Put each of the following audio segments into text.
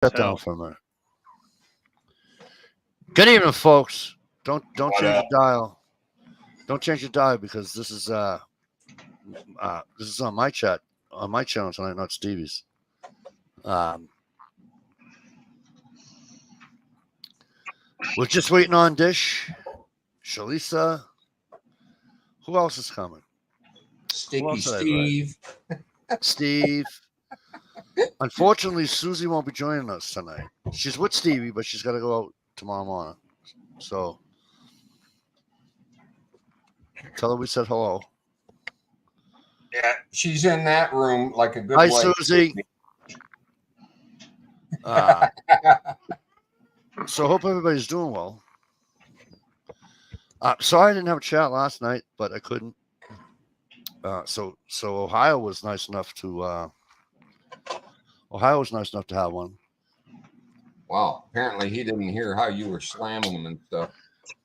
that down for a minute. Good evening, folks. Don't change your dial. Don't change your dial because this is on my chat on my channel tonight, not Stevie's. We're just waiting on Dish, Shalisa. Who else is coming? Sticky Steve. Steve. Unfortunately, Susie won't be joining us tonight. She's with Stevie, but she's got to go out tomorrow morning. So tell her we said hello. Yeah, she's in that room like a good Hi, wife. Susie. So hope everybody's doing well. Sorry I didn't have a chat last night, but I couldn't. So Ohio was nice enough to have one. Wow. Apparently he didn't hear how you were slamming him and stuff.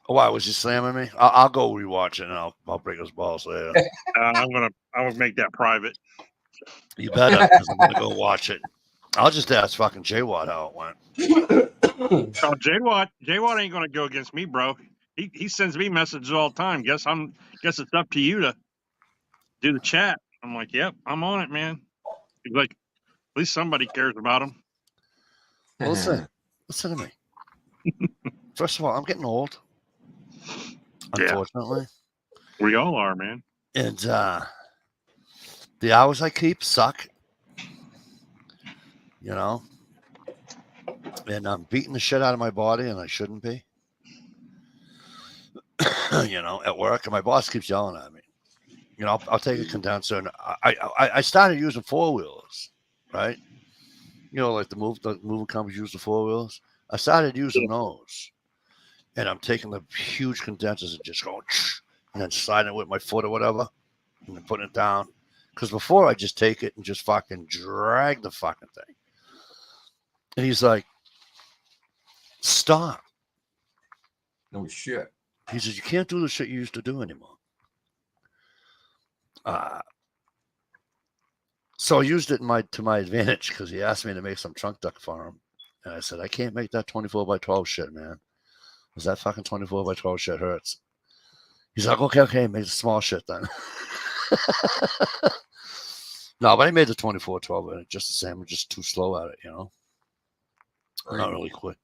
Oh, why was he slamming me? I'll go rewatch it and I'll break his balls later. I'm gonna make that private. You better, because I'm gonna go watch it. I'll just ask fucking J-Watt how it went. Oh, J-Watt ain't gonna go against me, bro. He sends me messages all the time. Guess it's up to you to do the chat. I'm like, yep, I'm on it, man. He's like, at least somebody cares about him. Well, listen to me. First of all, I'm getting old. Unfortunately. Yeah. We all are, man. And the hours I keep suck. You know? And I'm beating the shit out of my body, and I shouldn't be. You know, at work, and my boss keeps yelling at me. You know, I'll take a condenser, and I started using 4-wheelers, right? You know, like the moving companies use the 4-wheelers. I started using those, and I'm taking the huge condensers and just going, and then sliding it with my foot or whatever, and then putting it down. Because before I just take it and just fucking drag the fucking thing. And he's like, stop. No shit. He says, you can't do the shit you used to do anymore. So I used it to my advantage because he asked me to make some trunk duct for him. And I said, I can't make that 24 by 12 shit, man. Because that fucking 24 by 12 shit hurts. He's like, okay, make the small shit then. No, but I made the 24-12 and just the same. I'm just too slow at it, you know? Right. Not really quick.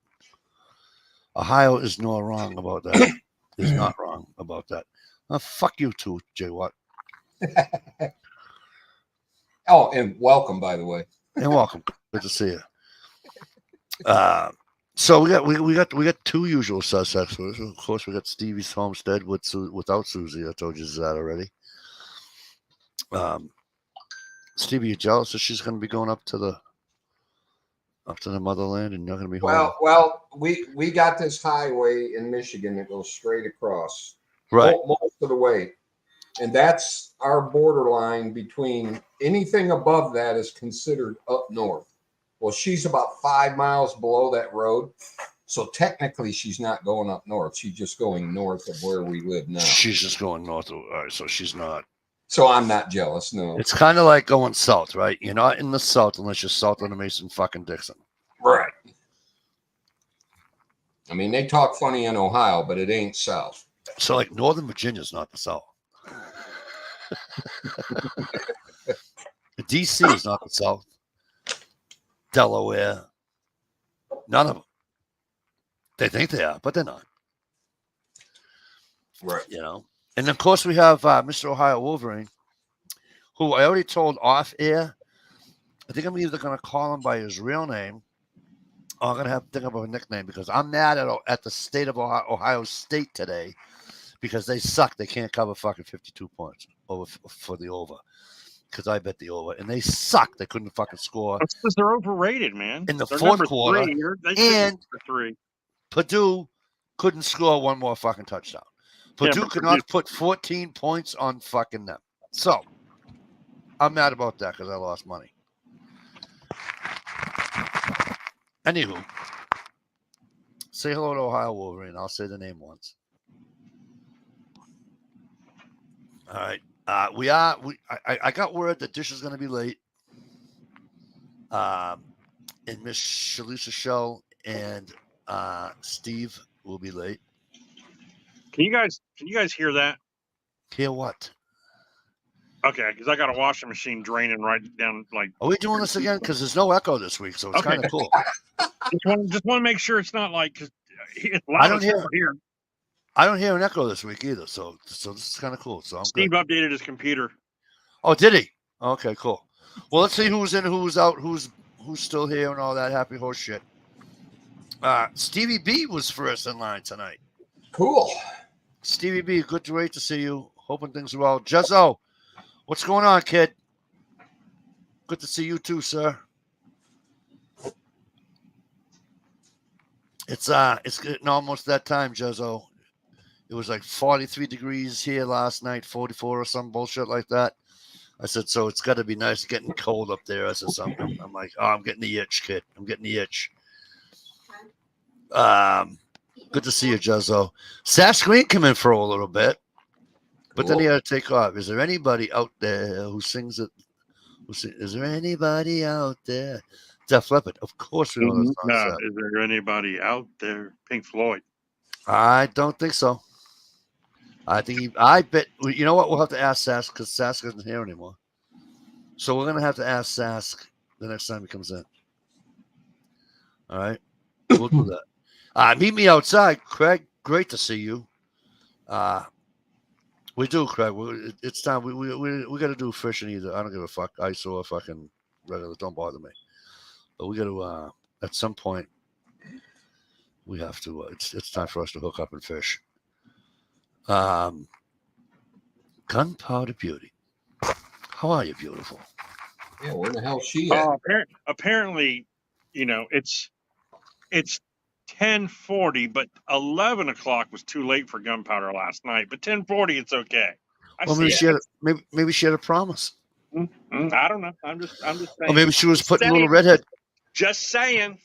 Ohio is not wrong about that. Is not wrong about that. Fuck you too, J-Watt. Oh, and welcome, by the way. And welcome. Good to see you. So we got two usual suspects. Of course, we got Stevie's homestead without Susie. I told you that already. Stevie, you jealous that she's going to be going up to the motherland, and you're going to be home? Well, we got this highway in Michigan that goes straight across, right, most of the way, and that's our borderline between anything above that is considered up north. Well, she's about 5 miles below that road, so technically she's not going up north. She's just going north of where we live now. She's just going north. All right, so she's not. So I'm not jealous, no. It's kind of like going south, right? You're not in the south unless you're south of the Mason fucking Dixon. Right. I mean, they talk funny in Ohio, but it ain't south. So, like, Northern Virginia's not the south. D.C. is not the south. Delaware. None of them. They think they are, but they're not. Right. You know? And, of course, we have Mr. Ohio Wolverine, who I already told off air. I think I'm either going to call him by his real name or I'm going to have to think of a nickname because I'm mad at the state of Ohio State today because they suck. They can't cover fucking 52 points for the over because I bet the over. And they suck. They couldn't fucking score. That's because they're overrated, man. In the they're fourth quarter. And Purdue couldn't score one more fucking touchdown. Purdue could not put 14 points on fucking them. So, I'm mad about that because I lost money. Anywho, say hello to Ohio Wolverine. I'll say the name once. All right. I got word that Dish is going to be late. and Miss Shalisa Shell and Steve will be late. Can you guys hear that? Hear what? Okay, because I got a washing machine draining right down like. Are we doing this again? Because there's no echo this week, so it's Okay. kind of cool. Just want to make sure it's not like, because it's I loud don't as hear- hell here. I don't hear an echo this week either, so this is kind of cool. So I'm Steve good. updated his computer. Oh, did he? Okay, cool. Well, let's see who's in, who's out, who's still here, and all that happy horse shit. Stevie B was first in line tonight. Cool. Stevie B, great to see you. Hoping things are well. Jezzo, what's going on, kid? Good to see you too, sir. It's getting almost that time, Jezzo. It was like 43 degrees here last night, 44 or some bullshit like that. I said, so it's got to be nice getting cold up there. I said, something. I'm like, oh, I'm getting the itch, kid. I'm getting the itch. Good to see you, Jezzo. Sash Green came in for a little bit, but then he had to take off. Is there anybody out there who sings it? Is there anybody out there? Def Leppard. Of course we know that song. Is there anybody out there? Pink Floyd. I don't think so. I bet, you know what? We'll have to ask Sask because Sask isn't here anymore. So we're going to have to ask Sask the next time he comes in. All right. We'll do that. Meet me outside, Craig. Great to see you. We do, Craig. It's time. We got to do fishing either. I don't give a fuck. Ice or fucking regular. Don't bother me. But we got to, at some point, we have to, it's time for us to hook up and fish. Gunpowder Beauty. How are you, beautiful? Yeah, where the hell is she at? Apparently, it's 10:40, but 11 o'clock was too late for gunpowder last night. But 10:40, it's okay. Maybe she had a promise. I don't know. I'm just saying. Or maybe she was putting little redhead. Just saying.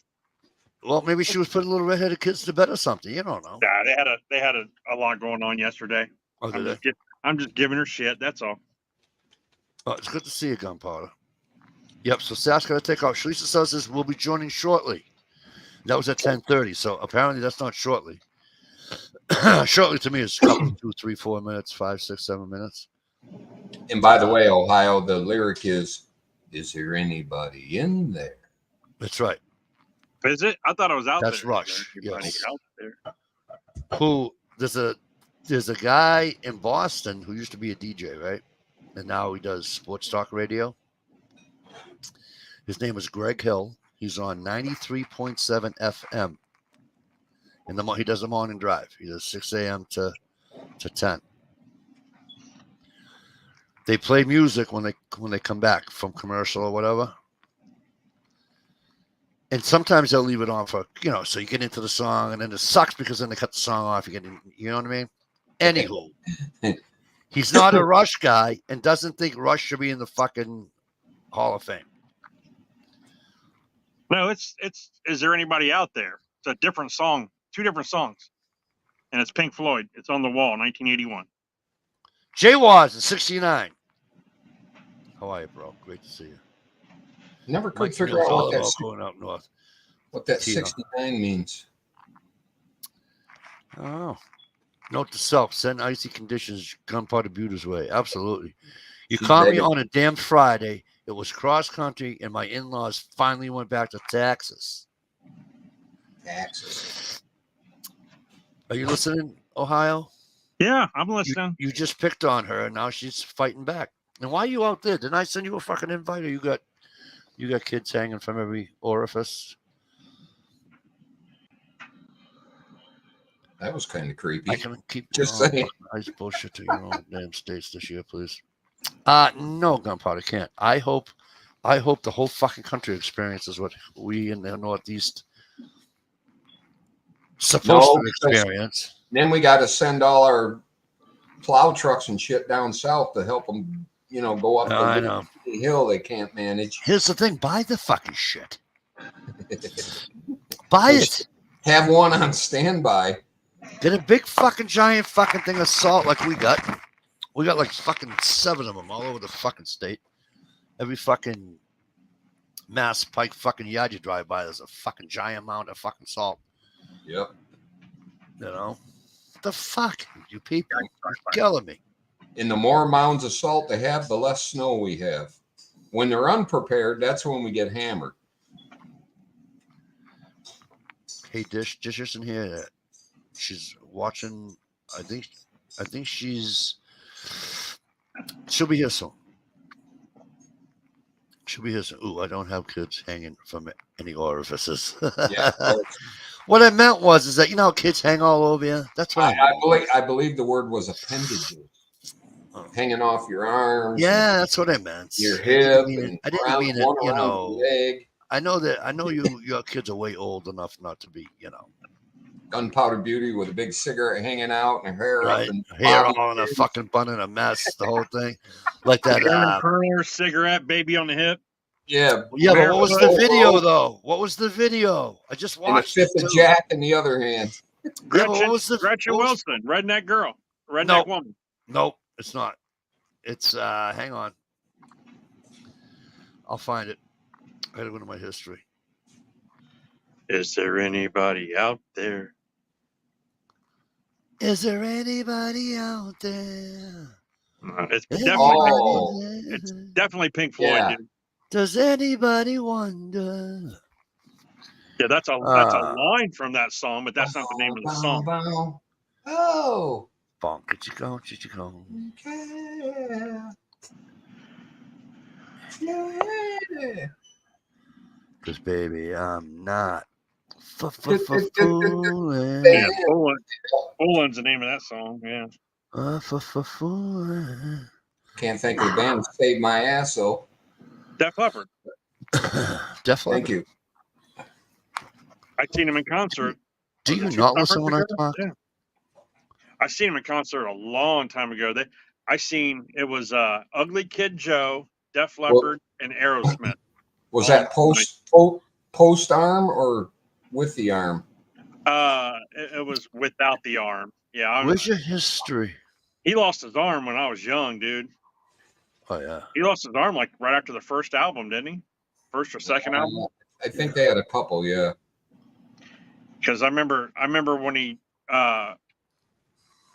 Well, maybe she was putting little redheaded kids to bed or something. You don't know. They had a lot going on yesterday. Oh, I'm just giving her shit. That's all. Oh, it's good to see you, Gunpowder. Yep. So Sash got to take off. Shalisa says this will be joining shortly. That was at 10:30. So apparently that's not shortly. Shortly to me is a couple, 2, 3, 4 minutes, 5, 6, 7 minutes. And by the way, Ohio, the lyric is there anybody in there? That's right. Is it? I thought I was out there. That's Rush. Yes. Out there. Who there's a guy in Boston who used to be a DJ, right? And now he does sports talk radio. His name is Greg Hill. He's on 93.7 FM. And he does a morning drive. He does 6 a.m. to 10. They play music when they come back from commercial or whatever. And sometimes they'll leave it on for, so you get into the song and then it sucks because then they cut the song off. You know what I mean? Anywho, he's not a Rush guy and doesn't think Rush should be in the fucking Hall of Fame. No, it's is there anybody out there? It's a different song, 2 different songs. And it's Pink Floyd. It's on the wall, 1981. Jay Waz in 69. How are you, bro? Great to see you. Never could figure out what that going up north. What that 69 means. Oh. Note to self, send icy conditions Gunpowder Beauty's way. Absolutely. You caught me on a damn Friday. It was cross country, and my in-laws finally went back to Texas. Are you listening, Ohio? Yeah, I'm listening. You just picked on her, and now she's fighting back. And why are you out there? Didn't I send you a fucking invite, or you got kids hanging from every orifice? That was kind of creepy. I can keep just saying. Nice bullshit to your own damn states this year, please. No, Gunpowder can't. I hope the whole fucking country experiences what we in the Northeast supposed to experience. Then we got to send all our plow trucks and shit down south to help them, go up the hill they can't manage. Here's the thing: buy the fucking shit. Buy it. Have one on standby. Get a big fucking giant fucking thing of salt like we got. We got like fucking 7 of them all over the fucking state. Every fucking Mass Pike fucking yard you drive by, there's a fucking giant mound of fucking salt. Yep. You know? What the fuck? You people, you're killing me. And the more mounds of salt they have, the less snow we have. When they're unprepared, that's when we get hammered. Hey, Dish isn't here. She's watching. I think she'll be here soon. She'll be here soon. Ooh, I don't have kids hanging from any orifices. Yeah. What I meant was that you know how kids hang all over you. That's what I believe the word was appendages. Hanging off your arms. Yeah, that's what I meant. Your hip. I didn't mean it. You know. Leg. I know your kids are way old enough not to be, you know. Gunpowder beauty with a big cigarette hanging out and her hair Right, up and hair all in a fucking bun and a mess, the whole thing, like that. Curler, cigarette, baby on the hip. Yeah, but what was the video though? What was the video? I just watched it. And a fifth of Jack in the other hand. Gretchen Wilson, redneck girl, redneck woman. Nope, it's not. It's hang on, I'll find it. I gotta go to my history. Is there anybody out there? Is there anybody out there? It's definitely Pink Floyd, Yeah. dude. Does anybody wonder? Yeah, that's a line from that song, but that's not the name of the song. Oh. Bonk, did you go? Yeah. Because baby, I'm not fooling. Yeah, Poland's the name of that song. Yeah. Fooling. Can't think of the band Save My Ass, though. Def Leppard. Thank you. I seen him in concert. Do you not listen when I talk? Yeah. I seen him in concert a long time ago. It was Ugly Kid Joe, Def Leppard, and Aerosmith. Was that post arm or with the arm? It was without the arm. Yeah. Where's your history? He lost his arm when I was young, dude. Oh yeah. He lost his arm like right after the first album, didn't he? First or second album? I think they had a couple, yeah. Because I remember when he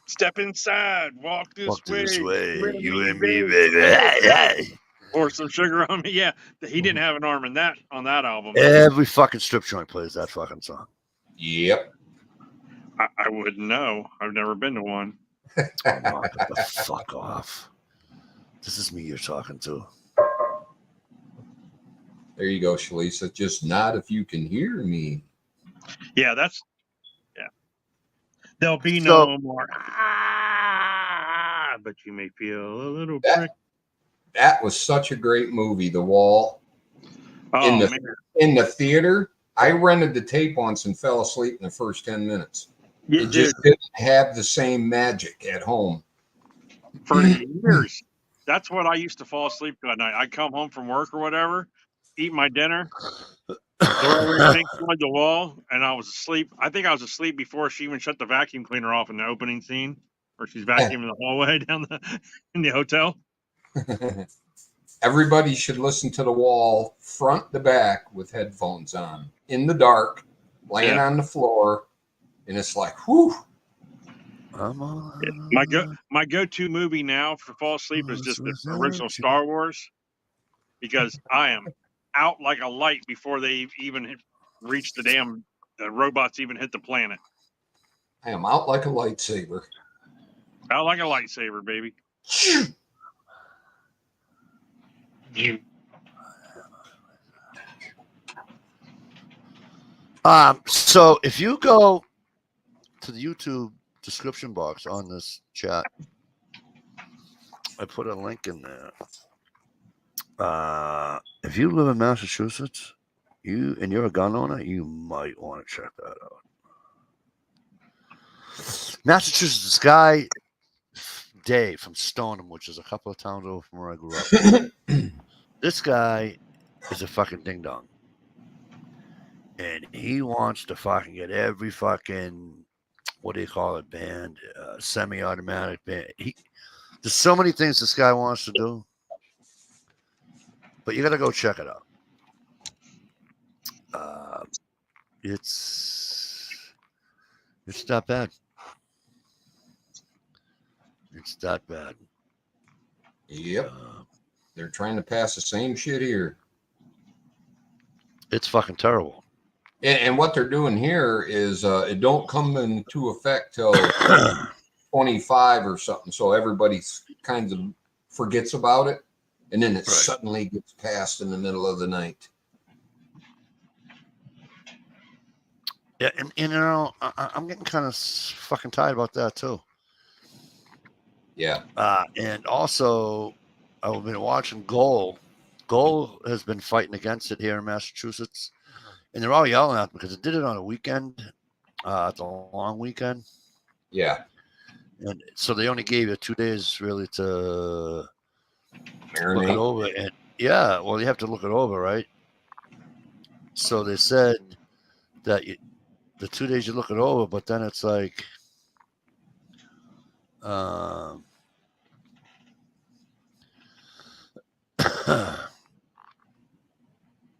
step inside, walk this way, you and me, baby. Or some sugar on me. Yeah, he didn't have an arm on that album. Every fucking strip joint plays that fucking song. Yep. I wouldn't know. I've never been to one. Oh, fuck off. This is me you're talking to. There you go, Shalisa. Just nod if you can hear me. Yeah, there'll be no more. But you may feel a little prick. That was such a great movie, The Wall. Oh, in the theater, I rented the tape once and fell asleep in the first 10 minutes. Yeah, it just didn't have the same magic at home. For years. That's what I used to fall asleep to at night. I'd come home from work or whatever, eat my dinner, throw everything on the wall, and I was asleep. I think I was asleep before she even shut the vacuum cleaner off in the opening scene, where she's vacuuming the hallway down in the hotel. Everybody should listen to The Wall front to back with headphones on, in the dark, laying on the floor, and it's like, whew. My go-to movie now for fall asleep is just the original Star Wars, because I am out like a light before they even reach the robots even hit the planet. I am out like a lightsaber. Out like a lightsaber, baby. So if you go to the YouTube description box on this chat, I put a link in there. If you live in Massachusetts, and you're a gun owner, you might want to check that out. Massachusetts, this guy Dave from Stoneham, which is a couple of towns over from where I grew up. This guy is a fucking ding dong, and he wants to fucking get every fucking, what do you call it, band, semi-automatic band. There's so many things this guy wants to do, but you got to go check it out. It's not bad. It's that bad. Yep. They're trying to pass the same shit here. It's fucking terrible. And what they're doing here is it don't come into effect till 25 or something. So everybody kind of forgets about it. And then it suddenly gets passed in the middle of the night. Yeah, and you know, I'm getting kind of fucking tired about that too. Yeah. And also, I've been watching Goal. Goal has been fighting against it here in Massachusetts, and they're all yelling at them because it did it on a weekend. It's a long weekend. Yeah. And so they only gave you 2 days really to Marinate. look it over. And yeah, well, you have to look it over, right? So they said that the 2 days you look it over, but then it's like,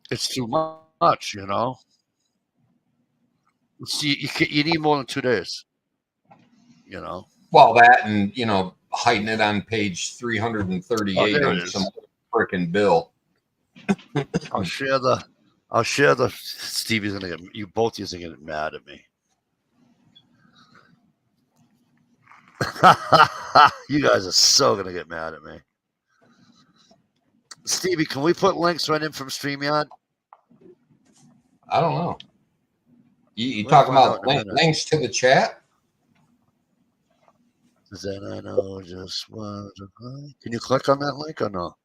it's too much, you know. See, you need more than 2 days, you know. Well, that and, you know, hiding it on page 338 on some freaking bill. I'll share the Stevie's gonna get you both are gonna get mad at me. You guys are so gonna get mad at me. Stevie, can we put links right in from StreamYard? I don't know. You talking about links to the chat? Then I know just what. Can you click on that link or no?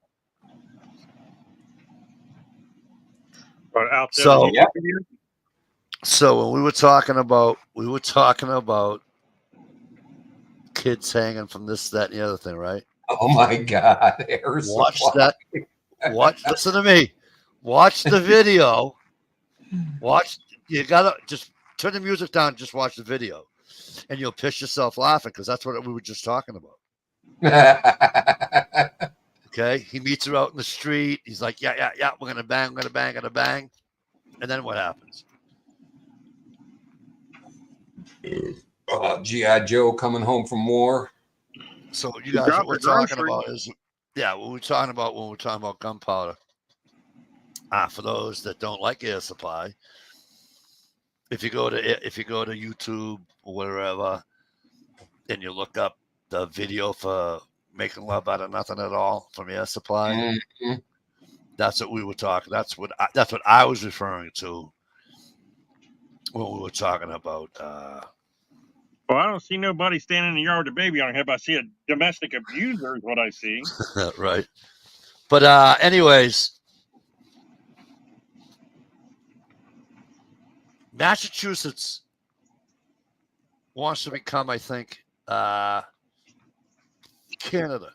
But out there, So, yeah. So when we were talking about kids hanging from this, that, and the other thing, right? Oh my God! Watch that. Listen to me. Watch the video. You gotta just turn the music down. And just watch the video, and you'll piss yourself laughing because that's what we were just talking about. Okay, he meets her out in the street. He's like, "Yeah, we're gonna bang, and then what happens? G.I. Joe coming home from war. So you guys, what we're talking about is, what we're talking about when we're talking about gunpowder. For those that don't like air supply, if you go to YouTube or wherever, and you look up the video for making love out of nothing at all from air supply, that's what we were talking. That's what I was referring to when we were talking about. Well, I don't see nobody standing in the yard with a baby on her head, but I see a domestic abuser is what I see. Right. But anyways, Massachusetts wants to become, I think, Canada.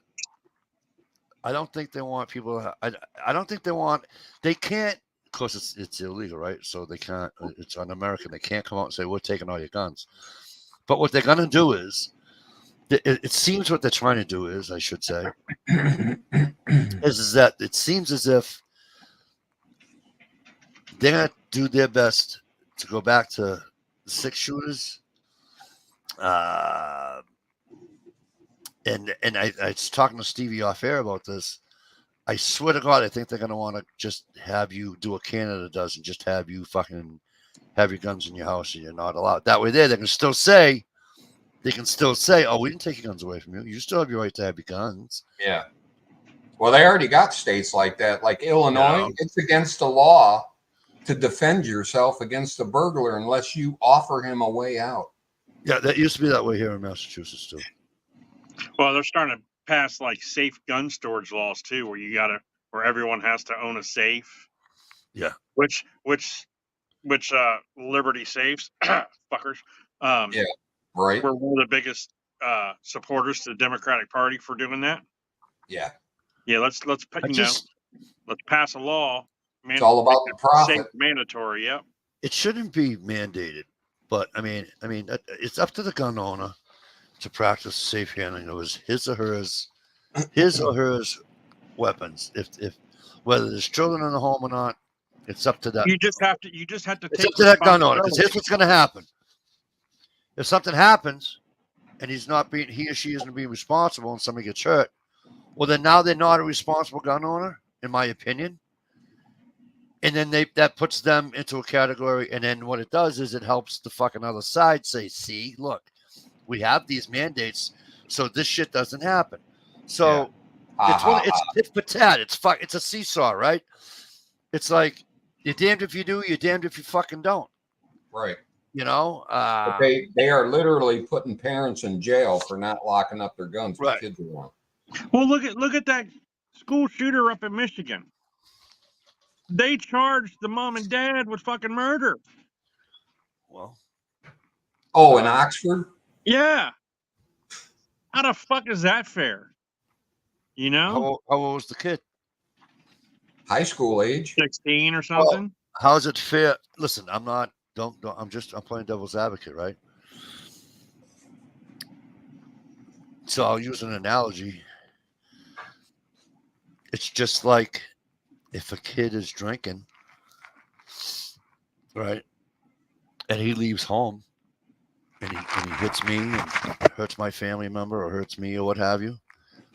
I don't think they want people. I don't think they want. They can't. Of course, it's illegal, right? So they can't. It's un-American. They can't come out and say we're taking all your guns. But what they're going to do is, it seems what they're trying to do is, I should say, is that it seems as if they're going to do their best to go back to 6 shooters. And I was talking to Stevie off air about this. I swear to God, I think they're going to want to just have you do what Canada does and just have you fucking have your guns in your house and you're not allowed. That way, they can still say, oh, we didn't take your guns away from you. You still have your right to have your guns. Yeah. Well, they already got states like that, like Illinois. It's against the law to defend yourself against a burglar unless you offer him a way out. Yeah, that used to be that way here in Massachusetts too. Well, they're starting to pass like safe gun storage laws too, where everyone has to own a safe. Yeah. Which Liberty safes, fuckers. Yeah. Right. We're one of the biggest supporters to the Democratic Party for doing that. Yeah. Yeah. Let's pass a law. It's all about the profit. Safe mandatory. Yep. It shouldn't be mandated, but I mean, it's up to the gun owner to practice safe handling of his or hers weapons. If whether there's children in the home or not, It's up to that. You just have to It's take up to that gun owner. Because responsibility. here's what's going to happen: if something happens and he or she isn't being responsible, and somebody gets hurt, well, then now they're not a responsible gun owner, in my opinion. And then that puts them into a category. And then what it does is it helps the fucking other side say, "See, look, we have these mandates, so this shit doesn't happen." So it's tit for tat. It's a seesaw, right? It's like you're damned if you do, you're damned if you fucking don't. Right. You know, But they are literally putting parents in jail for not locking up their guns when kids are wrong. Well, look at that school shooter up in Michigan. They charged the mom and dad with fucking murder. Well. Oh, in Oxford? Yeah. How the fuck is that fair? You know? How old was the kid? High school age. 16 or something. Well, how is it fair? Listen, I'm playing devil's advocate, right? So I'll use an analogy. It's just like if a kid is drinking, right, and he leaves home and he hits me and hurts my family member or hurts me or what have you,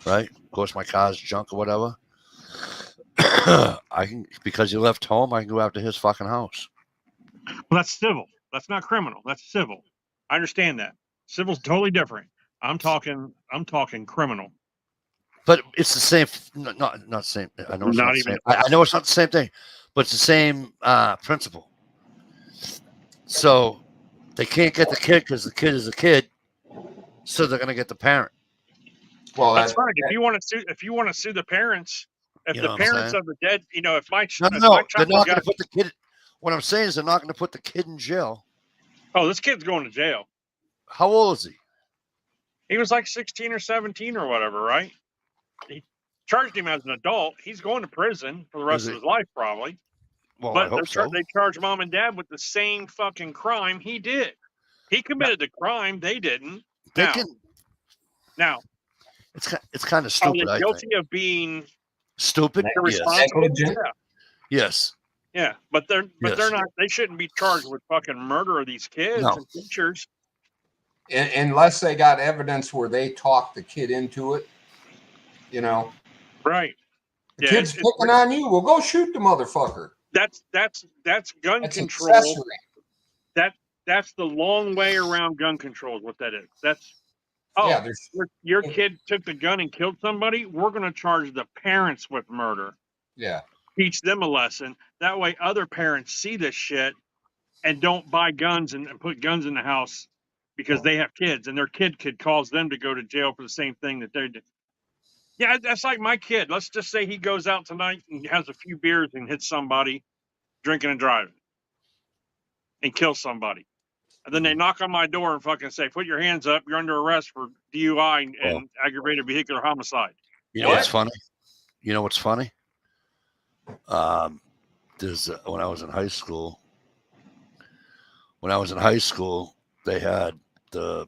right? Of course, my car's junk or whatever. Because he left home, I can go after his fucking house. Well, that's civil. That's not criminal. That's civil. I understand that. Civil's totally different. I'm talking criminal. But it's the same. Not the same. I know it's not the same. I know it's not the same thing, but it's the same principle. So they can't get the kid because the kid is a kid, so they're gonna get the parent. Well, that's fine. If you want to sue the parents, if the parents of the dead, if my they're not going to put the kid. What I'm saying is they're not going to put the kid in jail. Oh, this kid's going to jail. How old is he? He was like 16 or 17 or whatever, right? He charged him as an adult. He's going to prison for the rest of his life, probably. Well, but I hope so. They charged mom and dad with the same fucking crime he did. He committed the crime. They didn't. Now, it's kind of stupid. Are they guilty of being stupid? Irresponsible? Yes. Yes. Yeah, but they're not. They shouldn't be charged with fucking murder of these kids and teachers. Unless they got evidence where they talked the kid into it, Right. The kid's picking on you. Well, go shoot the motherfucker. That's gun control. Accessory. That's the long way around gun control. Is what that is. That's your kid took the gun and killed somebody. We're going to charge the parents with murder. Yeah. Teach them a lesson. That way, other parents see this shit and don't buy guns and put guns in the house because they have kids, and their kid could cause them to go to jail for the same thing that they did. Yeah, that's like my kid. Let's just say he goes out tonight and has a few beers and hits somebody drinking and driving and kills somebody. And then they knock on my door and fucking say, "Put your hands up. You're under arrest for DUI and aggravated vehicular homicide." You know what's funny? You know what's funny? There's when I was in high school. They had the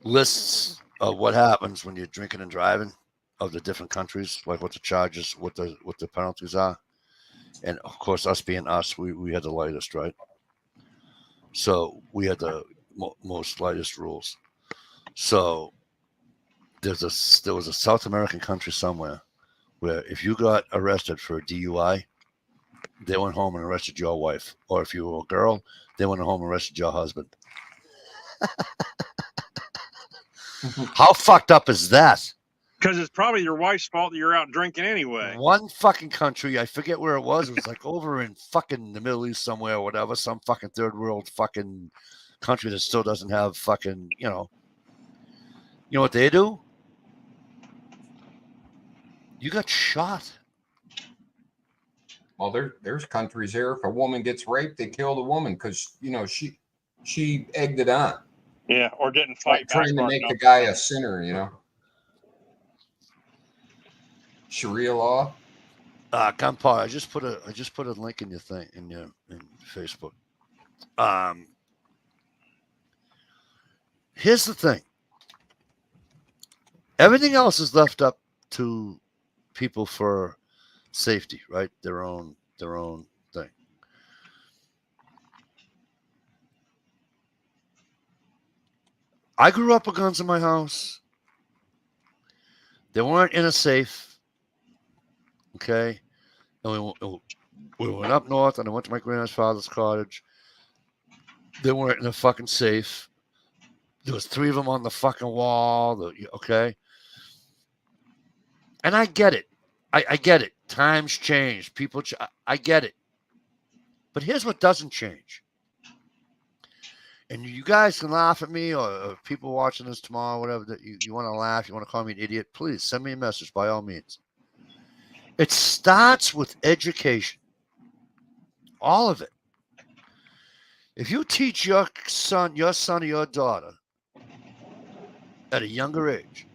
lists of what happens when you're drinking and driving of the different countries, like what the charges, what the penalties are. And of course, us being us, we had the lightest, right? So we had the most lightest rules. So there was a South American country somewhere where if you got arrested for a DUI, they went home and arrested your wife. Or if you were a girl, they went home and arrested your husband. How fucked up is that? Because it's probably your wife's fault that you're out drinking anyway. One fucking country, I forget where it was. It was like over in fucking the Middle East somewhere or whatever. Some fucking third world fucking country that still doesn't have fucking, you know what they do? You got shot. Well, there's countries here. If a woman gets raped, they kill the woman because she egged it on. Yeah, or didn't fight. Trying to make the guy a sinner, Sharia law. Gunpowder. I just put a link in your thing in Facebook. Here's the thing. Everything else is left up to people for safety, right? Their own thing. I grew up with guns in my house. They weren't in a safe. Okay, and we went up north, and I went to my grandfather's cottage. They weren't in a fucking safe. There was 3 of them on the fucking wall. Okay, and I get it. I get it. Times change. People. I get it. But here's what doesn't change. And you guys can laugh at me, or people watching this tomorrow, whatever, that you want to laugh, you want to call me an idiot, please send me a message by all means. It starts with education. All of it. If you teach your son or your daughter at a younger age,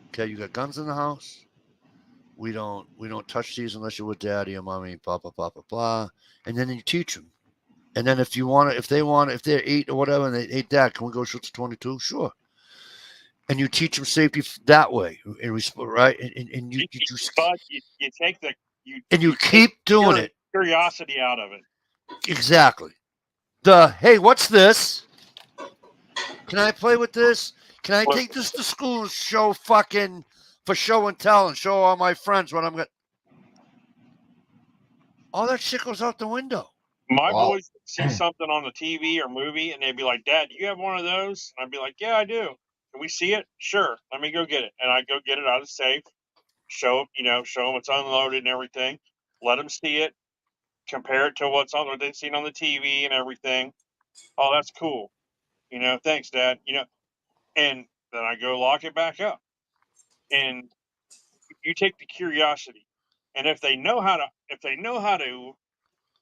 okay, you got guns in the house. We don't touch these unless you're with daddy or mommy, blah blah blah blah blah. And then you teach them. And then if they're 8 or whatever, and hey, Dad, can we go shoot the 22? Sure. And you teach them safety that way, right? And you take the you keep doing it. Curiosity out of it. Exactly. Hey, what's this? Can I play with this? Can I take this to school and show for show and tell and show all my friends what I'm going? All that shit goes out the window. My boys would see something on the TV or movie, and they'd be like, "Dad, do you have one of those?" And I'd be like, "Yeah, I do." Can we see it? Sure. Let me go get it. And I'd go get it out of the safe, show them it's unloaded and everything. Let them see it, compare it to what they've seen on the TV and everything. Oh, that's cool. Thanks, Dad. And then I go lock it back up. And you take the curiosity, and if they know how to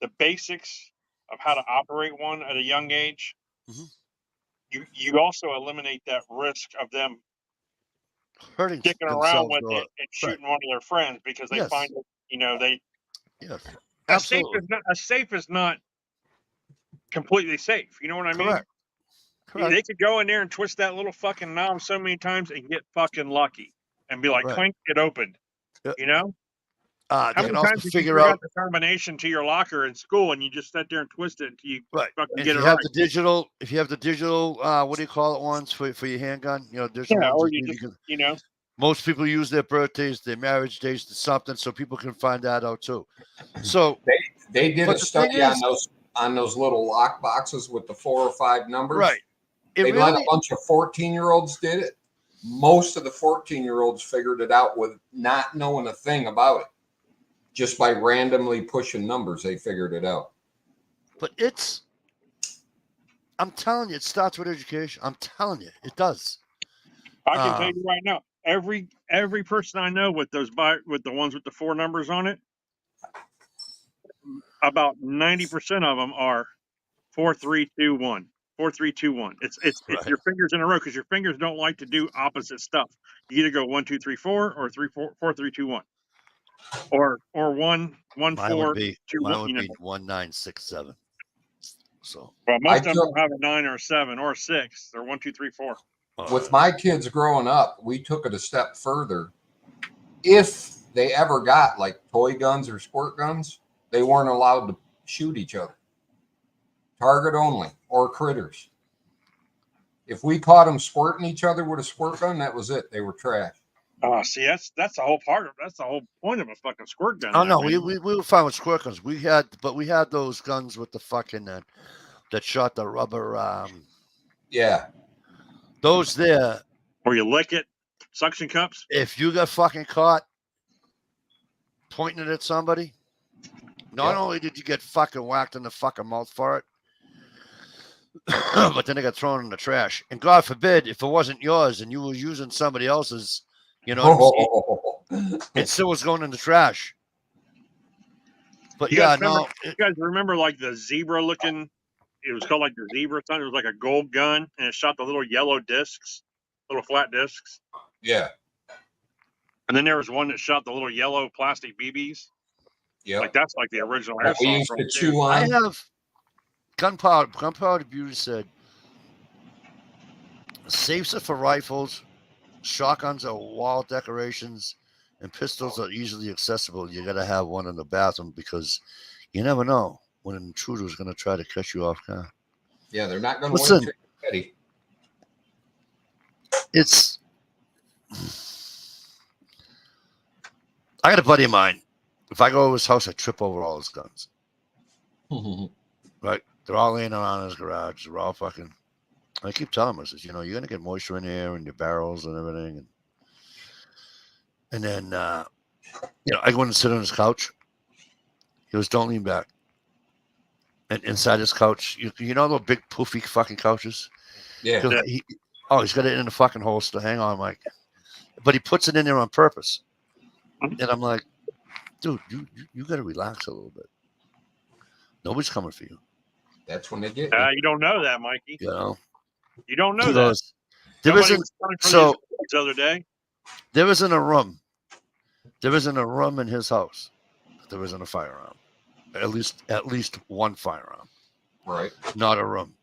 the basics of how to operate one at a young age, you also eliminate that risk of them hurting sticking around with it and shooting one of their friends because they find it. Yes, absolutely. A safe is not completely safe. You know what I mean? Correct. They could go in there and twist that little fucking knob so many times and get fucking lucky and be like, clink, it opened. Yep. How they many can also times figure you out the combination to your locker in school and you just sit there and twist it until you fucking get it right? If you have the digital, what do you call it ones for your handgun? Digital ones. Or you just, most people use their birthdays, their marriage days to something, so people can find that out too. So they did a study on those little lock boxes with the 4 or 5 numbers. Right. They let a bunch of 14-year-olds did it. Most of the 14-year-olds figured it out with not knowing a thing about it. Just by randomly pushing numbers, they figured it out. But I'm telling you, it starts with education. I'm telling you, it does. I can tell you right now, every person I know with the ones with the 4 numbers on it, about 90% of them are 4, 3, 2, 1. 4, 3, 2, 1. It's your fingers in a row because your fingers don't like to do opposite stuff. You either go 1, 2, 3, 4 or 4, 3, 2, 1. Or 1, 1, 4, 2, 1. Mine would be 1, 9, 6, 7. So most of them don't have a 9 or a 7 or a 6. They're 1, 2, 3, 4. With my kids growing up, we took it a step further. If they ever got like toy guns or squirt guns, they weren't allowed to shoot each other. Target only or critters. If we caught them squirting each other with a squirt gun, that was it. They were trash. See, that's the whole that's the whole point of a fucking squirt gun. Oh no, we were fine with squirt guns. We had those guns with the fucking that shot the rubber. Yeah. Those there. Where you lick it, suction cups. If you got fucking caught pointing it at somebody, not only did you get fucking whacked in the fucking mouth for it, but then they got thrown in the trash. And God forbid, if it wasn't yours and you were using somebody else's, it still was going in the trash. But you guys remember like the zebra looking? It was called like the zebra something. It was like a gold gun, and it shot the little yellow discs, little flat discs. Yeah. And then there was one that shot the little yellow plastic BBs. Yeah. Like that's like the original airsoft. We used to chew on. I have Gunpowder Beauty said safes are for rifles, shotguns are wall decorations, and pistols are easily accessible. You got to have one in the bathroom because you never know when an intruder is going to try to catch you off guard. Yeah, they're not going to Listen. wait till you're ready. It's. I got a buddy of mine. If I go to his house, I trip over all his guns. Right? They're all laying around in his garage. They're all fucking. I keep telling him, I says, you're going to get moisture in here and your barrels and everything. And then, I go in and sit on his couch. He goes, don't lean back. And inside his couch, you know those big poofy fucking couches? Yeah. He goes, he's got it in the fucking holster. Hang on, Mike. But he puts it in there on purpose. And I'm like, dude, you got to relax a little bit. Nobody's coming for you. That's when they get you don't know that, Mikey. You know? You don't know He that. goes, Somebody was coming for so the other day. there isn't a room. There isn't a room in his house. There isn't a firearm. At least one firearm. Right. Not a room.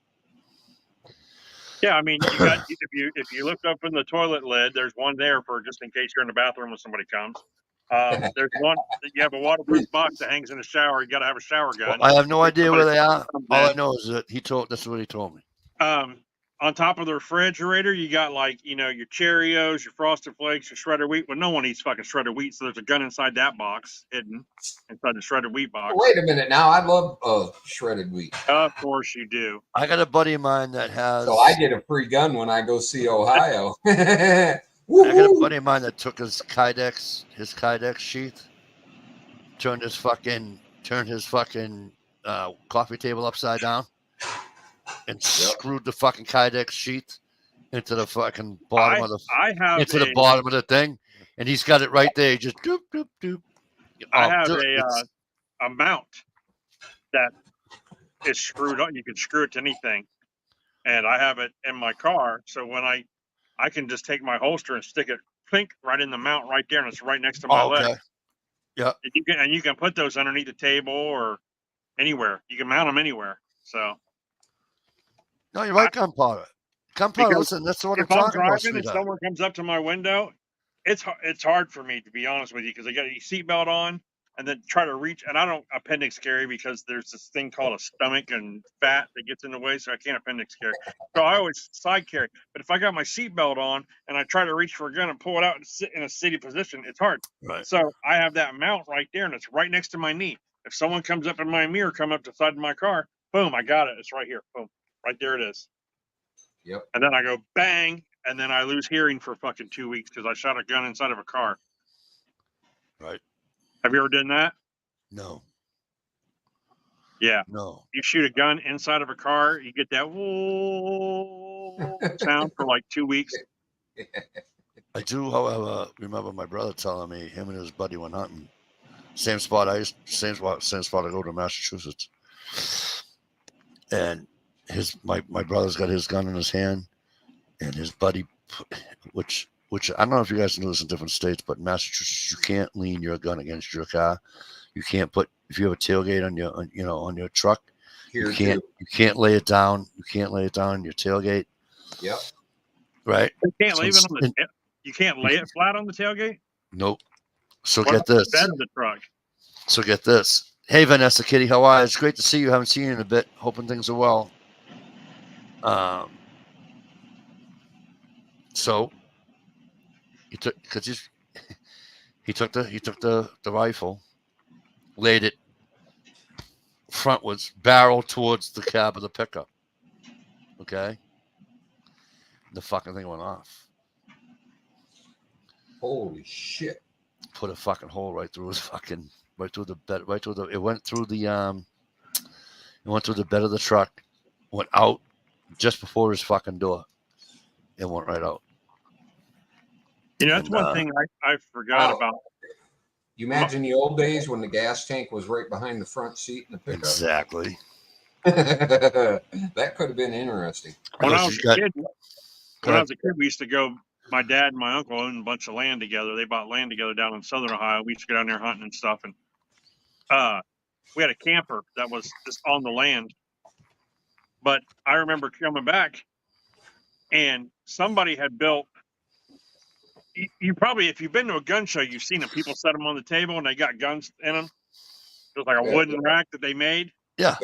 Yeah, I mean, if you look up in the toilet lid, there's one there for just in case you're in the bathroom when somebody comes. There's one. You have a waterproof box that hangs in the shower. You got to have a shower gun. Well, I have no idea where they are. All I know is that that's what he told me. On top of the refrigerator, you got your Cheerios, your Frosted Flakes, your shredded wheat. Well, no one eats fucking shredded wheat, so there's a gun inside that box, hidden inside the shredded wheat box. Wait a minute now. I love shredded wheat. Of course you do. I got a buddy of mine that has. So I get a free gun when I go see Ohio. I got a buddy of mine that took his Kydex sheath, turned his fucking coffee table upside down, and screwed the fucking Kydex sheath into the fucking bottom the bottom of the thing, and he's got it right there. He just doop doop doop. I have a mount that is screwed on. You can screw it to anything, and I have it in my car. So when I can just take my holster and stick it right in the mount right there, and it's right next to my leg. Yeah, and you can put those underneath the table or anywhere. You can mount them anywhere. So. No, you're right, Gunpowder. Listen, that's what I'm talking about. If someone comes up to my window, it's hard for me, to be honest with you, because I got a seatbelt on and then try to reach. And I don't appendix carry because there's this thing called a stomach and fat that gets in the way, so I can't appendix carry. So I always side carry. But if I got my seatbelt on and I try to reach for a gun and pull it out and sit in a sitting position, it's hard. Right. So I have that mount right there, and it's right next to my knee. If someone comes up in my mirror, come up to the side of my car, boom, I got it. It's right here. Boom. Right there it is. Yep. And then I go bang, and then I lose hearing for fucking 2 weeks because I shot a gun inside of a car. Right. Have you ever done that? No. Yeah. No. You shoot a gun inside of a car, you get that whoa sound for like 2 weeks. I do, however, remember my brother telling me him and his buddy went hunting. Same spot I go to Massachusetts. And my brother's got his gun in his hand, and his buddy, which I don't know if you guys know this in different states, but in Massachusetts you can't lean your gun against your car. You can't if you have a tailgate on your truck. You can't lay it down. You can't lay it down on your tailgate. Yep. Right. You can't lay it flat on the tailgate. Nope. So get this. Bed of the truck. So get this. Hey, Vanessa Kitty, how are you? It's great to see you. Haven't seen you in a bit. Hoping things are well. So he took the rifle, laid it frontwards, barrel towards the cab of the pickup. Okay, the fucking thing went off. Holy shit! Put a fucking hole right through the bed, it went through the bed of the truck, went out just before his fucking door. It went right out. That's one thing I forgot about. You imagine the old days when the gas tank was right behind the front seat in the pickup. Exactly. That could have been interesting. When I was a kid, we used to go. My dad and my uncle owned a bunch of land together. They bought land together down in Southern Ohio. We used to go down there hunting and stuff. And we had a camper that was just on the land. But I remember coming back, and somebody had built, You probably, if you've been to a gun show, you've seen them. People set them on the table and they got guns in them. It was like a wooden rack that they made. Yeah.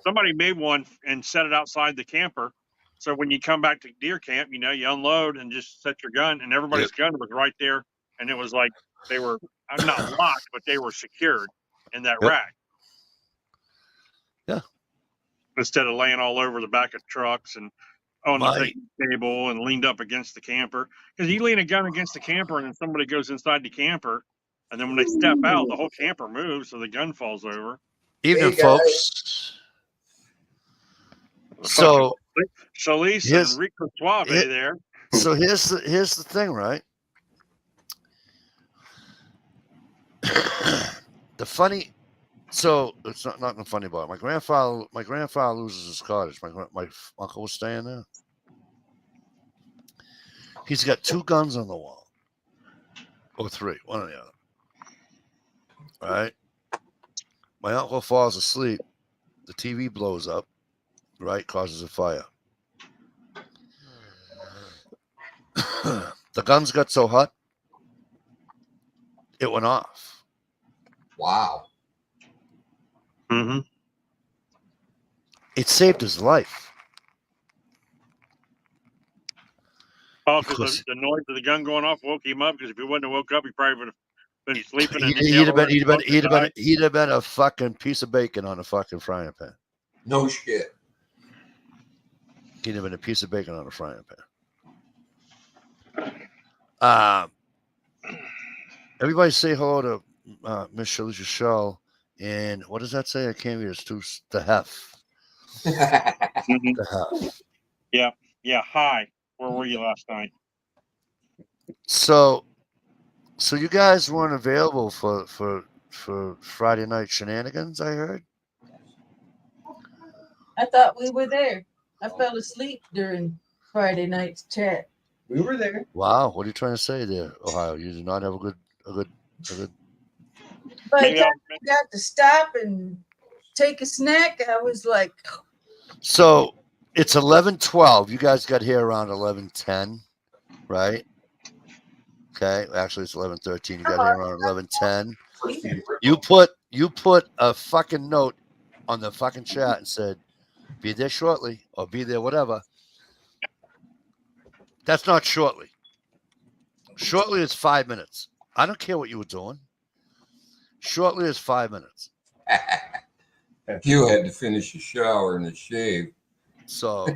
Somebody made one and set it outside the camper. So when you come back to deer camp, you unload and just set your gun, and everybody's gun was right there. And it was like they were not locked, but they were secured in that rack. Yeah. Instead of laying all over the back of trucks and on the picnic table and leaned up against the camper. Because you lean a gun against the camper and then somebody goes inside the camper, and then when they step out, the whole camper moves, so the gun falls over. Evening, folks. So Shalise and Rico Suave there. So here's the thing, right? So it's not nothing funny about it. My grandfather loses his cottage. My uncle was staying there. He's got 2 guns on the wall, or 3, one or the other. All right. My uncle falls asleep. The TV blows up. Right, causes a fire. The guns got so hot, it went off. Wow. Mm-hmm. It saved his life. Oh, because the noise of the gun going off woke him up. Because if he wouldn't have woke up, he probably would have been sleeping. He'd have been a fucking piece of bacon on a fucking frying pan. No shit. He'd have been a piece of bacon on a frying pan. Everybody say hello to Miss Shalisha Shell. And what does that say? I can't read it. It's the hef. The hef. Yeah. Yeah. Hi. Where were you last night? So you guys weren't available for Friday night shenanigans, I heard? I thought we were there. I fell asleep during Friday night's chat. We were there. Wow, what are you trying to say there, Ohio? You did not have a good. By the time I got to stop and take a snack, I was like. So it's 11:12. You guys got here around 11:10, right? Okay, actually it's 11:13. You got here around 11:10. You put a fucking note on the fucking chat and said, "Be there shortly," or "Be there whatever." That's not shortly. Shortly is 5 minutes. I don't care what you were doing. Shortly is 5 minutes. You had to finish a shower and a shave. So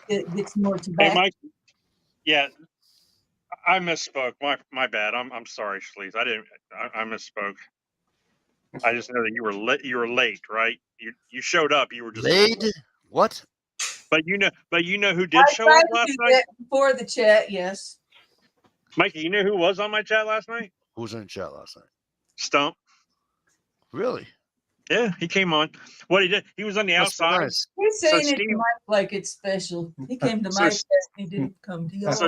It gets more tobacco. Hey, Mike. Yeah, I misspoke. My bad. I'm sorry, Shalice. I misspoke. I just know that you were late, right? You showed up. You were just late. What? But you know who did show up last night? Before the chat, yes. Mikey, you know who was on my chat last night? Who was in the chat last night? Stump. Really? Yeah, he came on. What he did, he was on the outside. Nice. He's saying it to Mike like it's special. He came to my test. He didn't come to yours.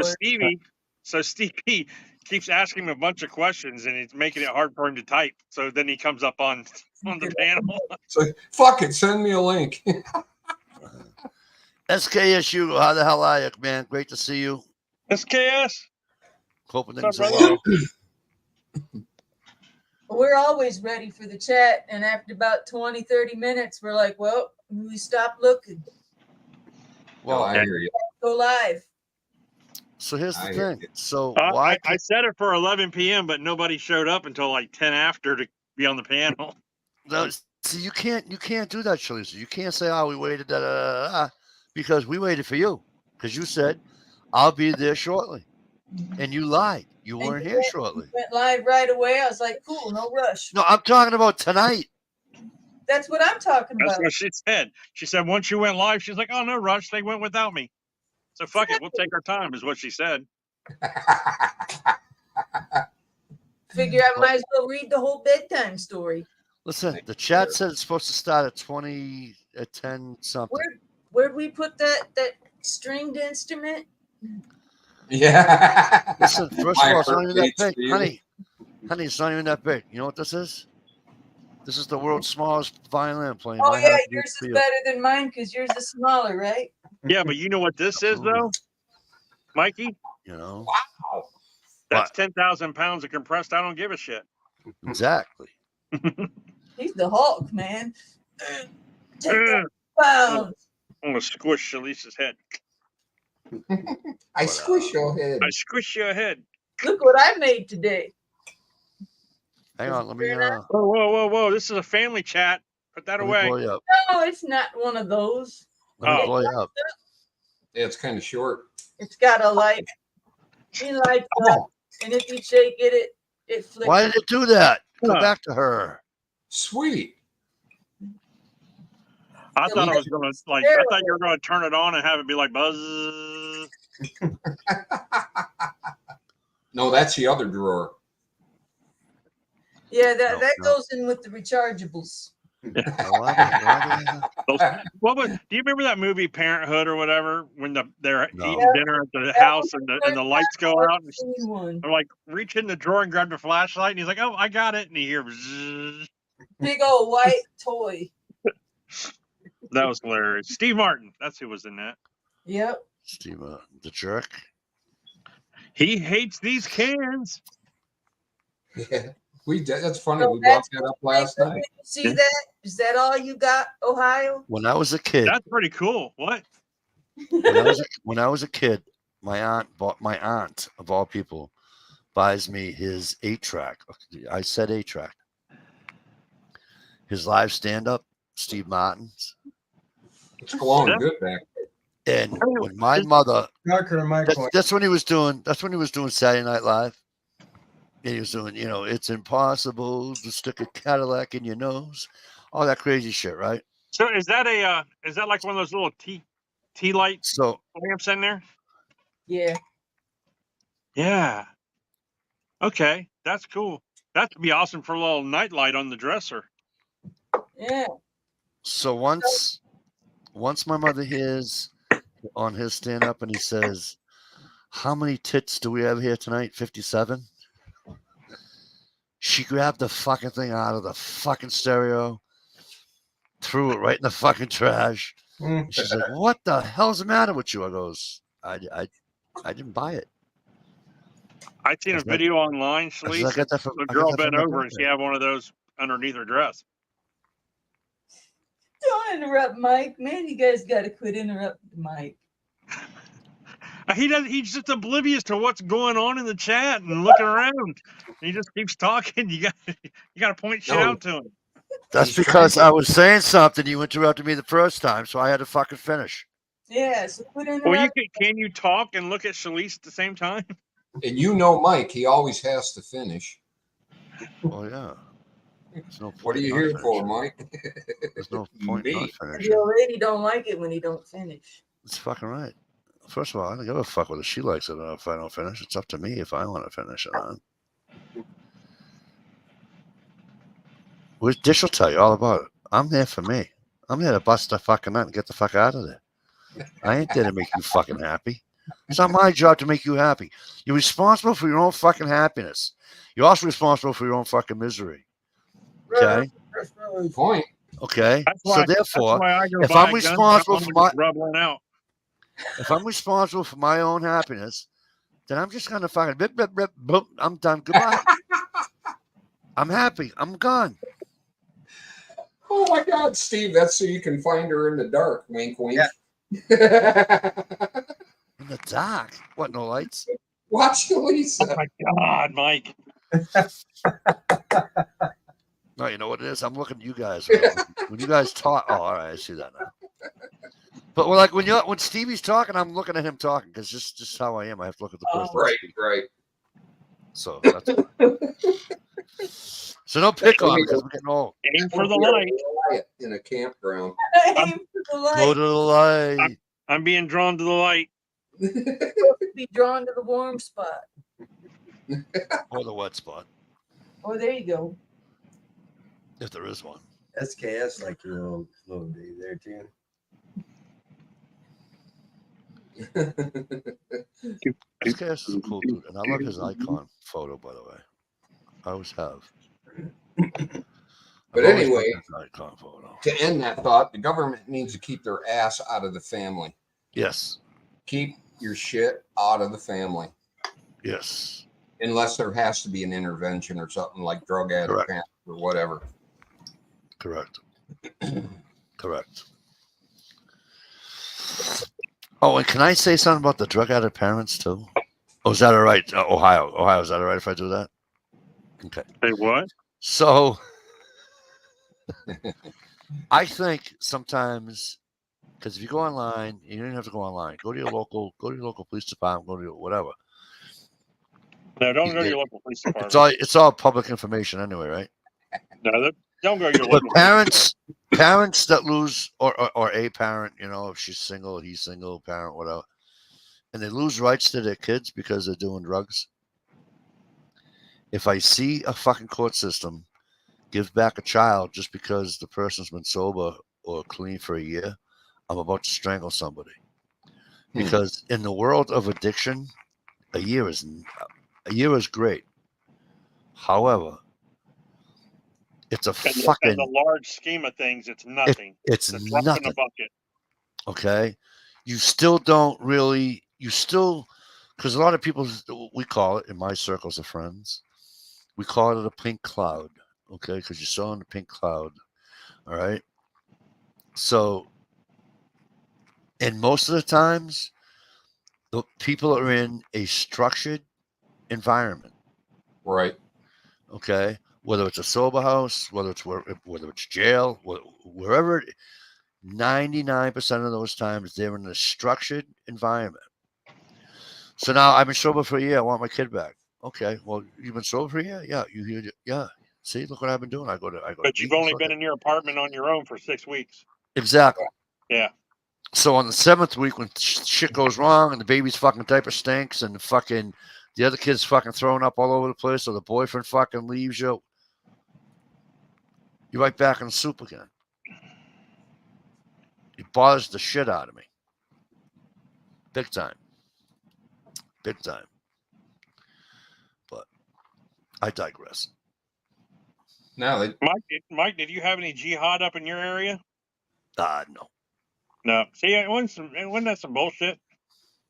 So Stevie keeps asking him a bunch of questions, and it's making it hard for him to type. So then he comes up on the panel. So fuck it, send me a link. SKSU, how the hell are you, man? Great to see you. SKS. Hoping things are well. We're always ready for the chat. And after about 20, 30 minutes, we're like, well, we stop looking. Well, I hear you. Go live. So here's the thing. So I set it for 11 p.m., but nobody showed up until like 10 after to be on the panel. No, see, you can't do that, Shalisa. You can't say, "Oh, we waited," because we waited for you. Because you said, "I'll be there shortly," and you lied. You weren't here shortly. Went live right away. I was like, "Cool, no rush." No, I'm talking about tonight. That's what I'm talking about. That's what she said. She said once you went live, she's like, "Oh, no rush. They went without me." So fuck it. We'll take our time, is what she said. Figure I might as well read the whole bedtime story. Listen, the chat said it's supposed to start at 10 something. Where'd we put that stringed instrument? Yeah. Listen, first of all, it's not even that big. Honey, it's not even that big. You know what this is? This is the world's smallest violin playing. Oh, yeah, yours is better than mine because yours is smaller, right? Yeah, but you know what this is, though? Mikey? You know, Wow. That's What? 10,000 pounds of compressed. I don't give a shit. Exactly. He's the Hulk, man. Take I'm that pounds. gonna squish Shalisa's head. I squish your head. I squish your head. Look what I made today. Hang on, let me Whoa, whoa, whoa, whoa! This is a family chat. Put that let me away. blow you up. No, it's not one of those. Let me Oh. blow you up. Yeah, it's kind of short. It's got a light. It lights up, and if you shake it flickers. Why did it do that? Go Huh. back to her. Sweet. I thought I was gonna like. I thought you were gonna turn it on and have it be like buzz. No, that's the other drawer. Yeah, that No. goes in with the rechargeables. What was? Do you remember that movie Parenthood or whatever? When they're No. eating dinner at the house and the lights go out. And One. they're like, reach in the drawer and grab the flashlight, and he's like, "Oh, I got it!" And he hears. Zzz. Big old white toy. That was hilarious. Steve Martin, that's who was in that. Yep. Steve, the jerk. He hates these cans. Yeah, we did. That's funny. So We brought that's that up last night. You see that? Is that all you got, Ohio? When I was a kid, That's pretty cool. What? when I was a kid, my aunt of all people buys me his 8-track. I said 8-track. His live stand-up, Steve Martin's. It's glowing good back. And when my mother, Knocker and Mike. that's when he was doing. That's when he was doing Saturday Night Live. And he was doing, it's impossible to stick a Cadillac in your nose, all that crazy shit, right? So is that like one of those little tea light So lamps in there? Yeah. Yeah. Okay, that's cool. That'd be awesome for a little night light on the dresser. Yeah. So once my mother hears on his stand up and he says, "How many tits do we have here tonight? 57." She grabbed the fucking thing out of the fucking stereo, threw it right in the fucking trash. And she's like, "What the hell's the matter with you?" I goes, I didn't buy it. I seen a video online, Shalice. I got that from, The I got girl that bent from my over and she birthday. had one of those underneath her dress. Don't interrupt Mike. Man, you guys got to quit interrupting Mike. He's just oblivious to what's going on in the chat and looking around. He just keeps talking. You got to point shit out to him. That's because I was saying something. You interrupted me the first time, so I had to fucking finish. Yeah, so quit interrupting. Well, can you talk and look at Shalice at the same time? And Mike, he always has to finish. Well, yeah. No What are you here for, Mike? There's no point in not finishing. The lady don't like it when he don't finish. That's fucking right. First of all, I don't give a fuck whether she likes it or not if I don't finish. It's up to me if I want to finish it on. Dish will tell you all about it. I'm there for me. I'm there to bust the fucking nut and get the fuck out of there. I ain't there to make you fucking happy. It's not my job to make you happy. You're responsible for your own fucking happiness. You're also responsible for your own fucking misery. Okay? Point. Okay? Why, so therefore, if buy I'm responsible for my rub one out. if I'm responsible for my own happiness, then I'm just gonna fucking bip, bip, bip, boom, I'm done. Goodbye. I'm happy. I'm gone. Oh my God, Steve, that's so you can find her in the dark. Wink, wink. Yeah. In the dark? What, no lights? Watch Lisa. Oh my God, Mike. No, you know what it is? I'm looking at you guys. When you guys talk, oh, all right, I see that now. But when Stevie's talking, I'm looking at him talking because just how I am. I have to look at the person. Right. So that's so don't pick on me because I'm getting old. Aim for the light. In a campground. Aim for the light. Go to the light. I'm being drawn to the light. Be drawn to the warm spot. Or the wet spot. Oh, there you go. If there is one. SKS like your little dude there too. SKS is a cool dude, and I love his icon photo, by the way. I always have. But anyway, icon photo. To end that thought, the government needs to keep their ass out of the family. Yes. Keep your shit out of the family. Yes. Unless there has to be an intervention or something like drug addict Correct. parents or whatever. Correct. Correct. Oh, and can I say something about the drug addict parents too? Oh, is that all right? Ohio, is that all right if I do that? Okay. Say what? So I think sometimes, because if you go online, you don't have to go online. Go to your local police department. Go to your whatever. No, don't You go to get- your local police department. It's all public information anyway, right? No, don't go to your But local. parents that lose, or a parent, if she's single, he's single, parent, whatever, and they lose rights to their kids because they're doing drugs. If I see a fucking court system give back a child just because the person's been sober or clean for a year, I'm about to strangle somebody. Because in the world of addiction, a year is great. However, it's a In fucking the large scheme of things, it's nothing. it's It's a drop in nothing. the bucket. Okay, you still don't really. Because a lot of people, we call it in my circles of friends, we call it a pink cloud. Okay, because you saw in the pink cloud. All right. So, and most of the times, the people are in a structured environment. Right. Okay, whether it's a sober house, whether it's jail, wherever. 99% of those times, they're in a structured environment. So now I've been sober for a year. I want my kid back. Okay, well, you've been sober for a year? Yeah, yeah. See, look what I've been doing. I go to. But you've only been in your apartment on your own for 6 weeks. Exactly. Yeah. So on the 7th week, when shit goes wrong and the baby's fucking diaper stinks and the other kid's fucking throwing up all over the place, or the boyfriend fucking leaves you, you're right back in the soup again. It bothers the shit out of me. Big time. Big time. But I digress. Now, Mike, did you have any jihad up in your area? No. No. See, wasn't that some bullshit?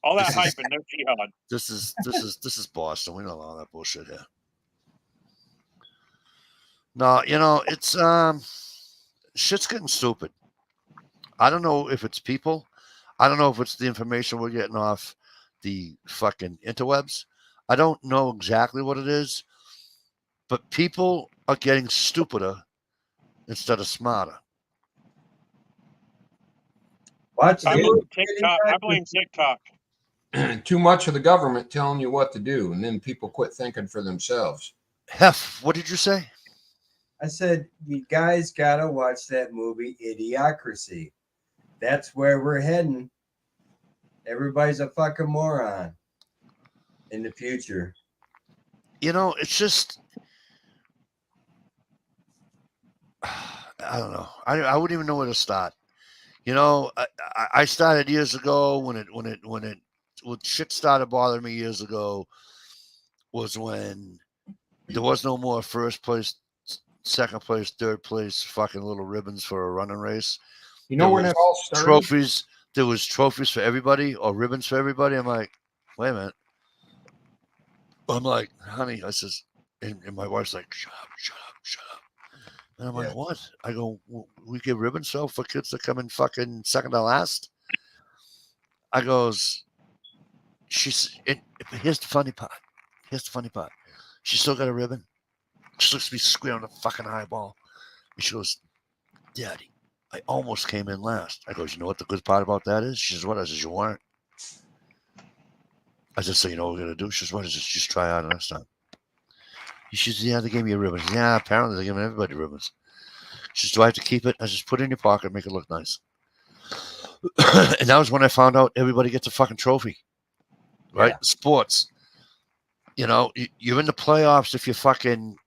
All that hype and no jihad. This is Boston. We don't allow that bullshit here. No, it's shit's getting stupid. I don't know if it's people. I don't know if it's the information we're getting off the fucking interwebs. I don't know exactly what it is, but people are getting stupider instead of smarter. Watch I the blame TikTok. too much of the government telling you what to do, and then people quit thinking for themselves. Hef, what did you say? I said, you guys gotta watch that movie, Idiocracy. That's where we're heading. Everybody's a fucking moron in the future. It's just, I don't know. I wouldn't even know where to start. I started years ago when shit started bothering me years ago was when there was no more first place, second place, third place, fucking little ribbons for a running race. You know when it all started? Trophies. There was trophies for everybody or ribbons for everybody. I'm like, wait a minute. I'm like, honey, I says, and my wife's like, shut up. And I'm like, what? I go, we give ribbons out for kids that come in fucking second to last. I goes, here's the funny part. She still got a ribbon. She looks at me square on the fucking eyeball. And she goes, Daddy, I almost came in last. I goes, you know what the good part about that is? She says, what? I says, you weren't. I said, so you know what we're going to do? She says, what is this? Just try out next time. She says, yeah, they gave me a ribbon. Says, yeah, apparently they're giving everybody ribbons. She says, do I have to keep it? I just put it in your pocket, make it look nice. And that was when I found out everybody gets a fucking trophy. Right? Yeah. Sports. You're in the playoffs if you're fucking,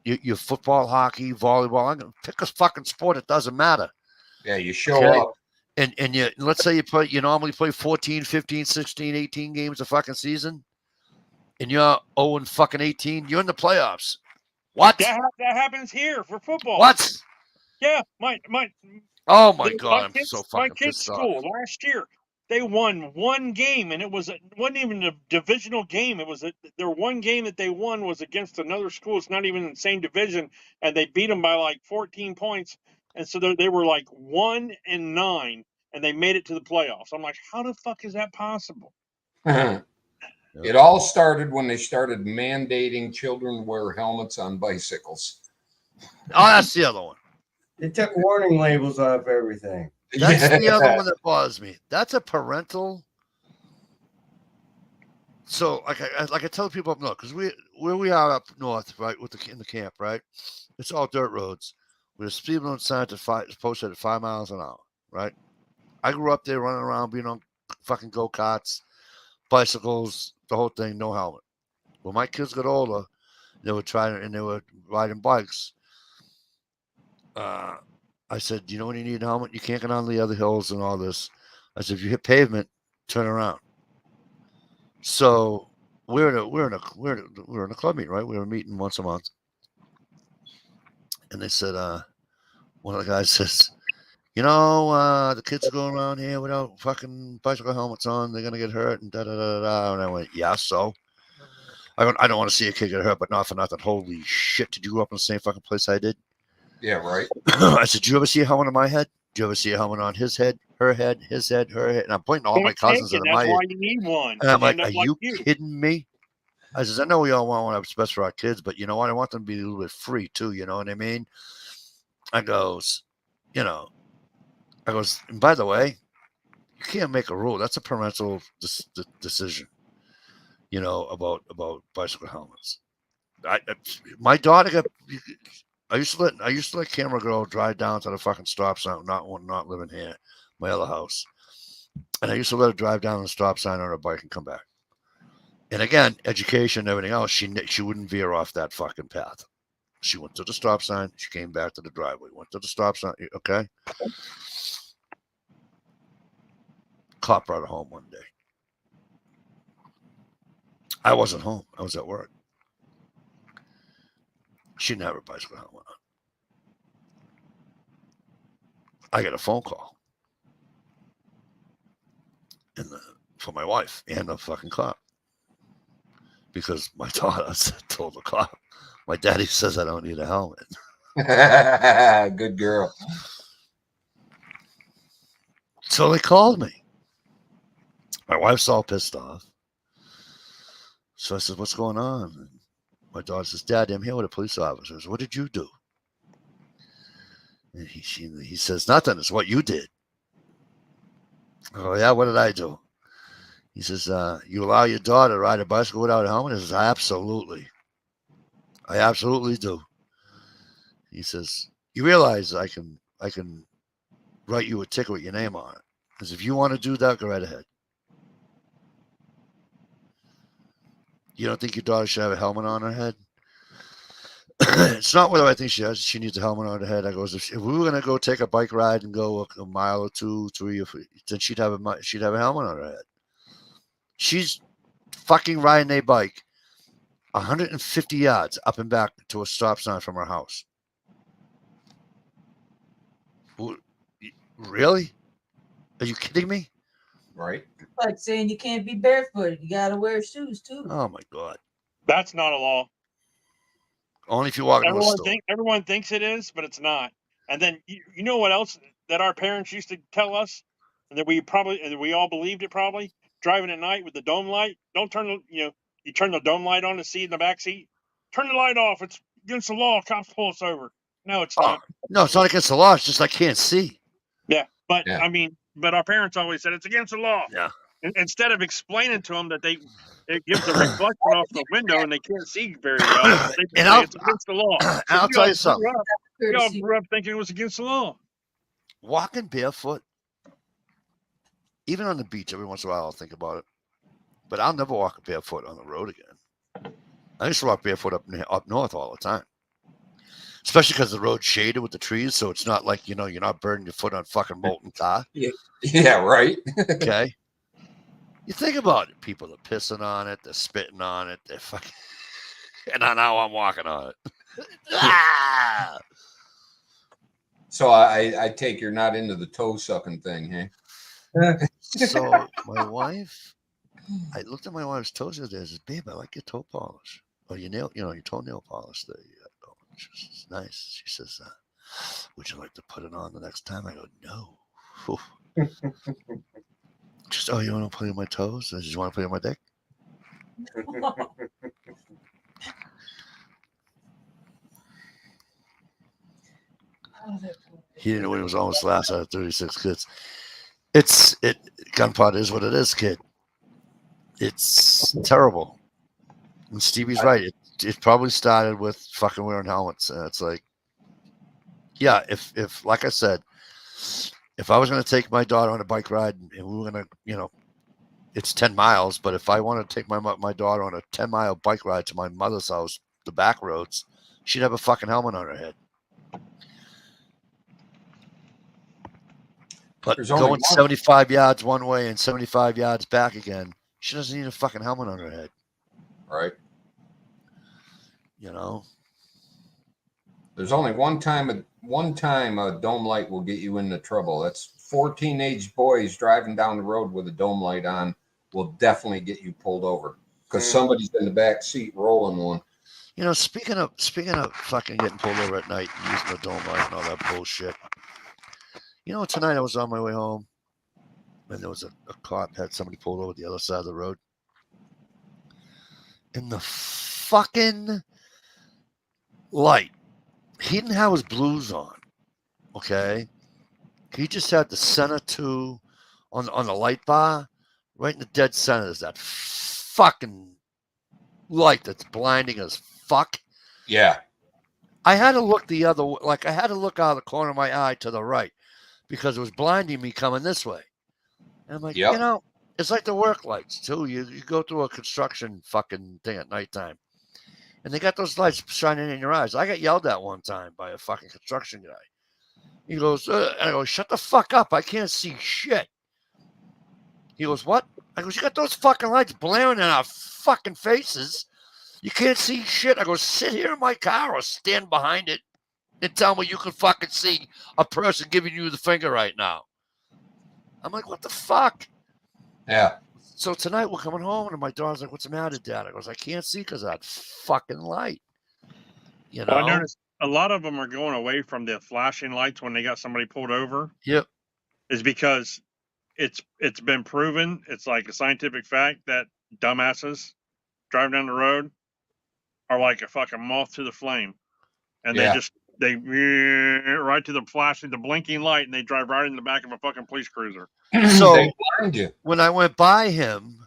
you're football, hockey, volleyball. I'm going to pick a fucking sport. It doesn't matter. Yeah, you show up. And let's say you normally play 14, 15, 16, 18 games a fucking season, and you're 0 and fucking 18. You're in the playoffs. What? That happens here for football. What? Yeah, my oh my God, I'm so fucking my kid's pissed school off. last year. They won one game, and it wasn't even a divisional game. It was their one game that they won was against another school. It's not even in the same division, and they beat them by like 14 points. And so they were like 1-9, and they made it to the playoffs. I'm like, how the fuck is that possible? It all started when they started mandating children wear helmets on bicycles. Oh, that's the other one. They took warning labels off everything. That's the other one that bothers me. That's a parental. So, like I tell people up north, because where we are up north, right, in the camp, right, it's all dirt roads with a speed limit sign posted at 5 miles an hour, right. I grew up there running around, being on fucking go-karts, bicycles, the whole thing, no helmet. When my kids got older, they were riding bikes. I said, you know when you need a helmet, you can't get on the other hills and all this. I said, if you hit pavement, turn around. So we're in a club meeting, right? We were meeting once a month, and they said, one of the guys says, the kids are going around here without fucking bicycle helmets on. They're gonna get hurt and da da da da. And I went, yeah, so. I don't want to see a kid get hurt, but not for nothing. Holy shit! Did you grow up in the same fucking place I did? Yeah, right. I said, did you ever see a helmet on my head? Did you ever see a helmet on his head, her head, his head, her head? And I'm pointing to all my cousins that are my That's age. why you need one. And I'm like, End up are you kidding me? I says, I know we all want what's best for our kids, but you know what? I want them to be a little bit free too. You know what I mean? I goes, and by the way, you can't make a rule. That's a parental decision, about bicycle helmets. My daughter got. I used to let camera girl drive down to the fucking stop sign, not living here, my other house, and I used to let her drive down the stop sign on her bike and come back. And again, education and everything else, she wouldn't veer off that fucking path. She went to the stop sign. She came back to the driveway. Went to the stop sign. Okay. Cop brought her home one day. I wasn't home. I was at work. She didn't have her bicycle helmet on. I get a phone call for my wife and the fucking cop because my daughter told the cop, my daddy says I don't need a helmet. Good girl. So they called me. My wife's all pissed off. So I said, what's going on? And my daughter says, Daddy, I'm here with a police officer. What did you do? And he says, nothing. It's what you did. Oh, yeah, what did I do? He says, you allow your daughter to ride a bicycle without a helmet? He says, absolutely. I absolutely do. He says, you realize I can write you a ticket with your name on it. Because if you want to do that, go right ahead. You don't think your daughter should have a helmet on her head? It's not whether I think she needs a helmet on her head. I goes, if we were going to go take a bike ride and go a mile or 2, 3, or 4, then she'd have a helmet on her head. She's fucking riding a bike 150 yards up and back to a stop sign from her house. Really? Are you kidding me? Right. Like saying you can't be barefooted. You got to wear shoes too. Oh my God. That's not a law. Only if you walk into a store. Everyone thinks it is, but it's not. And then you know what else that our parents used to tell us, and that we all believed it probably. Driving at night with the dome light, don't turn you turn the dome light on to see in the back seat. Turn the light off. It's against the law. Cops pull us over. No, it's not. No, it's not against the law. It's just I can't see. Yeah, but I mean, but our parents always said it's against the law. Yeah. Instead of explaining to them that it gives a reflection off the window and they can't see very well, they say it's against the law. I'll tell you something. We all grew up thinking it was against the law. Walking barefoot, even on the beach, every once in a while I'll think about it. But I'll never walk barefoot on the road again. I used to walk barefoot up north all the time. Especially because the road's shaded with the trees, so it's not like, you're not burning your foot on fucking molten tar. Yeah, right. Okay. You think about it. People are pissing on it. They're spitting on it. They're fucking... And now I'm walking on it. So I take you're not into the toe sucking thing, hey? So my wife, I looked at my wife's toes the other day. I said, "Babe, I like your toe polish. Or your nail, your toenail polish there. She says, it's nice." She says, "Would you like to put it on the next time?" I go, "No." Whew. Just, "Oh, you want to play with my toes? I just want to play with my dick." Oh, that poor He didn't know when he was almost last out of 36 kids. Gun pot is what it is, kid. It's terrible. And Stevie's right. It probably started with fucking wearing helmets. And it's like, yeah, if like I said, if I was going to take my daughter on a bike ride and we were going to, it's 10 miles, but if I wanted to take my daughter on a 10-mile bike ride to my mother's house, the back roads, she'd have a fucking helmet on her head. But There's only going one. 75 yards one way and 75 yards back again, she doesn't need a fucking helmet on her head. Right. There's only one time a dome light will get you into trouble. That's 4 teenage boys driving down the road with a dome light on will definitely get you pulled over because somebody's in the back seat rolling one. Speaking of fucking getting pulled over at night and using the dome light and all that bullshit. Tonight I was on my way home and there was a cop had somebody pulled over the other side of the road. And the fucking light, he didn't have his blues on, okay? He just had the center two on the light bar, right in the dead center. There's that fucking light that's blinding as fuck. Yeah. I had to look I had to look out of the corner of my eye to the right because it was blinding me coming this way. And I'm like, Yep. it's like the work lights too. You go through a construction fucking thing at nighttime, and they got those lights shining in your eyes. I got yelled at one time by a fucking construction guy. He goes, and I go, "Shut the fuck up! I can't see shit." He goes, "What?" I go, "You got those fucking lights blaring in our fucking faces. You can't see shit." I go, "Sit here in my car or stand behind it and tell me you can fucking see a person giving you the finger right now." I'm like, "What the fuck?" Yeah. So tonight we're coming home and my daughter's like, "What's the matter, Dad?" I goes, "I can't see because of that fucking light." Well, I noticed a lot of them are going away from the flashing lights when they got somebody pulled over. Yep. Is because it's been proven, it's like a scientific fact that dumbasses driving down the road are like a fucking moth to the flame, and they right to the flashing, the blinking light, and they drive right in the back of a fucking police cruiser. So they blind you. when I went by him,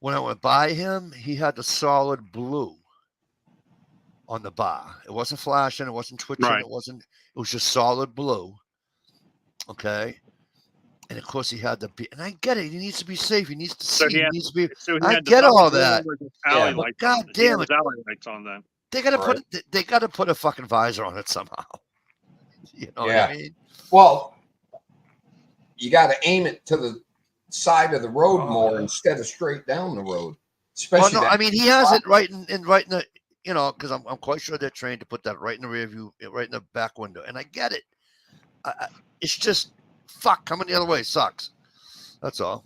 he had the solid blue on the bar. It wasn't flashing, it wasn't twitching, Right. it was just solid blue. Okay. And of course he had and I get it. He needs to be safe. He needs to see. He needs to be. I get all that. Alley But lights. God damn it! Alley lights on them. They gotta put a fucking visor on it somehow. You know what I mean? Well, you got to aim it to the side of the road more instead of straight down the road. Especially, I mean, he has it right in the, because I'm quite sure they're trained to put that right in the rear view, right in the back window, and I get it. It's just coming the other way sucks. That's all.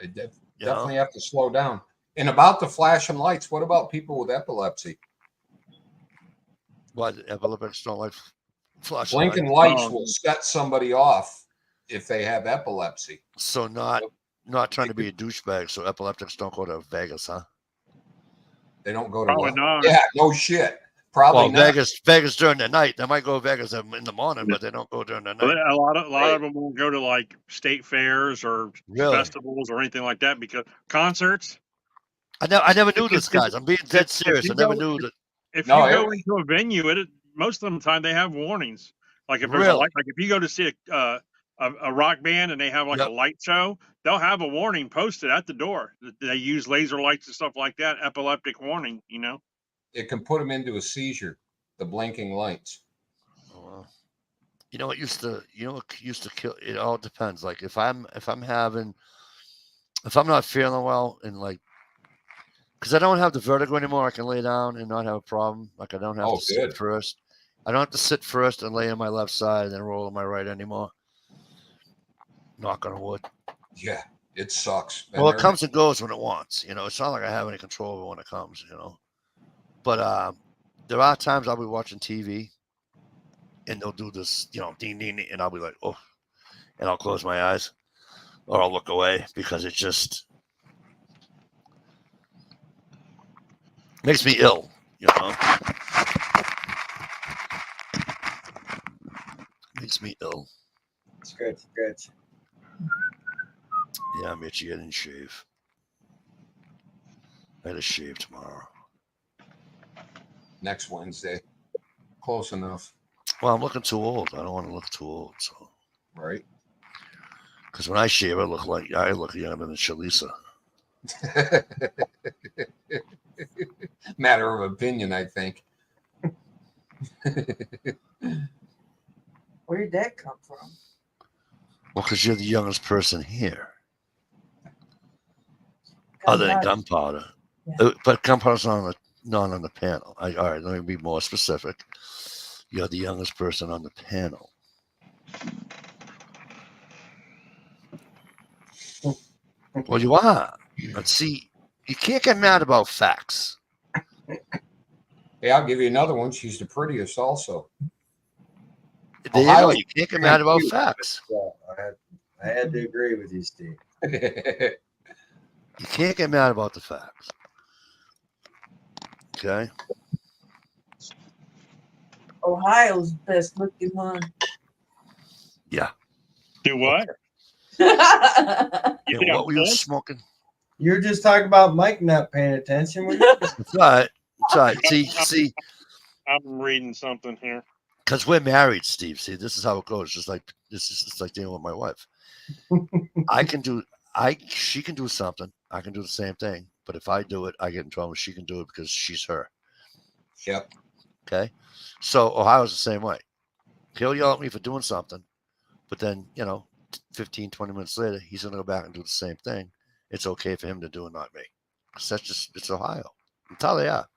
They definitely have to slow down. And about the flashing lights, what about people with epilepsy? Why epileptics don't like flashing Blinking lights will set somebody off if they have epilepsy. So not trying to be a douchebag. So epileptics don't go to Vegas, huh? They don't go to Probably what? not. Yeah, no shit. Probably not. Vegas during the night. They might go to Vegas in the morning, but they don't go during the night. But a lot of them won't go to like state fairs or festivals or anything like that because concerts. I never knew this, guys. I'm being dead serious. I never knew that. If you go into a venue, most of the time they have warnings. Like if there's a light, like if you go to see a rock band and they have like a light show, they'll have a warning posted at the door. They use laser lights and stuff like that. Epileptic warning, It can put them into a seizure. The blinking lights. Oh, well. What used to kill. It all depends. Like if I'm not feeling well and like, because I don't have the vertigo anymore, I can lay down and not have a problem. Like I don't have to sit first. I don't have to sit first and lay on my left side and then roll on my right anymore. Knock on wood. Yeah, it sucks. Been Well, it there. comes and goes when it wants. It's not like I have any control over when it comes. But there are times I'll be watching TV, and they'll do this, ding ding, ding, and I'll be like, oh, and I'll close my eyes, or I'll look away because it just makes me ill. Makes me ill. Scratch, scratch. Yeah, I'm itchy. I didn't shave. I had to shave tomorrow. Next Wednesday. Close enough, Well, I'm looking too old. I don't want to look too old. So, right? because when I shave, I look younger than Shalisa. Matter of opinion, I think. Where'd that come from? Well, because you're the youngest person here, other than gunpowder. Yeah. But gunpowder's not on the panel. All right, let me be more specific. You're the youngest person on the panel. Well, you are. Let's see. You can't get mad about facts. Hey, I'll give you another one. She's the prettiest, also. There you Ohio- go. You can't get mad about facts. Yeah, I had to agree with you, Steve. You can't get mad about the facts. Okay. Ohio's best looking one. Yeah. Do what? And You think what I'm were you pissed? smoking? You're just talking about Mike not paying attention. Were you? It's all right. It's all right. See, I'm reading something here. because we're married, Steve. See, this is how it goes. Just like it's like dealing with my wife. She can do something. I can do the same thing. But if I do it, I get in trouble. She can do it because she's her. Yep. Okay. So Ohio's the same way. He'll yell at me for doing something, but then 15, 20 minutes later, he's gonna go back and do the same thing. It's okay for him to do it, not me. Because it's Ohio. That's how they are.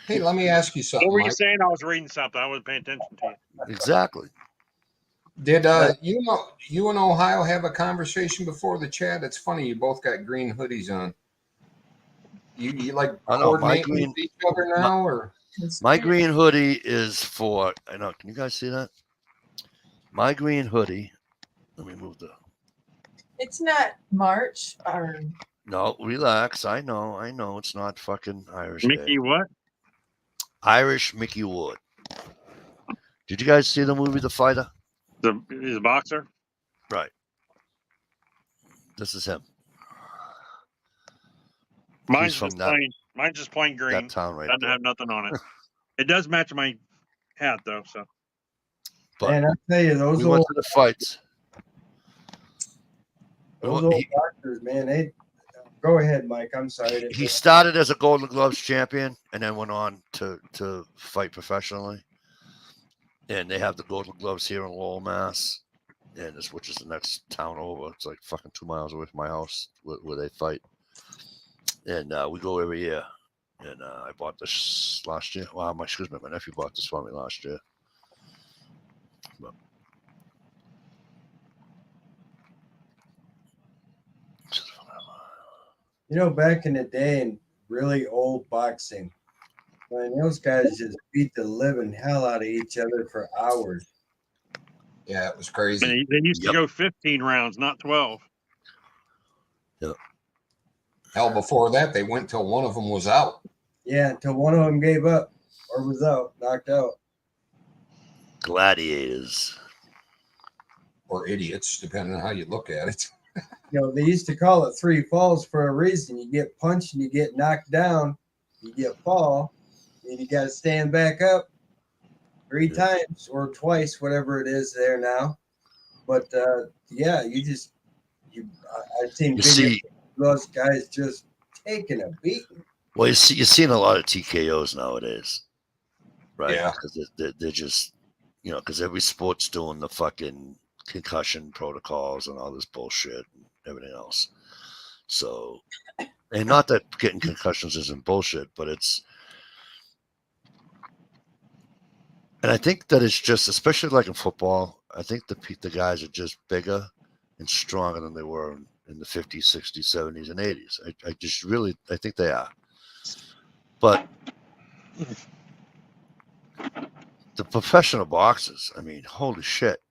Hey, let me ask you something, What were you Mike. saying? I was reading something. I wasn't paying attention to you. Exactly. Did you and Ohio have a conversation before the chat? It's funny, you both got green hoodies on. You like I know, my coordinating green- with each other now, or My green hoodie is for. I know. Can you guys see that? My green hoodie. Let me move the. It's not March or No, relax. I know. It's not fucking Irish Mickey, Day. what? Irish Mickey Wood. Did you guys see the movie The Fighter? He's a boxer? Right. This is him. Mine's from just that- plain. Mine's just plain green. That town right Doesn't there. have nothing on it. It does match my hat though. So But And I tell you, those we went old to the fights. boxers, man. They go ahead, Mike. I'm sorry. He started as a Golden Gloves champion and then went on to fight professionally. And they have the Golden Gloves here in Lowell, Mass. And which is the next town over. It's like fucking 2 miles away from my house where they fight. And we go every year. And I bought this last year. Wow, my nephew bought this for me last year. But, Back in the day in really old boxing, man, those guys just beat the living hell out of each other for hours. yeah, it was crazy. they used Yep. to go 15 rounds, not 12. Hell, before that, they went till one of them was out. Yeah, until one of them gave up or was out, knocked out. gladiators. Or idiots, depending on how you look at it. They used to call it 3 falls for a reason. You get punched and you get knocked down, you get fall, and you got to stand back up 3 times or twice, whatever it is there now. But yeah, I've seen You videos see, of those guys just taking a beating. well, you're seeing a lot of TKOs nowadays, right? Yeah. Because they're just, because every sport's doing the fucking concussion protocols and all this bullshit and everything else. So, and not that getting concussions isn't bullshit, but it's, and I think that it's just, especially like in football, I think the guys are just bigger and stronger than they were in the 50s, 60s, 70s, and 80s. I just really, I think they are. But the professional boxers, I mean, holy shit.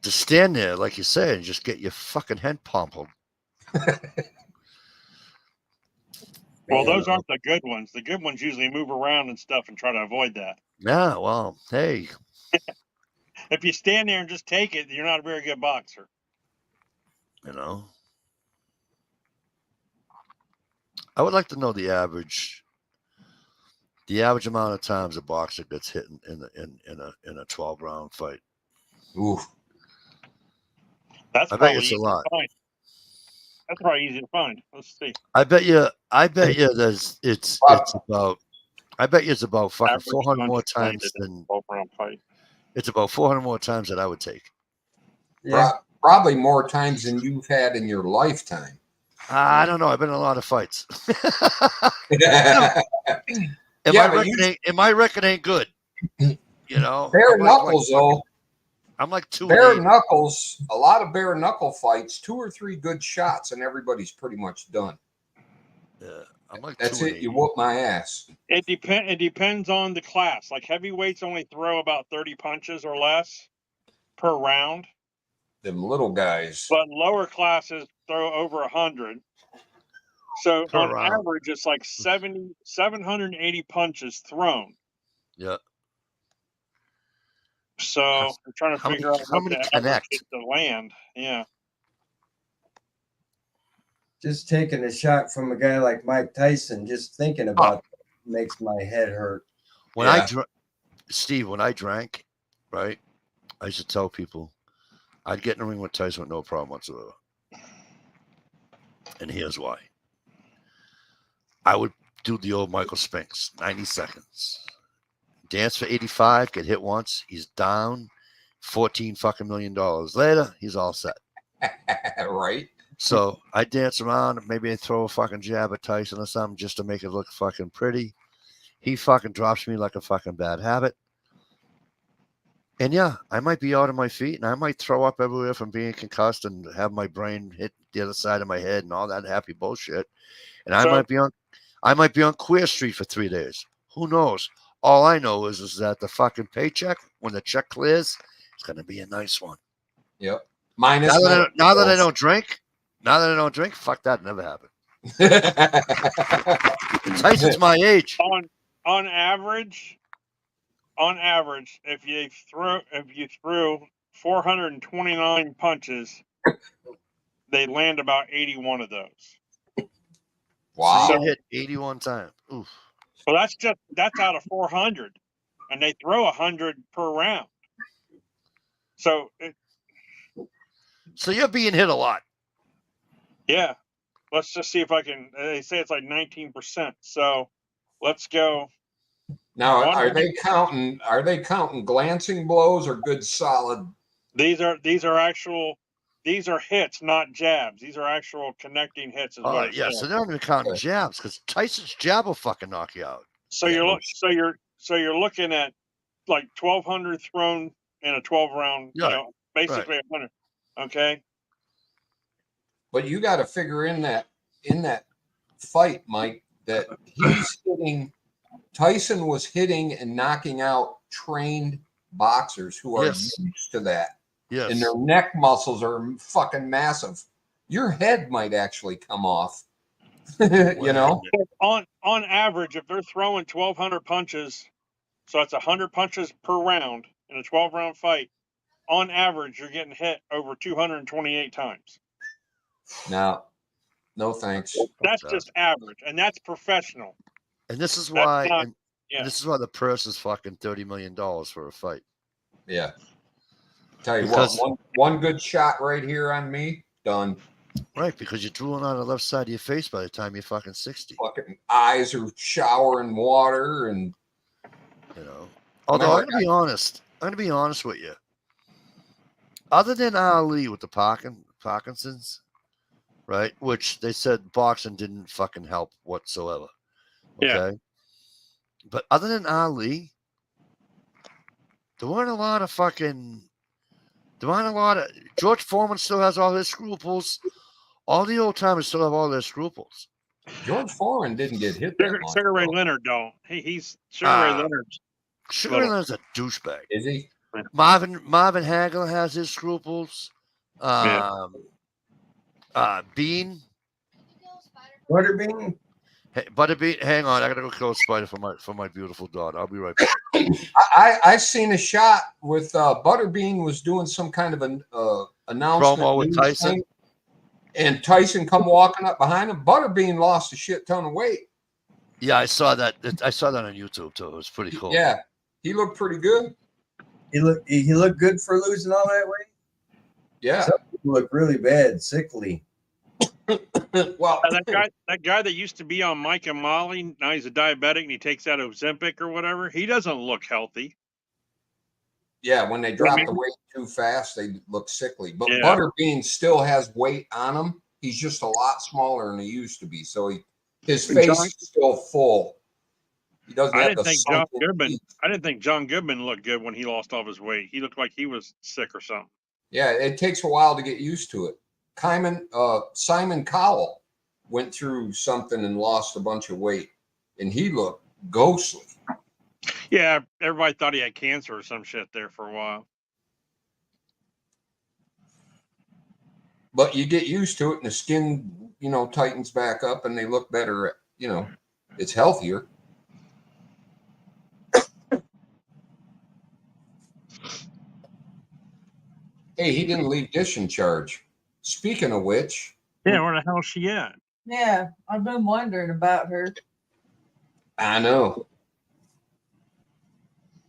To stand there, like you said, and just get your fucking head pummeled. Well, Man, those aren't the good ones. The good ones usually move around and stuff and try to avoid that. Yeah, well, hey, If you stand there and just take it, you're not a very good boxer. you know. I would like to know the average amount of times a boxer gets hit in a 12-round fight. Oof. That's I bet probably it's a easy lot. to find. That's probably easy to find. Let's see. I bet you it's about fucking Average 400 more punch landed times in a than 12-round fight. it's about 400 more times that I would take. yeah. Probably more times than you've had in your lifetime. I don't know. I've been in a lot of fights. Yeah, My record ain't good. You know, bare I'm knuckles, though. I'm like 2 Bare and 80. knuckles, a lot of bare knuckle fights, 2 or 3 good shots, and everybody's pretty much done. Yeah, I'm like That's 2 and it. You 80. whoop my ass. It depends on the class. Like heavyweights only throw about 30 punches or less per round, Them little guys. but lower classes throw over 100. So Per on round. average, it's like 780 punches thrown. Yeah. So I'm trying to How many- figure out how what many the connect? average is to land. Yeah. Just taking a shot from a guy like Mike Tyson, just thinking about it makes my head hurt. When Yeah. Steve, when I drank, right, I used to tell people I'd get in the ring with Tyson with no problem whatsoever. And here's why. I would do the old Michael Spinks, 90 seconds. Dance for 85, get hit once, he's down, $14 fucking million later, he's all set. Right? So I dance around, maybe I throw a fucking jab at Tyson or something just to make it look fucking pretty. He fucking drops me like a fucking bad habit. And yeah, I might be out on my feet and I might throw up everywhere from being concussed and have my brain hit the other side of my head and all that happy bullshit. And I might be on Queer Street for 3 days. Who knows? All I know is that the fucking paycheck, when the check clears, it's gonna be a nice one. Yep. Minus Now that I don't drink, fuck that, never happened. Tyson's my age. On average, if you threw 429 punches, they land about 81 of those. Wow. So you hit 81 times. Oof. Well, that's out of 400, and they throw 100 per round. So you're being hit a lot. yeah, let's just see if I can. They say it's like 19%. So let's go. Now, are they counting glancing blows or good solid? These are hits, not jabs. These are actual connecting hits. Is what it Yeah. says. So they're not even counting jabs because Tyson's jab will fucking knock you out. So you're looking at like 1,200 thrown in a 12-round. Yeah, You know, basically 100. Okay. But you got to figure in that fight, Mike, that he's hitting. Tyson was hitting and knocking out trained boxers who are used to that. Yes. And their neck muscles are fucking massive. Your head might actually come off. You know? On average, if they're throwing 1,200 punches, so that's 100 punches per round in a 12-round fight, on average, you're getting hit over 228 times. No thanks. That's just average, and that's professional. And this is why Yeah. this is why the purse is fucking $30 million for a fight. Yeah. Tell you what, one good shot right here on me, done. Right, because you're drooling on the left side of your face by the time you're fucking 60. Fucking eyes are showering water, and you know. Although I'm gonna be honest with you. Other than Ali with the Parkinson's, right? Which they said boxing didn't fucking help whatsoever. Okay. Yeah. But other than Ali, there weren't a lot of There aren't a lot of George Foreman still has all his scruples. All the old timers still have all their scruples. George Foreman didn't get hit that much. Sugar Ray though. Leonard don't. He's Sugar Ray Leonard's. Sugar Ray Leonard's a douchebag. Is he? Marvin Hagler has his scruples. Bean. Butterbean. Hey, Butterbean, hang on. I gotta go kill a spider for my beautiful daughter. I'll be right back. I seen a shot with Butterbean was doing some kind of an announcement Promo with Tyson. thing, and Tyson come walking up behind him. Butterbean lost a shit ton of weight. Yeah, I saw that. I saw that on YouTube too. It was pretty cool. Yeah, he looked pretty good. He looked good for losing all that weight. Yeah. Some people look really bad, sickly. Well, that guy that used to be on Mike and Molly, now he's a diabetic and he takes out Ozempic or whatever. He doesn't look healthy. yeah, when they drop the weight too fast, they look sickly. But Yeah. Butterbean still has weight on him. He's just a lot smaller than he used to be. So his face is still full. He doesn't have the sunken teeth. I didn't think John Goodman looked good when he lost all of his weight. He looked like he was sick or something. Yeah, it takes a while to get used to it. Simon Cowell went through something and lost a bunch of weight, and he looked ghostly. Yeah, everybody thought he had cancer or some shit there for a while. But you get used to it, and the skin, tightens back up, and they look better. It's healthier. Hey, he didn't leave dish in charge. Speaking of which, Yeah, where the hell is she at? Yeah, I've been wondering about her. I know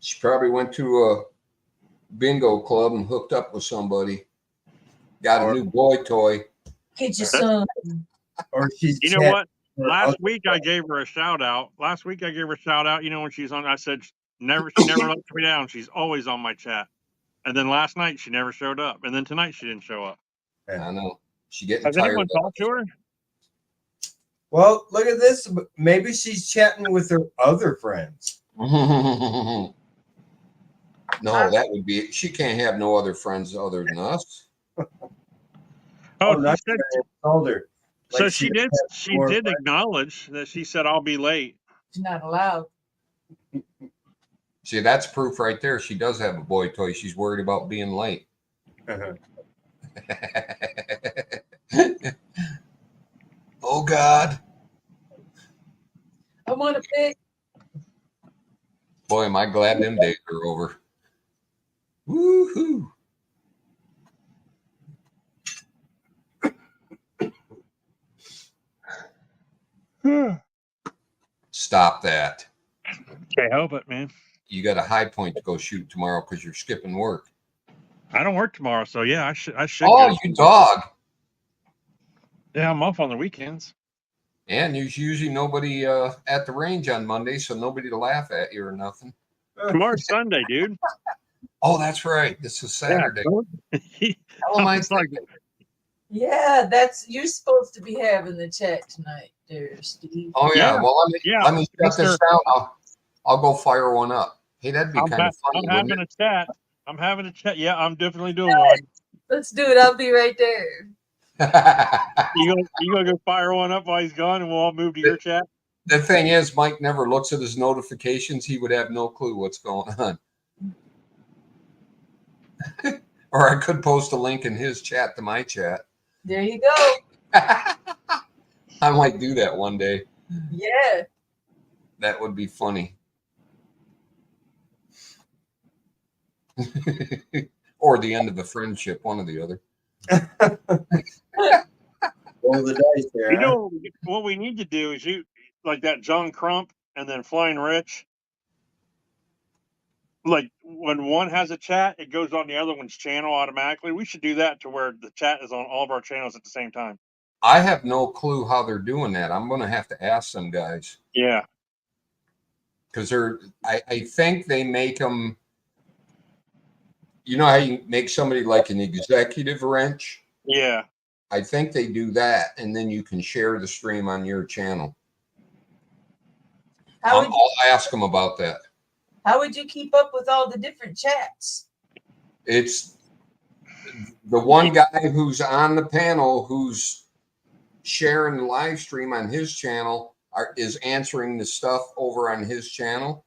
she probably went to a bingo club and hooked up with somebody. Got a new boy toy. Get your son. Or she's You know what? Last week I gave her a shout out. When she's on, I said, she never lets me down. She's always on my chat. And then last night she never showed up. And then tonight she didn't show up. I know. She getting Has tired. anyone talked to her? Well, look at this. Maybe she's chatting with her other friends. No, that would be. She can't have no other friends other than us. Oh, not she said, told her. so Like she did. She more did friends. acknowledge that she said, "I'll be late." She's not allowed. See, that's proof right there. She does have a boy toy. She's worried about being late. Oh God. I want to pick. Boy, am I glad them days are over. Woohoo. Stop that. Can't help it, man. You got a High Point to go shoot tomorrow because you're skipping work. I don't work tomorrow, so yeah, I should. Oh, go. you dog. Yeah, I'm off on the weekends. And there's usually nobody at the range on Monday, so nobody to laugh at you or nothing. Tomorrow's Sunday, dude. Oh, that's right. This is Saturday. Yeah. How am I It's like- thinking? Yeah, you're supposed to be having the chat tonight, there, Steve. Oh yeah. Yeah. Well, let me shut this Mr. down. I'll go fire one up. Hey, that'd be kind of funny. I'm wouldn't having it? a chat. I'm having a chat. Yeah, I'm definitely doing one. Let's do it. I'll be right there. You gonna go fire one up while he's gone, and we'll all move to your chat. The thing is, Mike never looks at his notifications. He would have no clue what's going on. Or I could post a link in his chat to my chat. There you go. I might do that one day. Yeah. That would be funny. Or the end of a friendship, one or the other. Roll the dice there. You know what we need to do is like that John Crump and then Flying Rich. Like when one has a chat, it goes on the other one's channel automatically. We should do that to where the chat is on all of our channels at the same time. I have no clue how they're doing that. I'm going to have to ask some guys. Yeah. Because I think they make them. You know how you make somebody like an executive wrench? Yeah. I think they do that, and then you can share the stream on your channel. I'll ask them about that. How would you keep up with all the different chats? It's the one guy who's on the panel who's sharing the live stream on his channel is answering the stuff over on his channel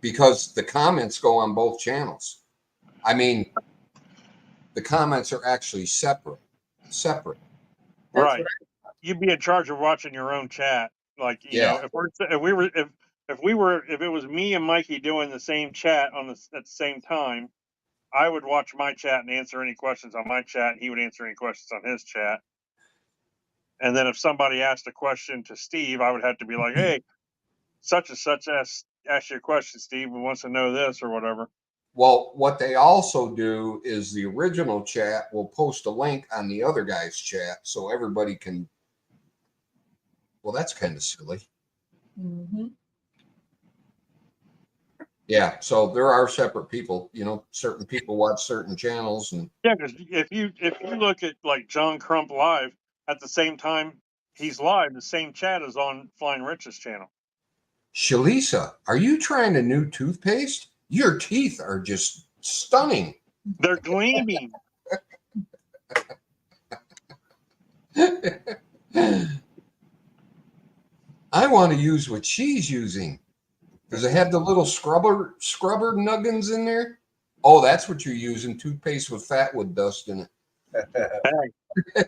because the comments go on both channels. I mean, the comments are actually separate. That's Right. You'd be in charge of watching your own chat. Like, you know, if it was me and Mikey doing the same chat at the same time, I would watch my chat and answer any questions on my chat, and he would answer any questions on his chat. And then if somebody asked a question to Steve, I would have to be like, hey, such and such asked you a question, Steve, and wants to know this or whatever. Well, what they also do is the original chat will post a link on the other guy's chat so everybody can. Well, that's kind of silly. Mm-hmm. Yeah, so there are separate people. You know, certain people watch certain channels, and Yeah, because if you look at like John Crump live at the same time he's live, the same chat is on Flying Rich's channel. Shalisa, are you trying a new toothpaste? Your teeth are just stunning. They're gleaming. I want to use what she's using. Does it have the little scrubber nuggins in there? Oh, that's what you're using. Toothpaste with fatwood dust in it. Hey,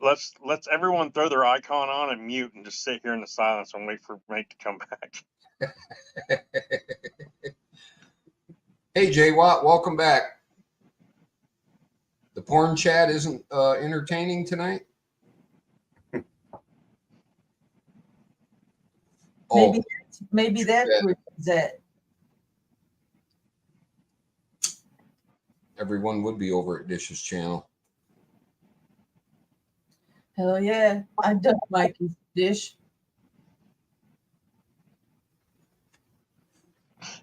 let's everyone throw their icon on and mute and just sit here in the silence and wait for Mike to come back. Hey, Jay Watt, welcome back. The porn chat isn't entertaining tonight? Oh, Maybe that's where it's at. everyone would be over at Dish's channel. Hell yeah. I ducked Mikey's dish.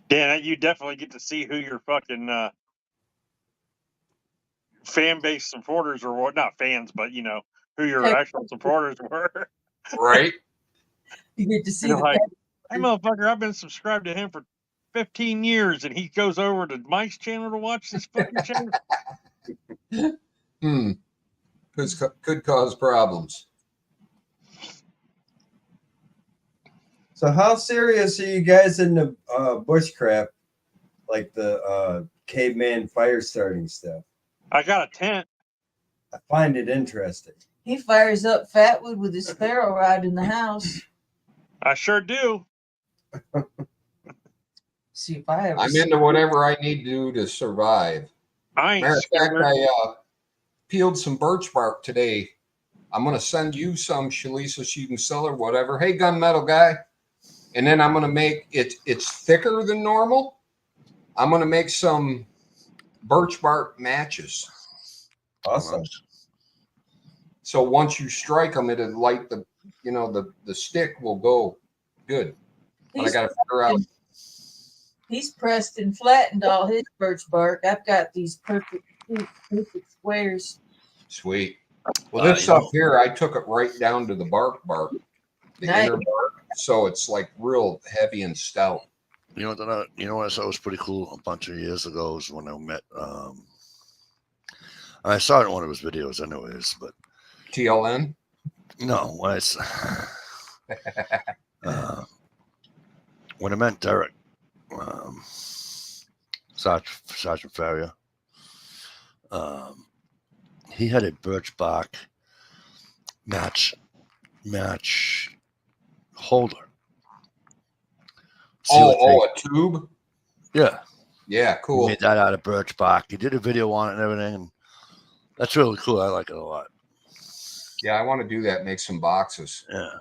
Dan, you definitely get to see who your fucking fan base supporters or what, not fans, but you know, who your actual supporters were. Right? You get to see You're the like, hey, motherfucker, I've been subscribed to him for 15 years, and he goes over to Mike's channel to watch this fucking channel. Could cause problems. So how serious are you guys in the bushcraft, like the caveman fire starting stuff? I got a tent. I find it interesting. He fires up fatwood with his ferro rod in the house. I sure do. See if I ever I'm into whatever I need to do to survive. I ain't Matter of fact, scared. I peeled some birch bark today. I'm going to send you some, Shalisa, so you can sell or whatever. Hey, gunmetal guy. And then I'm going to make it, it's thicker than normal. I'm going to make some birch bark matches. Awesome. So once you strike them, it'll light the, you know, the stick will go good. But I got to figure out. He's pressed and flattened all his birch bark. I've got these perfect squares. Sweet. Well, this stuff here, I took it right down to the bark, the inner bark. So it's like real heavy and stout. You know what? What I thought was pretty cool a bunch of years ago is when I met. I saw it in one of his videos, anyways. But TLN? No, when I met Derek, Sergeant Farrier, he had a birch bark match holder. A tube? Yeah. Yeah, cool. He made that out of birch bark. He did a video on it and everything, and that's really cool. I like it a lot. Yeah, I want to do that. Make some boxes. Yeah.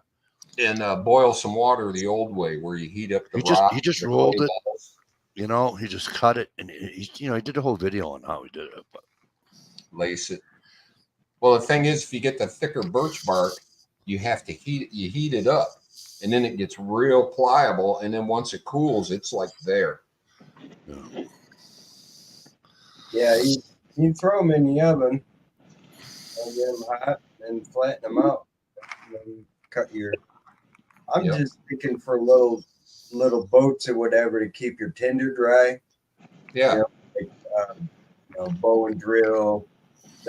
And boil some water the old way, where you heat up the rock. He just rolled it. You know, he just cut it, and he did a whole video on how he did it. But lace it. Well, the thing is, if you get the thicker birch bark, you have to heat it. You heat it up, and then it gets real pliable. And then once it cools, it's like there. Yeah, you throw them in the oven, and get them hot, and flatten them out. And then cut your. I'm just thinking for little boats or whatever to keep your tinder dry. Yeah. You know, like, bow and drill,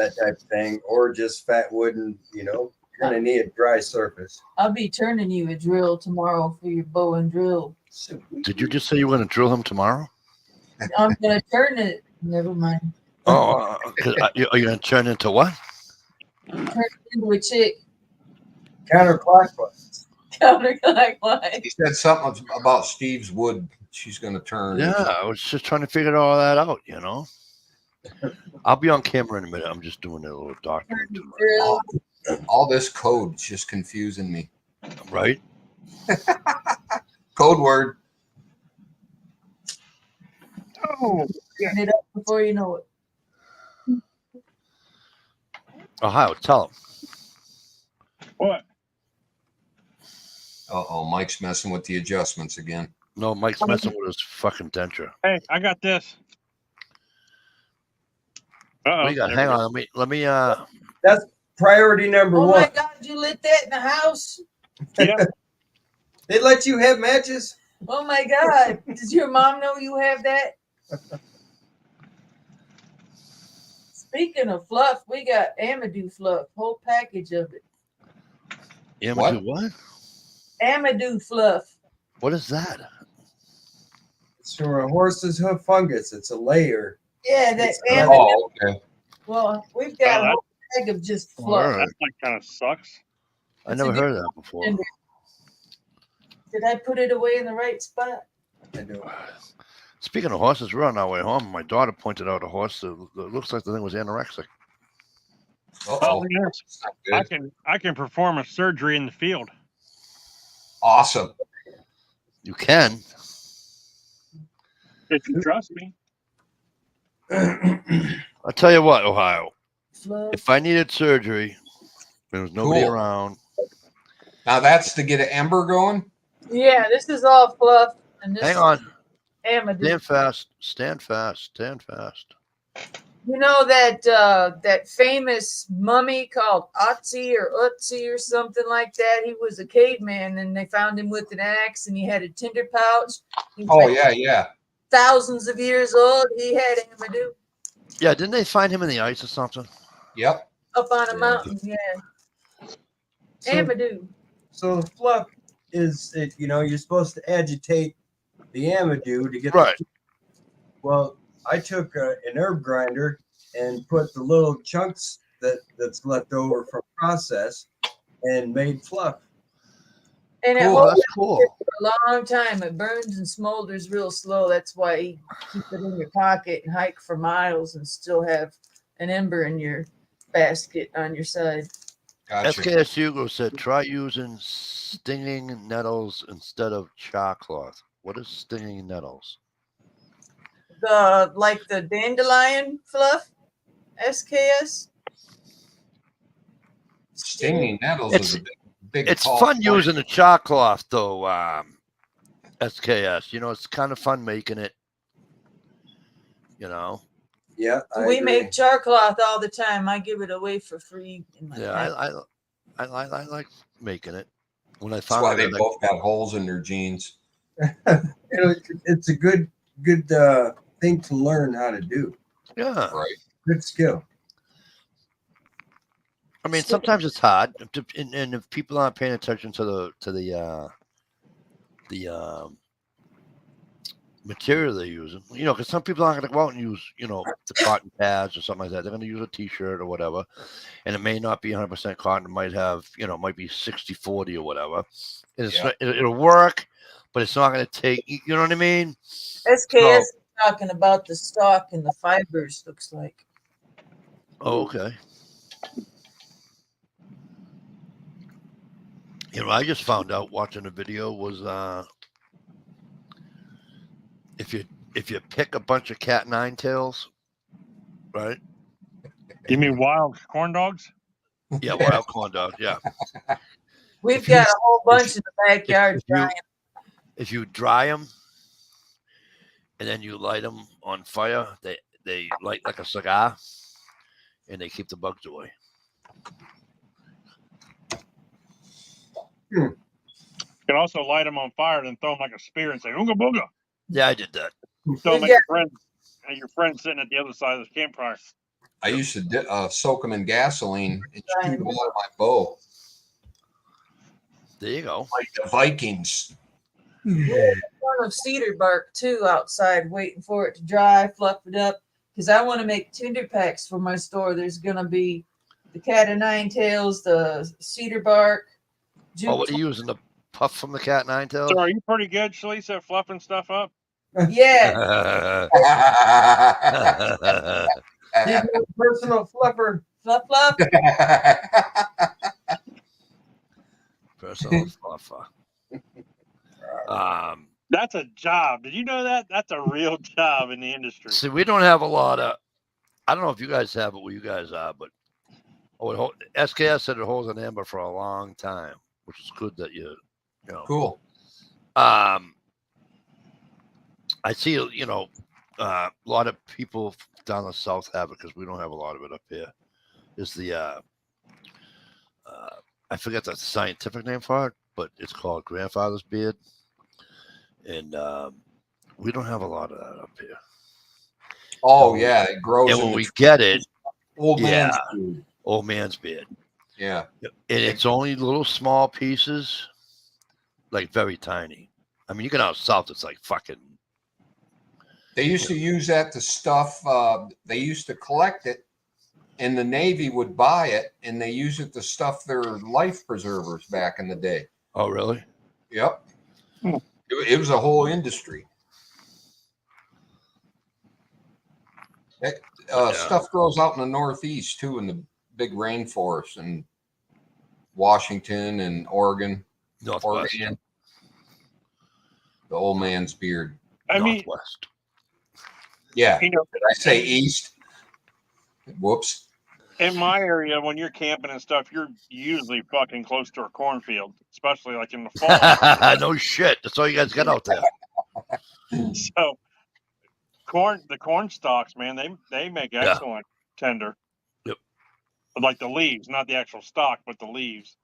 that type of thing, or just fat wood, and you're gonna need a dry surface. I'll be turning you a drill tomorrow for your bow and drill. Did you just say you were going to drill him tomorrow? I'm gonna turn it. Never mind. Oh, are you going to turn into what? Turn it into a chick. Counterclockwise. Counterclockwise. He said something about Steve's wood. She's going to turn. Yeah, I was just trying to figure all that out, I'll be on camera in a minute. I'm just doing a little doctoring to my, Drill. All this code is just confusing me. right? Code word. Oh, Turn it up before you know it. Ohio, tell him. what? Uh-oh, Mike's messing with the adjustments again. No, Mike's messing with his fucking denture. Hey, I got this. Uh-oh. What you got? There Hang we go. on. Let me That's priority number Oh one. my God, you lit that in the house? Yeah. They let you have matches. Oh my God. Does your mom know you have that? Speaking of fluff, we got Amadou fluff, whole package of it. Yeah, What? do what? Amadou fluff. What is that? It's for a horse's hoof fungus. It's a layer. Yeah, that It's Amadou. Oh, okay. Well, we've got Oh, a whole bag of just All fluff. right. That like kind of sucks. I It's a never good heard of that before. tender. Did I put it away in the right spot? I know. Speaking of horses, we're on our way home. My daughter pointed out a horse that looks like the thing was anorexic. Oh, Uh-oh. yes. That's not good. I can perform a surgery in the field. Awesome. You can. If you trust me. I'll tell you what, Ohio. Fluff. If I needed surgery, there was nobody Cool. around. Now that's to get an ember going. Yeah, this is all fluff. And this Hang on. Amadou. Stand fast. Stand fast. Stand fast. You know that that famous mummy called Otzi or something like that? He was a caveman, and they found him with an axe, and he had a tinder pouch. He was Oh, like yeah. thousands of years old. He had Amadou Yeah, didn't they find him in the ice or something? Yep. up on a Yeah. mountain. Yeah, So, Amadou. so the fluff is, you're supposed to agitate the amadou to get Right. Well, I took an herb grinder and put the little chunks that's left over from process and made fluff. And it Cool. Oh, holds that's cool. for a long time. It burns and smolders real slow. That's why you keep it in your pocket and hike for miles and still have an ember in your basket on your side. Gotcha. SKS Hugo said, try using stinging nettles instead of char cloth. What is stinging nettles? Like the dandelion fluff, SKS. Stinging nettles It's- is a big It's tall fun plant. using the char cloth, though, SKS. It's kind of fun making it. Yeah, I We agree. make char cloth all the time. I give it away for free in my Yeah, pack. I like making it. When I That's found why out they that both got holes in their jeans. It's a good thing to learn how to do. yeah. Right. Good skill. I mean, sometimes it's hard, and if people aren't paying attention to the material they're using, because some people aren't going to go out and use, the cotton pads or something like that. They're going to use a T-shirt or whatever, and it may not be 100% cotton. It might have, might be 60-40 or whatever. And it's Yeah. it'll work, but it's not going to take. You know what I mean? SKS is talking about the stalk and the fibers. Looks like. Oh, okay. I just found out watching the video was if you pick a bunch of cat nine tails, right? You mean wild corn dogs? Yeah, wild corn dogs. Yeah. We've If you- got a whole bunch in the backyard. If you dry them and then you light them on fire, they light like a cigar, and they keep the bugs away. You can also light them on fire and throw them like a spear and say "Ooga booga." Yeah, I did that. Throw them Yeah. at your friend sitting at the other side of the campfire. I used to soak them in gasoline and shoot them out of my bow, There you go. like the Vikings. Ton of cedar bark too outside, waiting for it to dry, fluff it up. Because I want to make tinder packs for my store. There's gonna be the cat o' nine tails, the cedar bark. Oh, what are you using? The puff from the cat nine tails? So are you pretty good, Shalisa, at fluffing stuff up? Yeah, He's my personal fluffer. fluff, fluff. Personal fluffer. That's a job. Did you know that? That's a real job in the industry. See, we don't have a lot of. I don't know if you guys have it where you guys are, but SKS said it holds an amber for a long time, which is good that you know. Cool. I see, a lot of people down the south have it because we don't have a lot of it up here. Is the I forget the scientific name for it, but it's called grandfather's beard, and we don't have a lot of that up here. Oh yeah, it grows. And when we get it, old man's yeah. food. Old man's beard. Yeah. And it's only little small pieces, like very tiny. I mean, you get out south, it's like fucking. They used to use that to stuff. They used to collect it, and the Navy would buy it, and they use it to stuff their life preservers back in the day. Oh, really? Yep. It was a whole industry. Stuff grows out in the Northeast too, in the big rainforest in Washington and Oregon. Northwest. Oregon. The old man's beard. I mean, Northwest. Yeah. you know, Did I say east? Whoops. in my area, when you're camping and stuff, you're usually fucking close to a cornfield, especially like in the fall. No shit. That's all you guys got out there. So the corn stalks, man, they make excellent tender. Yep. Like the leaves, not the actual stalk, but the leaves.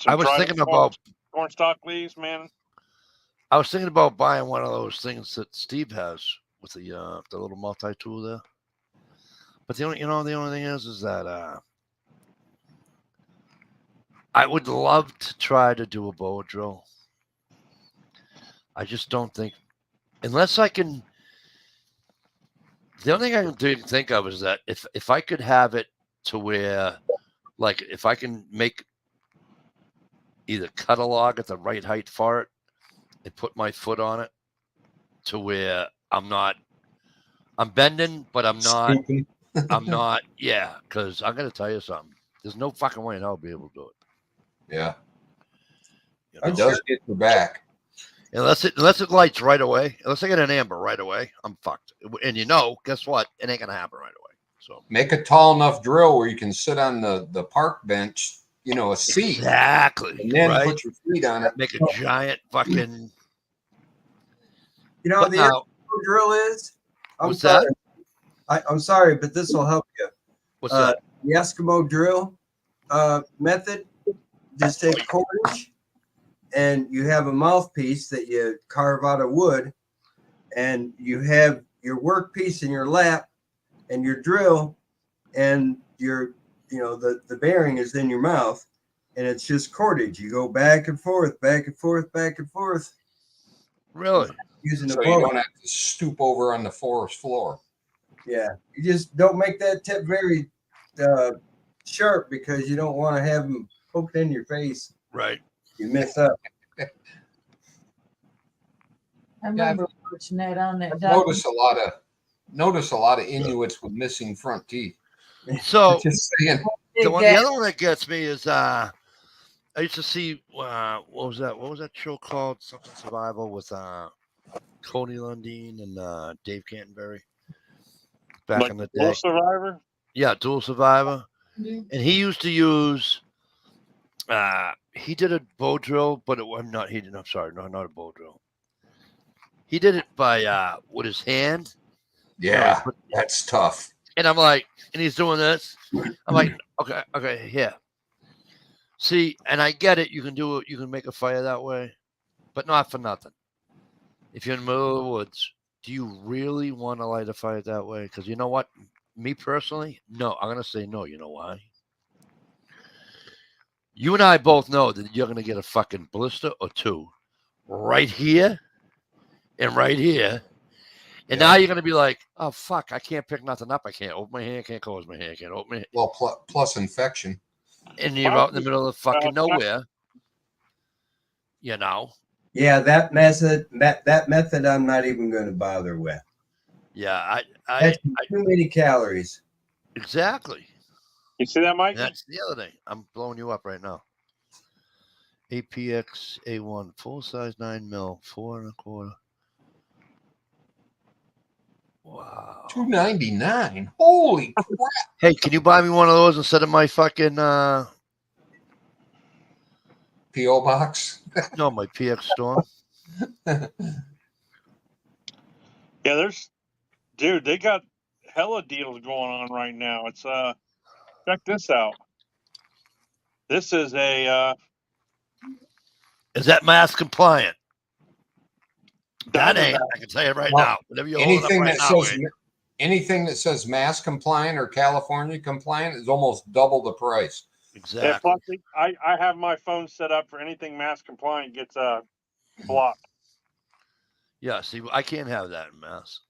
I was thinking about corn stalk leaves, man. I was thinking about buying one of those things that Steve has with the little multi-tool there. But the only thing is that I would love to try to do a bow drill. I just don't think, unless I can. The only thing I can think of is that if I could have it to where, like, if I can make either cut a log at the right height for it and put my foot on it to where I'm bending, but I'm not. Yeah, because I'm gonna tell you something. There's no fucking way in hell I'll be able to do it. Yeah. You know? It does get your back. Unless it lights right away, unless I get an amber right away, I'm fucked. And guess what? It ain't gonna happen right away. So Make a tall enough drill where you can sit on the park bench, a seat. exactly, And then right? put your feet on it. Make a giant fucking. You know But the now- Eskimo drill is. What's that? I'm sorry, but this will help you. What's that? The Eskimo drill method. Just take cordage, and you have a mouthpiece that you carve out of wood, and you have your workpiece in your lap, and your drill, and your the bearing is in your mouth, and it's just cordage. You go back and forth, back and forth, back and forth. Really? Using So a you bow. don't have to stoop over on the forest floor. Yeah, you just don't make that tip very sharp because you don't want to have them poked in your face. Right. You mess up. I remember watching that on that. Notice a lot of Inuits with missing front teeth. So Just saying. the other one that gets me is I used to see what was that show called? Something Survival with Cody Lundeen and Dave Canterbury back Like in the Dual day. Survivor. Yeah, Dual Survivor. Mhm. And he used to use he did a bow drill, but not a bow drill. He did it by with his hand. Yeah, that's tough. And I'm like, and he's doing this. I'm like, okay, here. See, and I get it. You can do it. You can make a fire that way, but not for nothing. If you're in the middle of the woods, do you really want to light a fire that way? Because you know what? me personally, no. I'm gonna say no. You know why? You and I both know that you're gonna get a fucking blister or two right here and right here. And now you're gonna be like, oh fuck, I can't pick nothing up. I can't open my hand, can't close my hand, can't open my hand. Well, plus infection. And you're out in the middle of fucking nowhere. You know. Yeah, that method I'm not even going to bother with. Yeah, That's too many calories. Exactly. You see that, Mike? That's the other thing. I'm blowing you up right now. APX A1, full size 9 mil, 4 1/4. Wow. $2.99. Holy crap! Hey, can you buy me one of those instead of my fucking PO box. no, my PX Storm? Yeah, dude, they got hella deals going on right now. It's check this out. This is a Is that mask compliant? That Diamondback. ain't. I can tell you right Well, now. Whatever you hold up anything right that now, says anything that says mass compliant or California compliant is almost double the price. exactly. Yeah, plus I have my phone set up for anything mass compliant gets blocked. Yeah, see, I can't have that in mass.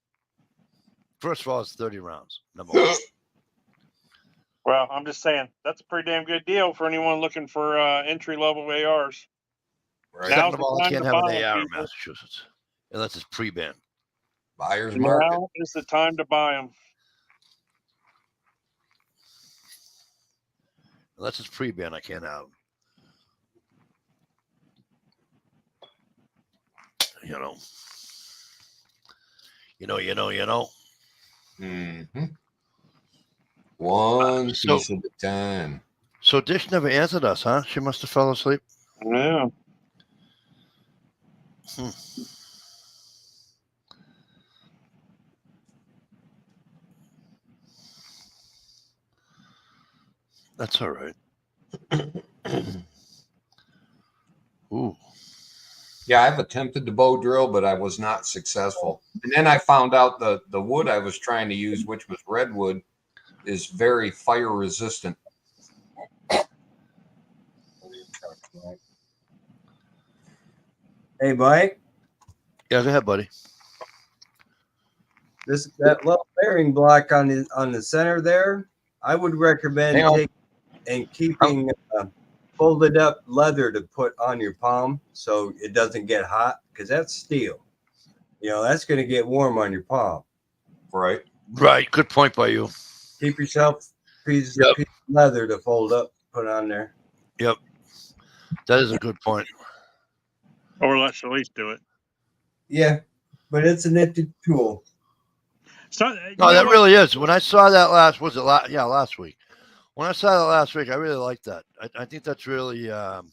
First of all, it's 30 rounds. Number one. Well, I'm just saying that's a pretty damn good deal for anyone looking for entry level ARs. Right. Now's Second of the all, I time can't to have buy an 'em, AR in people. Massachusetts unless it's pre-banned. Buyer's market. Now is the time to buy them. Unless it's pre-banned, I can't have them. You know. Mm-hmm. One So- piece at a time. So Dish never answered us, huh? She must have fell asleep. Yeah. That's all right. Ooh. Yeah, I've attempted the bow drill, but I was not successful. And then I found out the wood I was trying to use, which was redwood, is very fire resistant. Hey, Mike, Yeah, go ahead, buddy. that little bearing block on the center there, I would recommend Hang on. taking and keeping folded up leather to put on your palm so it doesn't get hot, because that's steel. You know, that's going to get warm on your palm. Right. Right. Good point by you. Keep yourself piece Yep. of leather to fold up, put on there. Yep. That is a good point. Or let Shalice do it. Yeah, but it's a nifty tool. So No, that really is. When I saw that last week. When I saw that last week, I really liked that. I think that's really And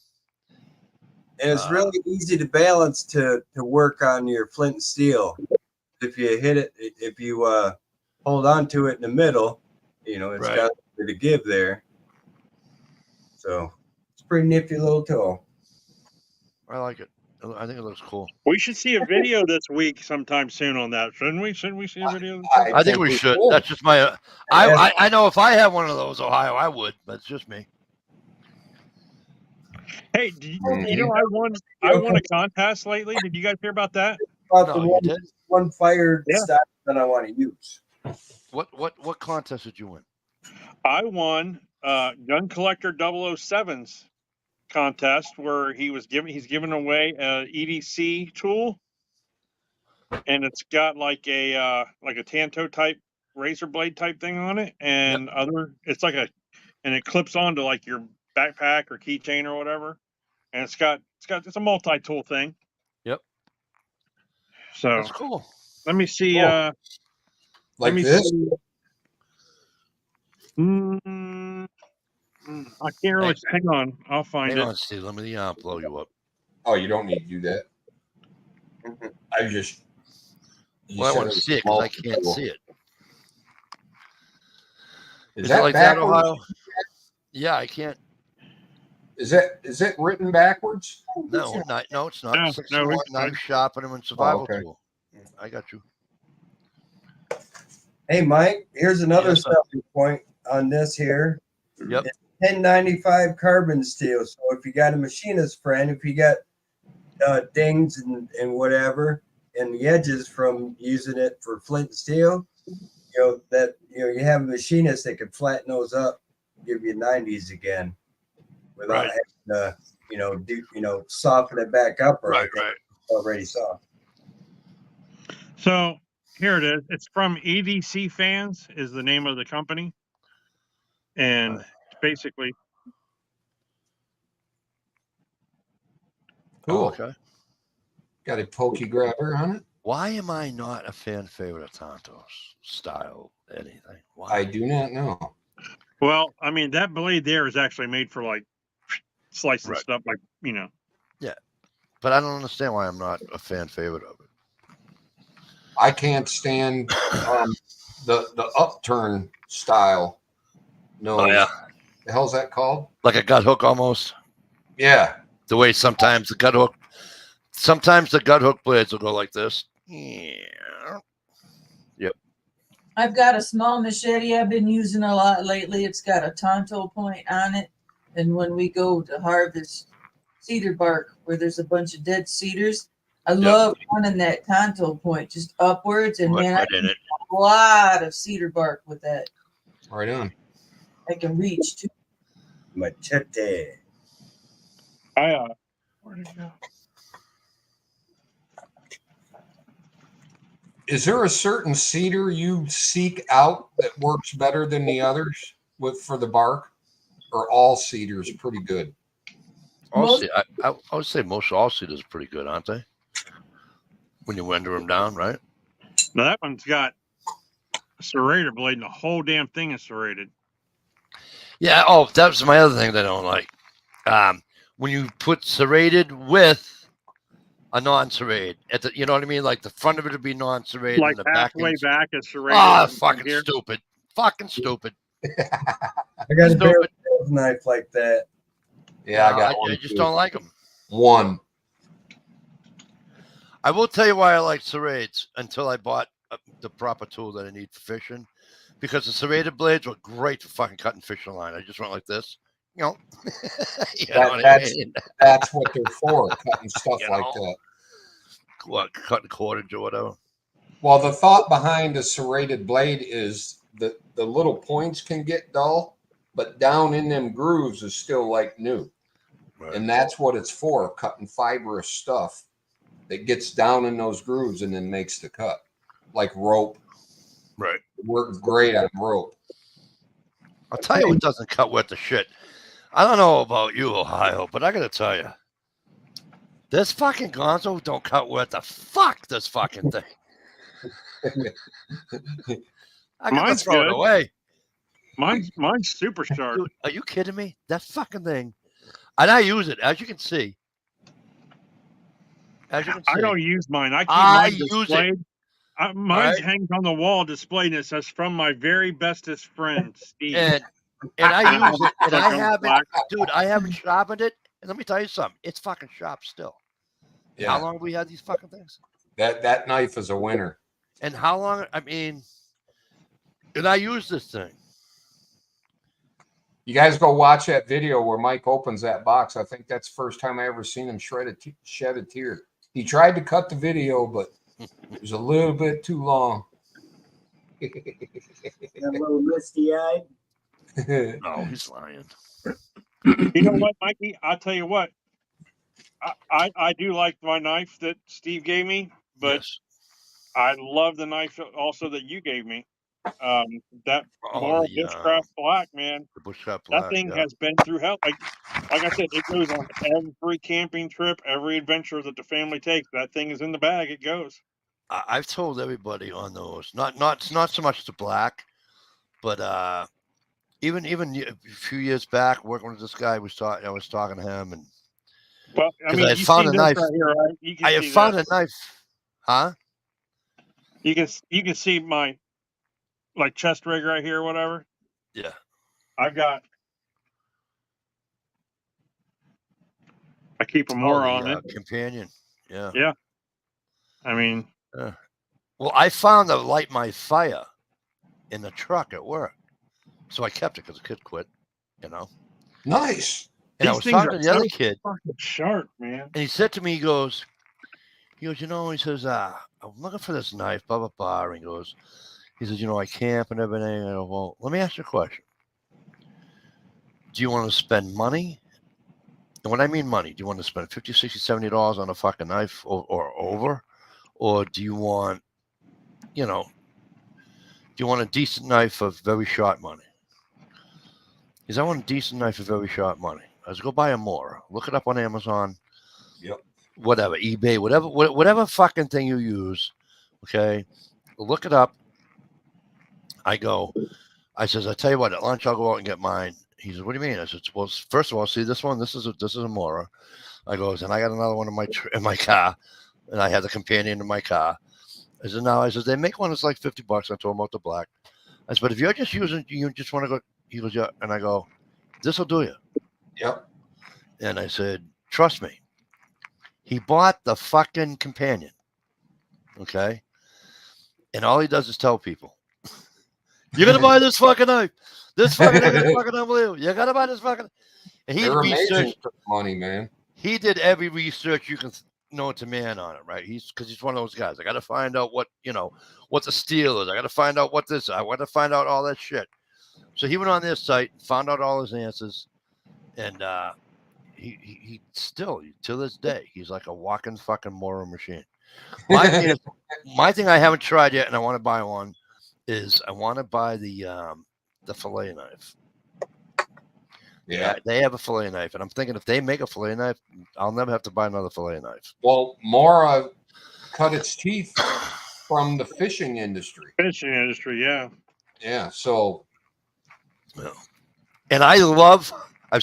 it's really easy to balance to work on your flint and steel. If you hit it, if you hold on to it in the middle, you know, it's Right. got a bit of give there. So it's a pretty nifty little tool. I like it. I think it looks cool. we should see a video this week sometime soon on that, shouldn't we? Shouldn't we see a video? I think we should. That's just my. I know if I had one of those, Ohio, I would, but it's just me. Hey, you know I won a contest lately. Did you guys hear about that? About No, the you did. one fire Yeah. style that I want to use. What contest did you win? I won Gun Collector 007's contest where he's giving away a EDC tool, and it's got like a Tanto type razor blade type thing on it, and it's and it clips onto like your backpack or keychain or whatever, and it's a multi-tool thing. Yep. So That's cool. let me see. Cool. Like this? I can't really. Hang on, I'll find Hang it. on, Steve. Let me blow you up. Oh, you don't need to do that. I just. Well, I want to see it because I can't see it. Is it that like backwards? that, Ohio? Yeah, I can't. Is it written backwards? No, no, it's not. No, 61 knife sharpener and survival okay. tool. I got you. Hey, Mike, here's another Yes, sir. selling point on this here. Yep. It's 1095 carbon steel. So if you got a machinist friend, if you got dings and whatever, and the edges from using it for flint and steel, you have a machinist that can flatten those up, give you 90s again, without Right. having to, soften it back up or Right, anything. right. It's already soft. So here it is. It's from EDC Fans is the name of the company, and Right. basically, Cool. Oh, okay. Got a pokey grabber on it? Why am I not a fan favorite of Tonto's style anything? Why? I do not know. well, I mean that blade there is actually made for like slicing Right. stuff, like But I don't understand why I'm not a fan favorite of it. I can't stand the upturn style. No. Oh yeah, The hell's that called? like a gut hook almost. Yeah. The way sometimes the gut hook blades will go like this. Yeah. I've got a small machete I've been using a lot lately. It's got a Tonto point on it. And when we go to harvest cedar bark where there's a bunch of dead cedars, I love running that Tonto point just upwards. And man, I Right in can it. get a lot of cedar bark with that. Right on. I can reach too. Machete. where did it go? Is there a certain cedar you seek out that works better than the others for the bark? Or all cedars pretty good? I would say most all cedars are pretty good, aren't they? When you render them down, right? Now that one's got a serrator blade, and the whole damn thing is serrated. Yeah. Oh, that was my other thing that I don't like. When you put serrated with a non-serrated, you know what I mean? Like the front of it would be non-serrated, Like and the back halfway is back is serrated. ah, and fucking here. stupid, fucking stupid. I got a barrel Stupid. sales knife like that. Yeah, I got one. I just too. don't like them. One. I will tell you why I like serrades until I bought the proper tool that I need for fishing, because the serrated blades were great for fucking cutting fishing line. I just went like this, you know. You know what I mean? That's what they're for, cutting stuff You like know. that. What, cutting cordage or whatever. Well, the thought behind a serrated blade is that the little points can get dull, but down in them grooves is still like new. Right. And that's what it's for, cutting fibrous stuff that gets down in those grooves and then makes the cut. Like rope. Right. It works great on rope. I'll tell you what doesn't cut worth the shit. I don't know about you, Ohio, but I gotta tell you, this fucking Gonzo don't cut worth the fuck this fucking thing. I gotta Mine's throw it good. away. Mine's super sharp. Dude, are you kidding me? That fucking thing. And I use it, as you can see. As you can see. I don't use mine. I keep I mine use it. displayed. Mine Right. hangs on the wall displayed, and it says "From my very bestest friend, Steve." And I use it, and Like I on haven't, black. dude, I haven't sharpened it. And let me tell you something, it's fucking sharp still. Yeah. How long have we had these fucking things? That knife is a winner. And how long, I mean, did I use this thing? You guys go watch that video where Mike opens that box. I think that's the first time I ever seen him shed a tear. He tried to cut the video, but it was a little bit too long. A little misty-eyed. No, he's lying. You know what, Mikey? I'll tell you what. I do like my knife that Steve gave me, but Yes. I love the knife also that you gave me. That Oh, Moral the, Bushcraft Black, man. The bushcraft That black, thing yeah. has been through hell. Like I said, it goes on every camping trip, every adventure that the family takes. That thing is in the bag. It goes. I've told everybody on those, not so much the black, but even a few years back, working with this guy, I was talking to him, and Well, I 'cause mean, I had you found see a this knife. right here, right? You can I have see found that. a knife, huh? You can see my like chest rig right here, whatever. Yeah. I keep a more on it. Companion. Yeah. Yeah. I mean, Well, I found to light my fire in the truck at work. So I kept it because the kid quit, you know. Nice. And I These was things talking are to the other so kid, fucking sharp, man. and he said to me, he goes, you know, he says, I'm looking for this knife, blah, blah, blah. And he says, you know, I camp and everything. I go, well, let me ask you a question. Do you want to spend money? And when I mean money, do you want to spend $50, $60, $70 on a fucking knife or over? Or do you want, you know, do you want a decent knife for very short money? He says, I want a decent knife for very short money. I was go buy a Mora. Look it up on Amazon. Yep. Whatever, eBay, whatever fucking thing you use. Okay. Look it up. I says, I tell you what, at lunch I'll go out and get mine. He says, what do you mean? I said, well, first of all, see this one. This is a Mora. I goes, and I got another one in my car, and I had the companion in my car. I said, no. I said, they make one that's like $50. I told him about the black. I said, but if you're just using, you just want to go. He goes, yeah. And I go, this will do you. Yep. And I said, trust me. He bought the fucking companion. Okay. And all he does is tell people, you're going to buy this fucking knife. This fucking thing is fucking unbelievable. You got to buy this fucking. And he They're amazing researched. for money, man. He did every research you can know to man on it, right? Because he's one of those guys. I got to find out what the steel is. I got to find out what this. I want to find out all that shit. So he went on their site, found out all his answers, and he still to this day he's like a walking fucking Mora machine. My thing I haven't tried yet, and I want to buy one, is I want to buy the fillet knife. Yeah. They have a fillet knife, and I'm thinking if they make a fillet knife, I'll never have to buy another fillet knife. Well, Mora cut its teeth from the fishing industry. Fishing industry, yeah. Yeah. So. Yeah. And I've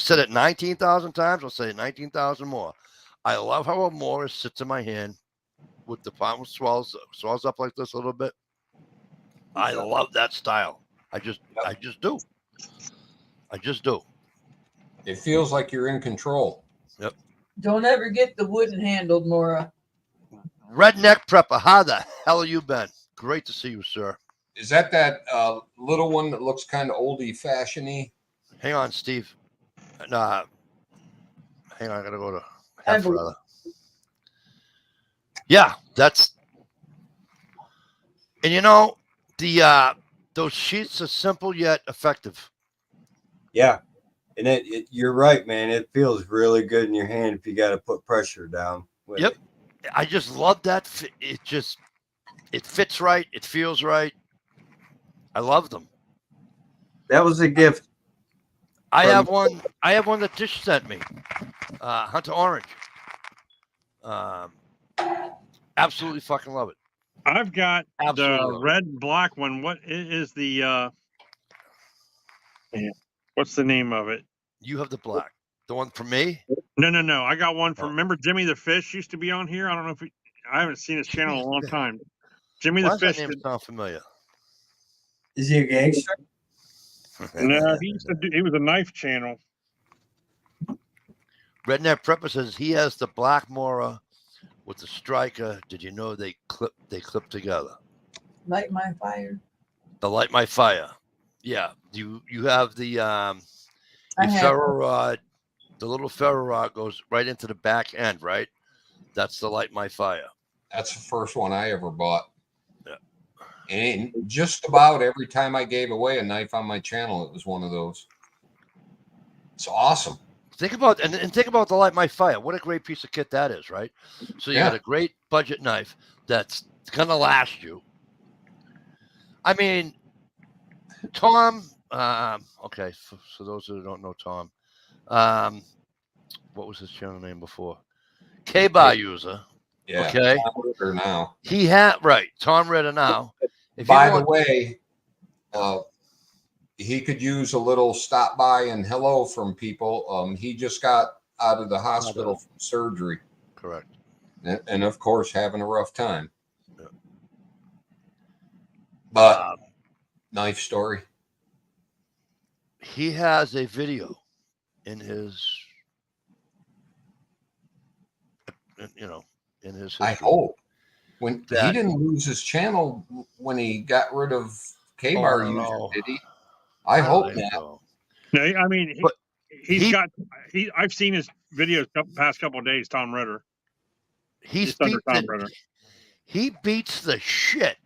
said it 19,000 times. I'll say it 19,000 more. I love how a Mora sits in my hand with the palm swells up like this a little bit. I love that style. I just do. I just do. It feels like you're in control. Yep. Don't ever get the wooden handled, Mora. Redneck Prepper, how the hell you been? Great to see you, sir. Is that little one that looks kind of oldie fashionedy? Hang on, Steve. Nah. Hang on, I gotta go to I Yeah, that's. And you know, those sheets are simple yet effective. Yeah. And you're right, man. It feels really good in your hand if you got to put pressure down. Yep. I just love that. It fits right. It feels right. I love them. That was a gift. I have one that Tish sent me. Hunter Orange. Absolutely fucking love it. I've got Absolutely. the red and black one. What is the what's the name of it? You have the black. The one for me? No. I got one from. Remember Jimmy the Fish used to be on here. I don't know if I haven't seen his channel in a long time. Jimmy the Fish. That name sound familiar? Is he a gangster? No, he was a knife channel. Redneck Prepper says he has the black Mora with the striker. Did you know they clip together? Light my fire. The Light My Fire. Yeah. You have the have ferro rod. The little ferro rod goes right into the back end, right? That's the Light My Fire. That's the first one I ever bought. Yeah. And just about every time I gave away a knife on my channel, it was one of those. It's awesome. Think about the Light My Fire. What a great piece of kit that is, right? So you got a great budget knife that's gonna last you. I mean, Tom. Okay, so those who don't know Tom, what was his channel name before? K-Bar user. Yeah. Okay. Tom Ritter now. He had Tom Ritter now. By the way, he could use a little stop by and hello from people. He just got out of the hospital from surgery. Correct. And of course, having a rough time. Yeah. But knife story. He has a video in his, in his history. I hope when he didn't lose his channel when he got rid of Kmart I don't used know. it, did he? I don't hope think not. No, I mean, But he's he- got. I've seen his videos past couple of days. Tom Ritter. He's Just under beat Tom the, Ritter. he beats the shit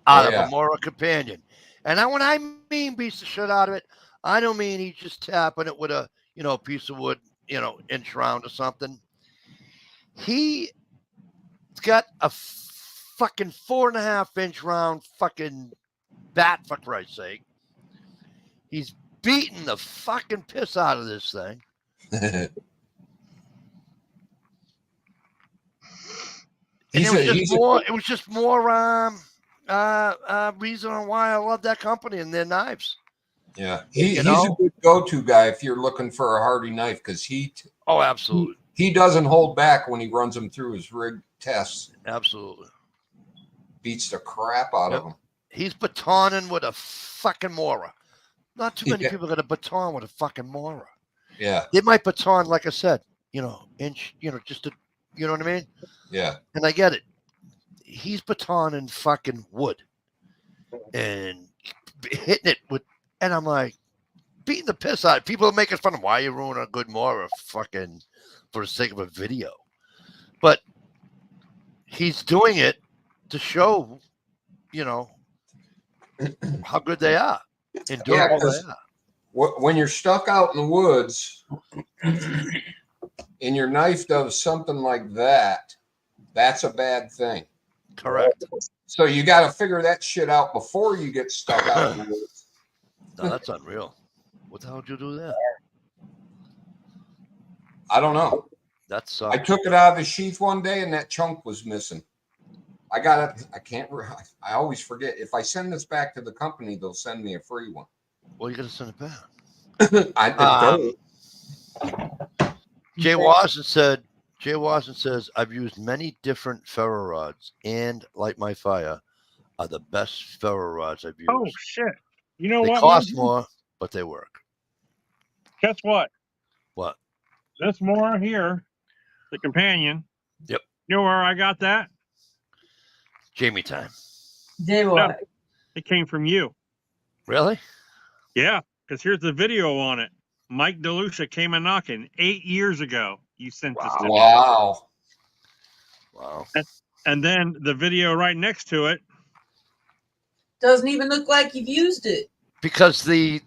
out Oh, of yeah. a Mora companion. And when I mean beats the shit out of it, I don't mean he's just tapping it with a piece of wood, inch round or something. He's got a fucking 4.5 inch round fucking bat, for Christ's sake. He's beating the fucking piss out of this thing. And it was just more reason on why I love that company and their knives. Yeah, he's a good go-to guy if you're looking for a hardy knife, because oh, absolutely, he doesn't hold back when he runs them through his rig tests. Absolutely, beats the crap out of him. He's batoning with a fucking Mora. Not too many people got a baton with a fucking Mora. Yeah, they might baton, like I said, inch, just to, you know what I mean? Yeah, and I get it. He's batoning fucking wood and hitting it with, and I'm like, beating the piss out. People are making fun of why you ruin a good Mora fucking for the sake of a video. But he's doing it to show, how good they are. And because when you're stuck out in the woods and your knife does something like that, that's a bad thing. Correct. So you got to figure that shit out before you get stuck out in the woods. No, that's unreal. What the hell did you do there? I don't know. That sucks. I took it out of the sheath one day and that chunk was missing. I got it. I always forget. If I send this back to the company, they'll send me a free one. Well, you got to send it back. I don't. Jay Watson says, I've used many different ferro rods and Light My Fire are the best ferro rods I've used. Oh, shit. You know they what? They cost more, but they work. Guess what? What? This Mora here, the companion. Yep. You know where I got that? Jamie time. Day what? No, it came from you. Really? Yeah, because here's the video on it. Mike DeLucia came a knocking 8 years ago. You sent this to me. Wow. And then the video right next to it doesn't even look like you've used it. Because the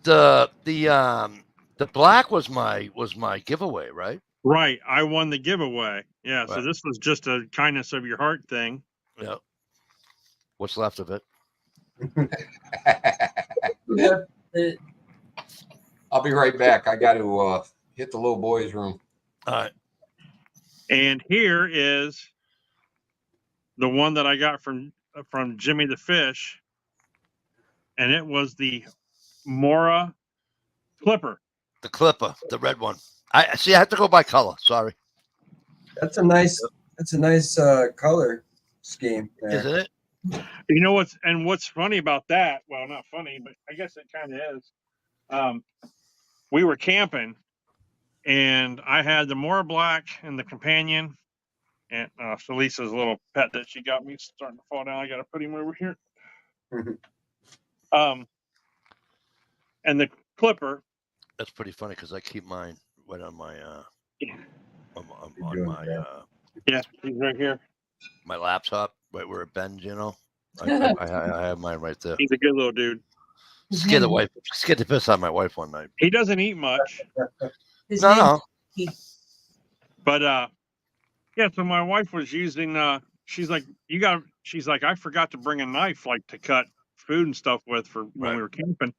black was my giveaway, right? Right. I won the giveaway. Yeah. Right. So this was just a kindness of your heart thing. Yeah. What's left of it? I'll be right back. I got to hit the little boy's room. All right. And here is the one that I got from Jimmy the Fish, and it was the Mora Clipper. The Clipper, the red one. I have to go by color. Sorry. That's a nice color scheme there. Isn't it? You know what's funny about that? Well, not funny, but I guess it kind of is. We were camping, and I had the Mora Black and the companion, and Salisa's little pet that she got me starting to fall down. I got to put him over here. And the Clipper. That's pretty funny because I keep mine right on my yeah, he's right here. My laptop, right where it bends. I have mine right there. He's a good little dude. Scared the piss out of my wife one night. He doesn't eat much. No. But yeah. So my wife was using. She's like, I forgot to bring a knife, like to cut food and stuff with for when we were camping.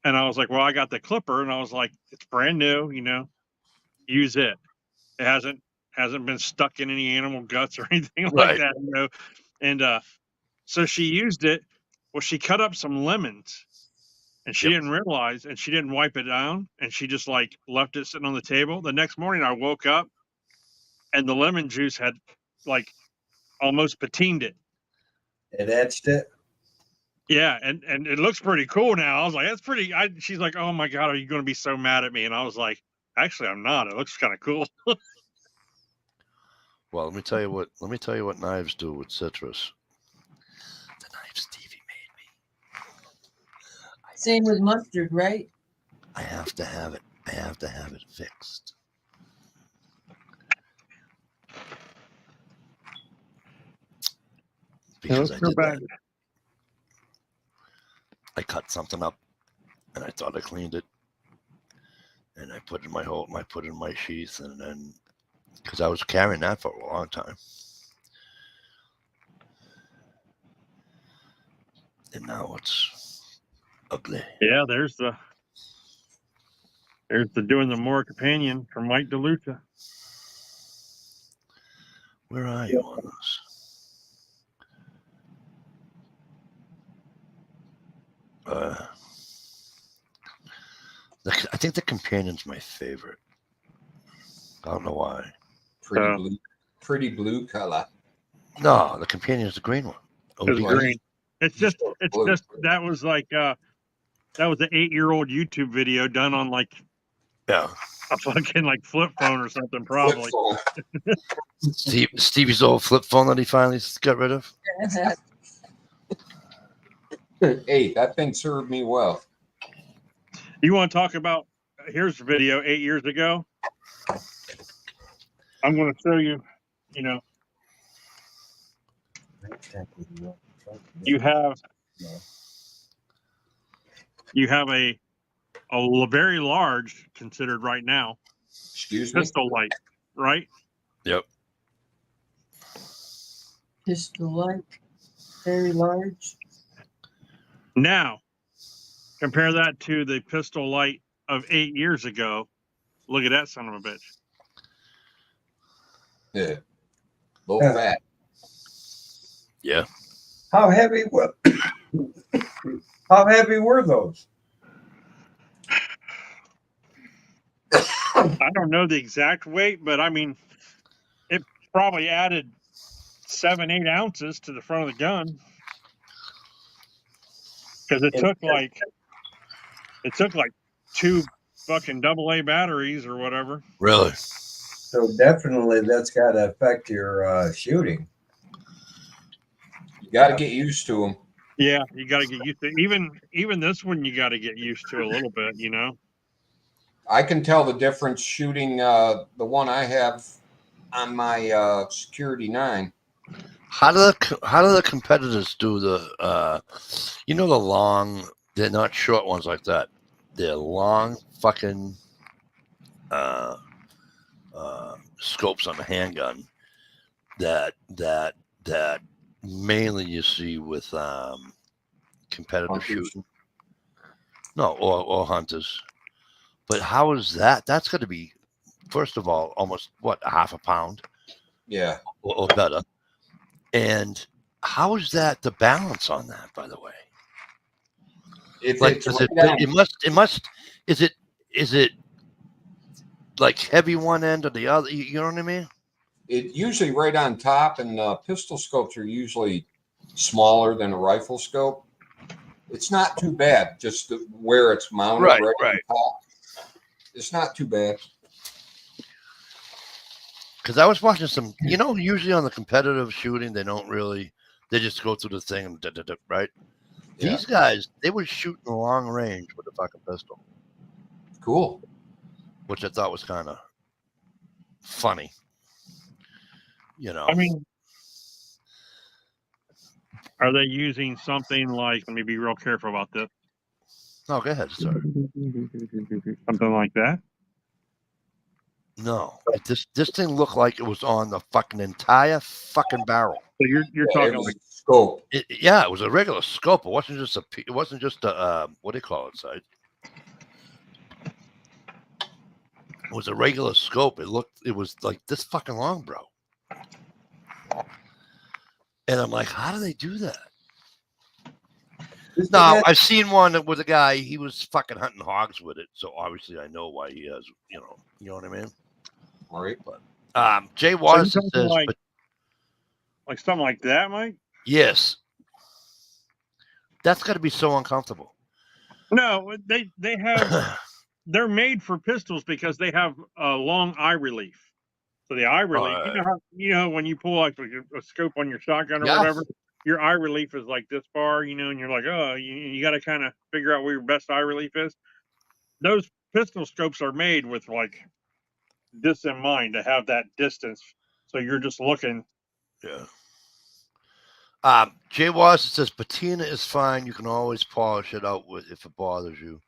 And I was like, well, I got the Clipper, and I was like, it's brand new, use it. It hasn't been stuck in any animal guts or anything like that, And so she used it. Well, she cut up some lemons, and she didn't realize, and she didn't wipe it down, and she just like left it sitting on the table. The next morning, I woke up, and the lemon juice had like almost patined it. It etched it. Yeah, and it looks pretty cool now. I was like, that's pretty. She's like, oh my God, are you going to be so mad at me? And I was like, actually, I'm not. It looks kind of cool. Well, let me tell you what knives do with citrus. The knife Stevie made me. Same with mustard, right? I have to have it. I have to have it fixed. Because I Let's go did back. that. I cut something up, and I thought I cleaned it, and I put it in my sheath, and then because I was carrying that for a long time, and now it's ugly. Yeah, there's the doing the more companion from Mike DeLuca. Where are you on this? I think the companion's my favorite. I don't know why. Pretty blue color. No, the companion's the green one. It's OD. green. It's just that was like that was an 8-year-old YouTube video done on like Yeah. a fucking like flip phone or something, probably. Stevie's old flip phone that he finally got rid of. Hey, that thing served me well. You want to talk about? Here's the video 8 years ago. I'm going to show you. You know, you have a very large, considered right now, Excuse me. pistol light, right? Yep. Pistol light, very large. Now, compare that to the pistol light of 8 years ago. Look at that son of a bitch. Yeah. Low fat. Yeah. How heavy were those? I don't know the exact weight, but I mean, it probably added 7-8 ounces to the front of the gun because it took like 2 fucking AA batteries or whatever. Really? So definitely that's got to affect your shooting. You got to get used to them. Yeah, you got to get used to even this one. You got to get used to a little bit, you know. I can tell the difference shooting the one I have on my Security 9. How do the competitors do the the long, they're not short ones like that. They're long fucking scopes on the handgun that mainly you see with competitive shooting. No, or hunters. But how is that? That's going to be, first of all, almost what, a half a pound? Yeah. Or better. And how is that the balance on that, by the way? If Like, it's it must, is it like heavy one end or the other? You know what I mean? It usually right on top, and pistol scopes are usually smaller than a rifle scope. It's not too bad, just where it's mounted Right. on top. It's not too bad. Because I was watching some, usually on the competitive shooting, they just go through the thing and right? Yeah. These guys, they were shooting long range with a fucking pistol. Cool. Which I thought was kind of funny. I mean, are they using something like? Let me be real careful about this. No, go ahead, sir. Something like that. No, this thing looked like it was on the fucking entire fucking barrel. So you're talking like scope. It was a regular scope. It wasn't just a what do you call it, side? It was a regular scope. It was like this fucking long, bro. And I'm like, how do they do that? No, I've seen one with a guy. He was fucking hunting hogs with it, so obviously I know why he has. You know what I mean? All right. But Jay Watson says, like something like that, Mike. Yes, that's got to be so uncomfortable. No, they have. They're made for pistols because they have a long eye relief. So the eye relief, you know when you pull like a scope on your shotgun or whatever, your eye relief is like this far, you know, and you're like, oh, you got to kind of figure out where your best eye relief is. Those pistol scopes are made with like this in mind to have that distance, so you're just looking. Yeah. Jay Watson says patina is fine. You can always polish it out with if it bothers you,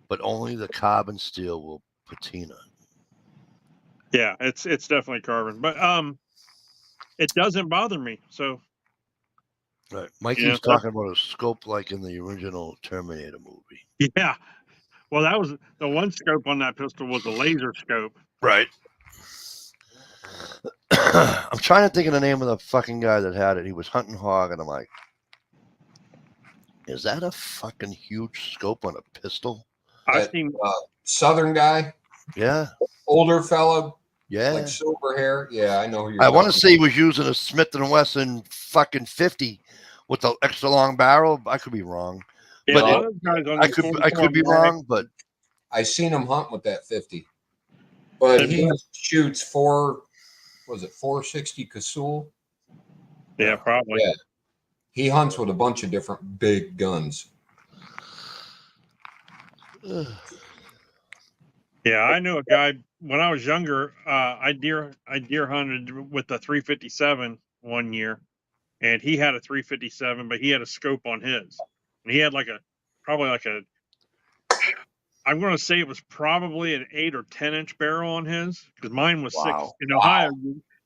but only the carbon steel will patina. Yeah, it's definitely carbon, but it doesn't bother me. So Right. Mikey Yeah, was talking about a scope like in the original Terminator movie. yeah, well, that was the one scope on that pistol was a laser scope. Right. I'm trying to think of the name of the fucking guy that had it. He was hunting hog, and I'm like, is that a fucking huge scope on a pistol? I've That, seen Southern guy, Yeah. older fellow, Yeah. like silver hair. Yeah, I know who you're I want to talking say he was using a Smith & Wesson fucking 50 with the extra long barrel. I could be wrong. yeah, But a lot of guys on I these could be 44 wrong, but I seen him hunt with that 50, but And he what- shoots 460 Casull. Yeah, probably. Yeah, he hunts with a bunch of different big guns. Yeah, I knew a guy when I was younger. I deer hunted with the 357 one year, and he had a 357, but he had a scope on his, and he had probably like a. I'm going to say it was probably an 8 or 10-inch barrel on his, because mine was 6. Wow. In Ohio,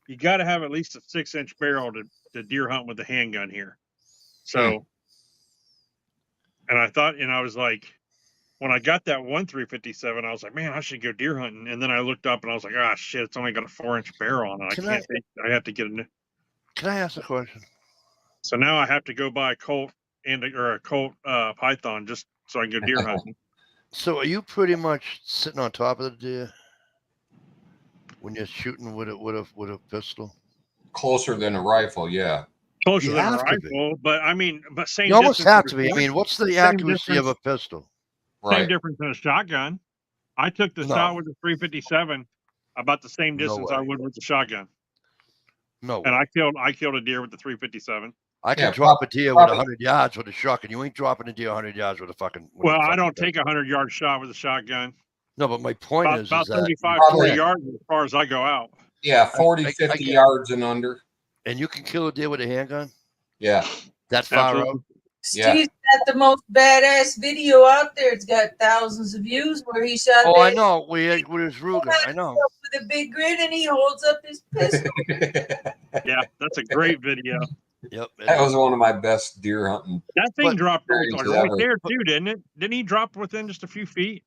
you got to have at least a 6-inch barrel to deer hunt with a handgun here. So, and I thought, and I was like, when I got that 357, I was like, man, I should go deer hunting. And then I looked up and I was like, ah, shit, it's only got a 4-inch barrel on it. I have to get a new. Can I ask a question? So now I have to go buy a Colt or a Colt Python just so I can go deer hunting. So are you pretty much sitting on top of the deer when you're shooting with a pistol? Closer than a rifle, yeah. Closer You than a have to be. rifle, but I mean, but same You almost distance have as to a be. I shotgun. mean, what's the Same accuracy of a difference. pistol? Same Right. difference than a shotgun. I took the No. shot with the 357 about the same No distance I way. would with the shotgun, No and way. I killed a deer with the 357. I can Yeah, drop a deer with probably. 100 yards with a shotgun. You ain't dropping a deer 100 yards with a fucking. With Well, a I fucking don't gun. take a 100-yard shot with a shotgun. No, but my point is About that 35, Probably- 40 yards as far as I go out. Yeah, 40, I 50 get it. yards and under. and you can kill a deer with a handgun Yeah. that far Absolutely. out. Yeah. Steve's got the most badass video out there. It's got thousands of views where he shot Oh, I that know. With his Ruger, I know. with a big grin and he holds up his pistol. Yeah, that's a great video. Yep. it That is. was one of my best deer hunting, That thing But- dropped Experience like right ever. there too, didn't it? Didn't he drop within just a few feet?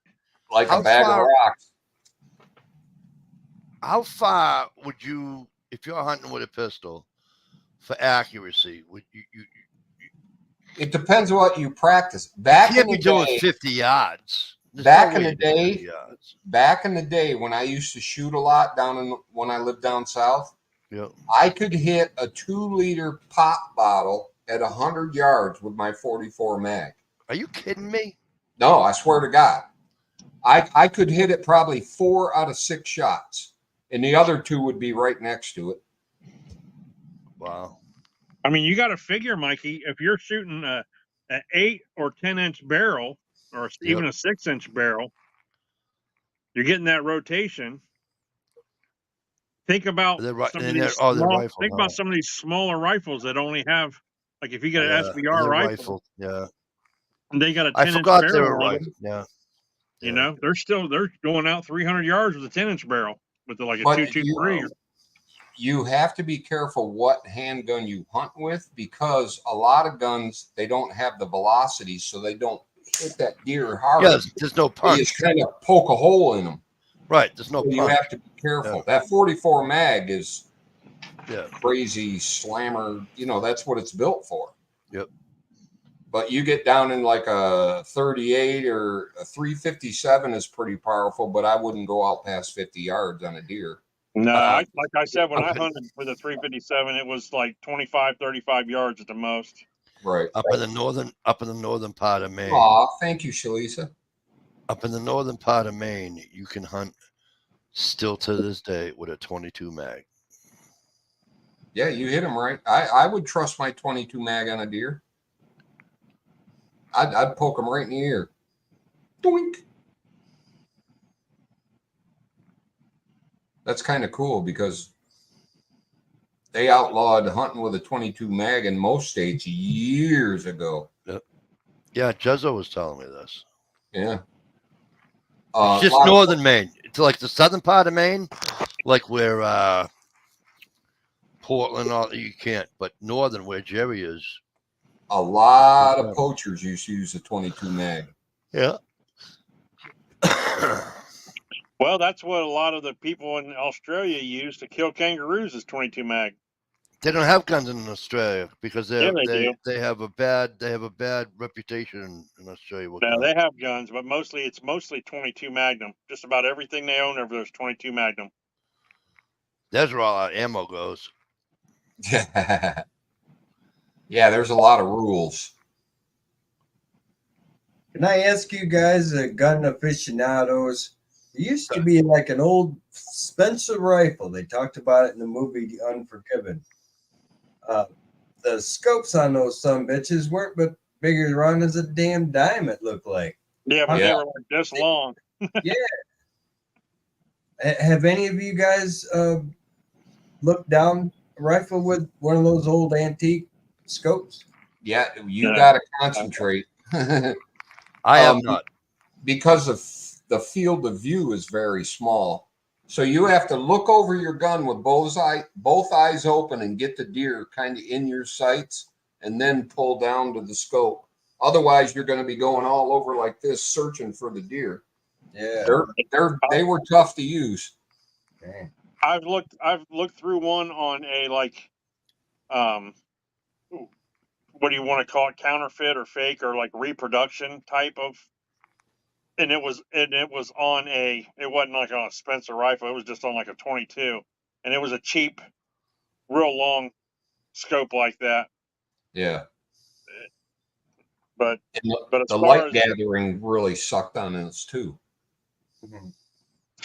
like How a bag far- of rocks. How far would you, if you're hunting with a pistol, for accuracy? Would you It depends what you practice. Back in can't the be doing day, 50 yards. There's Back no in way the you do day- 50 yards. back in the day when I used to shoot a lot when I lived down south, Yep. I could hit a 2-liter pop bottle at 100 yards with my 44 mag. Are you kidding me? No, I swear to God. I could hit it probably 4 out of 6 shots, and the other 2 would be right next to it. Wow. I mean, you got to figure, Mikey, if you're shooting a 8 or 10-inch barrel, or even a 6-inch barrel, you're getting that rotation. Think about They're right- some of and these they're small, rifles, think huh? about some of these smaller rifles that only have, like if you get an Yeah, SBR they're rifle, Yeah. and they got a I 10-inch forgot they barrel were on rifles. them, Yeah. you know, they're going out 300 yards with a 10-inch barrel with like a But 223. You have to be careful what handgun you hunt with, because a lot of guns, they don't have the velocity, so they don't hit that deer hard. Yeah, there's no They punch. just kind of poke a hole in them. Right, there's no So you punch. have to be careful. Yeah. That 44 mag is Yeah. crazy slammer. You know, that's what it's built for. Yep. But you get down in like a 38 or a 357 is pretty powerful, but I wouldn't go out past 50 yards on a deer. No, Uh, like I said, when I okay. hunted with a 357, it was like 25, 35 yards at the most. Right. Up in the northern part of Maine. Aw, thank you, Shalisa. Up in the northern part of Maine, you can hunt still to this day with a 22 mag. Yeah, you hit him right. I would trust my 22 mag on a deer. I'd poke him right in the ear. Doink. That's kind of cool because they outlawed hunting with a 22 mag in most states years ago. Yeah, Jezzo was telling me this. Yeah. It's just lot of- northern Maine. It's like the southern part of Maine, like where Portland, all you can't, but northern where Jerry is. a lot of poachers used to use a 22 mag. Yeah. Well, that's what a lot of the people in Australia use to kill kangaroos is 22 mag. They don't have guns in Australia because Yeah, they do. they have a bad reputation in Australia with Now guns. they have guns, but it's mostly 22 Magnum. Just about everything they own over there's 22 Magnum. That's where all our ammo goes. Yeah, there's a lot of rules. Can I ask you guys, gun aficionados? There used to be like an old Spencer rifle. They talked about it in the movie The Unforgiven. The scopes on those some bitches weren't but bigger around as a damn dime, it looked like. Yeah, but Yeah. they were like this long. Yeah. Have any of you guys looked down a rifle with one of those old antique scopes? Yeah, you Yeah. got to concentrate. I have not. Because of the field of view is very small. So you have to look over your gun with both eyes open and get the deer kind of in your sights and then pull down to the scope. Otherwise, you're going to be going all over like this searching for the deer. Yeah. They were tough to use. Okay. I've looked through one on a what do you want to call it, counterfeit or fake or like reproduction type of, and it was on it wasn't like on a Spencer rifle, it was just on like a 22, and it was a cheap, real long scope like that. Yeah. But And as the far light as gathering really sucked on us too. Mhm.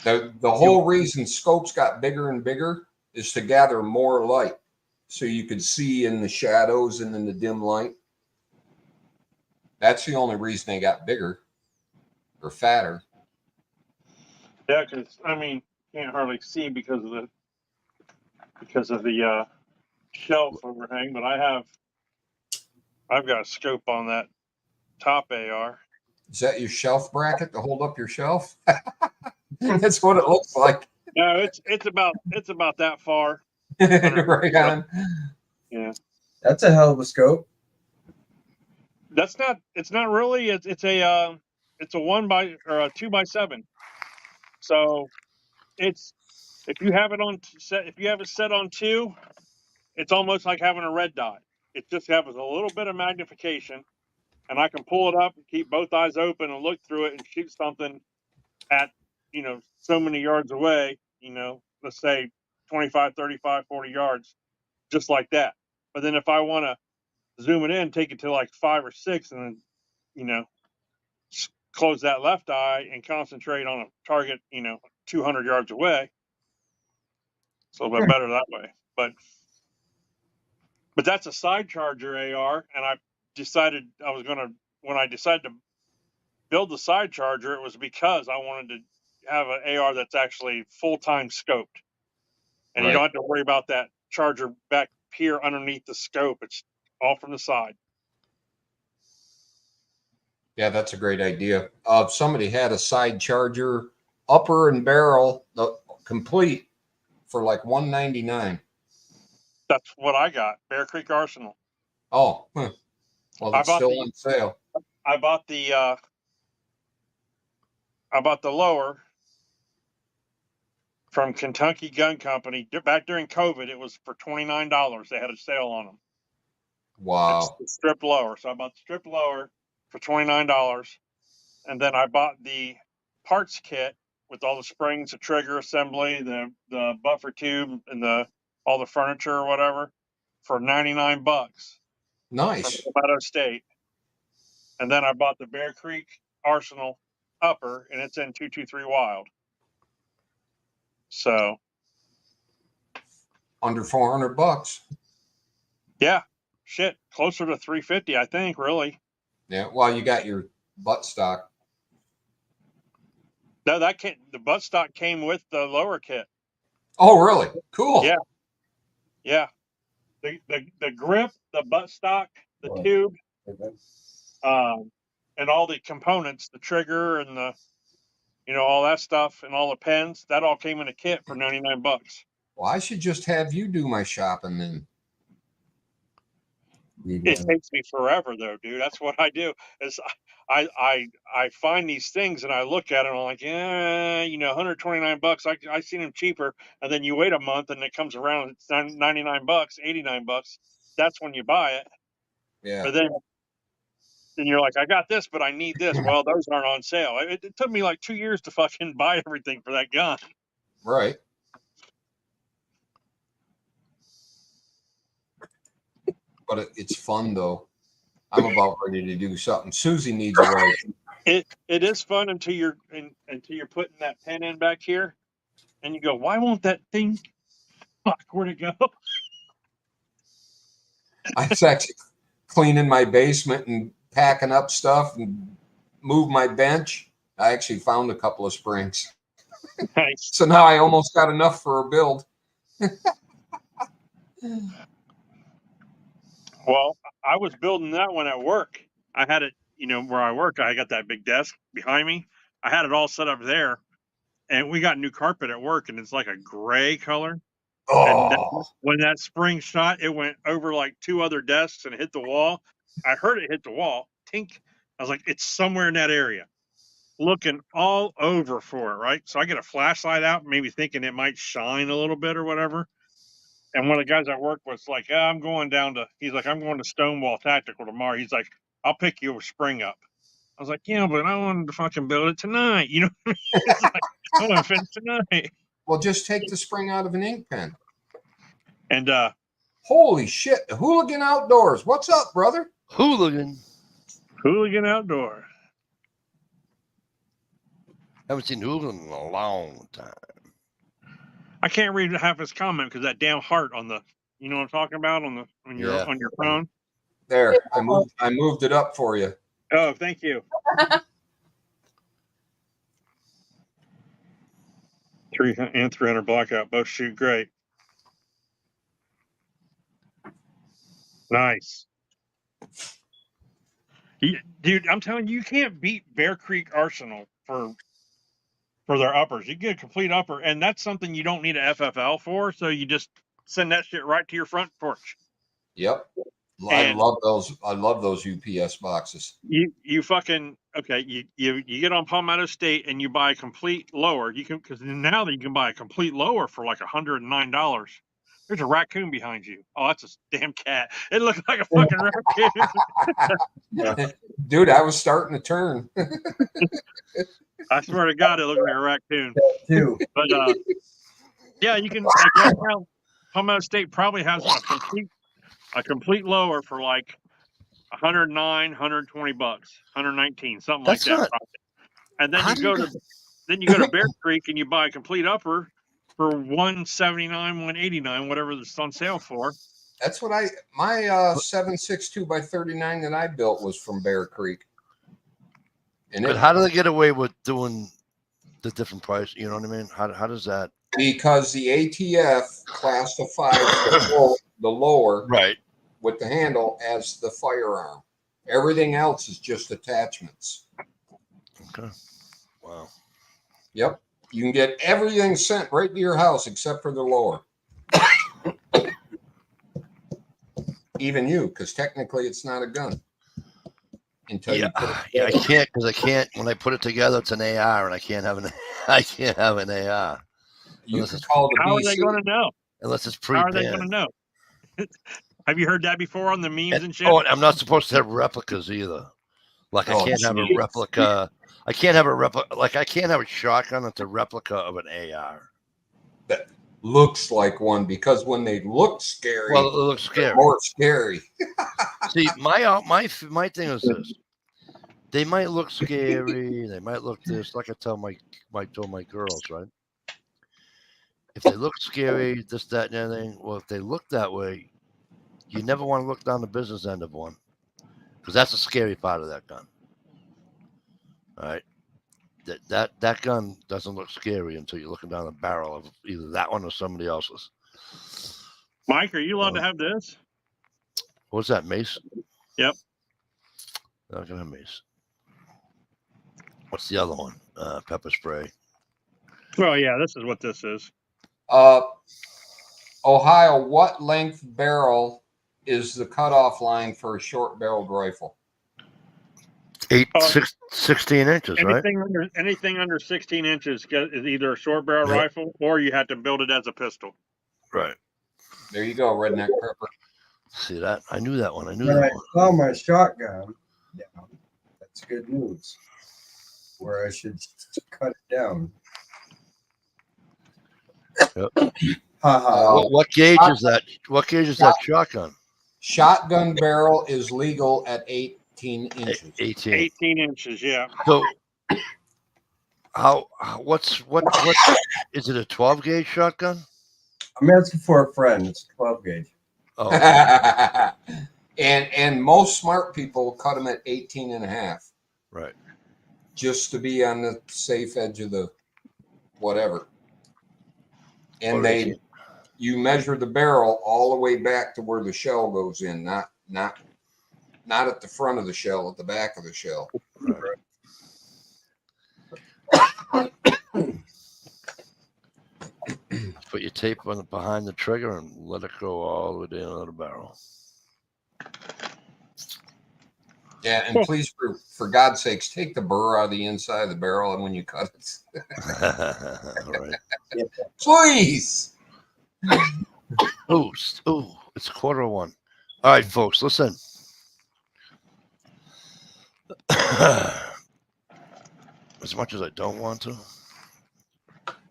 The whole reason scopes got bigger and bigger is to gather more light so you could see in the shadows and in the dim light. That's the only reason they got bigger or fatter. yeah, because I mean, can't hardly see because of the shelf overhang, but I've got a scope on that top AR. Is that your shelf bracket to hold up your shelf? That's what it looks like. No, it's about that far. Right on. Yeah, That's a hell of a scope. it's not really. It's a 2x7. So it's if you have it set on 2, it's almost like having a red dot. It just has a little bit of magnification, and I can pull it up and keep both eyes open and look through it and shoot something at so many yards away. Let's say 25, 35, 40 yards, just like that. But then if I want to zoom it in, take it to like 5 or 6, and then close that left eye and concentrate on a target 200 yards away. It's a little bit better that way. But that's a side charger AR, and I decided when I decided to build the side charger, it was because I wanted to have an AR that's actually full-time scoped, and you Right. don't have to worry about that charger back here underneath the scope. It's all from the side. Yeah, that's a great idea. Somebody had a side charger, upper and barrel, complete for like $199. That's what I got. Bear Creek Arsenal. Oh, well, it's still on sale. I bought the lower from Kentucky Gun Company back during COVID. It was for $29. They had a sale on them. Wow. It's the strip lower. So I bought the strip lower for $29, and then I bought the parts kit with all the springs, the trigger assembly, the buffer tube, and all the furniture or whatever for $99 from Nice. Palmetto State. And then I bought the Bear Creek Arsenal upper, and it's in 223 Wild. So Under $400. Yeah, shit, closer to 350, I think. Really? Yeah. Well, you got your butt stock. No, that can't. The butt stock came with the lower kit. Oh, really? Cool. Yeah. Yeah. The grip, the butt stock, the tube, and all the components, the trigger and the all that stuff and all the pens, that all came in a kit for $99. Well, I should just have you do my shopping then. It takes me forever though, dude. That's what I do. Is I find these things and I look at it and I'm like, yeah, $129. I seen them cheaper, and then you wait a month and it comes around, it's $99, $89. That's when you buy it. Yeah. But then you're like, I got this, but I need this. Well, those aren't on sale. It took me like 2 years to fucking buy everything for that gun. Right. But it's fun though. I'm about ready to do something. Susie needs a wife. It is fun until you're putting that pen in back here, and you go, why won't that thing? Fuck, where'd it go? I was actually cleaning my basement and packing up stuff and moved my bench. I actually found a couple of springs. Nice. So now I almost got enough for a build. Well, I was building that one at work. I had it, where I work. I got that big desk behind me. I had it all set up there, and we got new carpet at work, and it's like a gray color. And when that spring shot, it went over like 2 other desks and hit the wall. I heard it hit the wall. Tink. I was like, it's somewhere in that area. Looking all over for it, right? So I get a flashlight out, maybe thinking it might shine a little bit or whatever. And one of the guys I work with was like, I'm going to Stonewall Tactical tomorrow. He's like, I'll pick your spring up. I was like, yeah, but I wanted to fucking build it tonight. You know what I mean? It's like, I want to finish tonight. Well, just take the spring out of an ink pen. And holy shit, Hooligan Outdoors. What's up, brother? Hooligan Outdoor. Haven't seen Hooligan in a long time. I can't read half his comment because that damn heart on the, you know what I'm talking about, on your phone. There, I moved it up for you. Oh, thank you. 300 blackout, both shoot great. Nice. Dude, I'm telling you, you can't beat Bear Creek Arsenal for their uppers. You get a complete upper, and that's something you don't need a FFL for, so you just send that shit right to your front porch. Yep. I love those UPS boxes. You fucking okay. You get on Palmetto State and you buy a complete lower. You can, because now that you can buy a complete lower for like $109. There's a raccoon behind you. Oh, that's a damn cat. It looks like a fucking raccoon. Dude, I was starting to turn. I swear to God, it looks like a raccoon. Too. But yeah, you can. Like right now, Palmetto State probably has a complete lower for like $109, $120, $119, something like that. And then you go to Bear Creek and you buy a complete upper for $179, $189, whatever it's on sale for. That's what my 7.62 by 39 that I built was from Bear Creek. But how do they get away with doing the different price? You know what I mean? How does that? Because the ATF classifies the lower right with the handle as the firearm. Everything else is just attachments. Okay. Wow. Yep. You can get everything sent right to your house except for the lower. Even you, because technically it's not a gun. Until you put it I can't, because I can't. When I put it together, it's an AR, and I can't have an AR. You can call the How BC. are they going to know? Unless it's How pre-banned. are they going to know? Have you heard that before on the memes and shit? Oh, I'm not supposed to have replicas either. Like I can't have a replica. I can't have a replica. Like I can't have a shotgun that's a replica of an AR. That looks like one, because when they look scary, well, it looks scary. More scary. See, my thing is this: they might look scary. They might look this. Like I told my girls, right? if they look scary, this, that, and everything. Well, if they look that way, you never want to look down the business end of one, because that's the scary part of that gun. All right, that gun doesn't look scary until you're looking down the barrel of either that one or somebody else's. Mike, are you allowed to have this? What's that, mace? Yep. Not gonna have mace. What's the other one? Pepper spray. Well, yeah, this is what this is. Ohio, what length barrel is the cutoff line for a short barreled rifle? 16 inches, right? Anything under 16 inches is either a short barrel rifle or you have to build it as a pistol. Right. There you go, Redneck Prepper. See that? I knew that one. I knew When that I one. saw my shotgun, yeah, that's good news. Where I should cut it down. Yep. Haha. What gauge is that? What gauge is that shotgun? Shotgun barrel is legal at 18 inches. 18. 18 inches, yeah. So, what is it? A 12 gauge shotgun? I'm asking for a friend. It's 12 gauge. Oh, and most smart people cut them at 18 and a half, right. just to be on the safe edge of the whatever. And What is it? you measure the barrel all the way back to where the shell goes in, not at the front of the shell, at the back of the shell. Right. Put your tape on behind the trigger and let it go all the way down to the barrel. Yeah, and please, for God's sakes, take the burr out of the inside of the barrel and when you cut it. All right. Please. Oh, it's 1:15. All right, folks, listen. As much as I don't want to.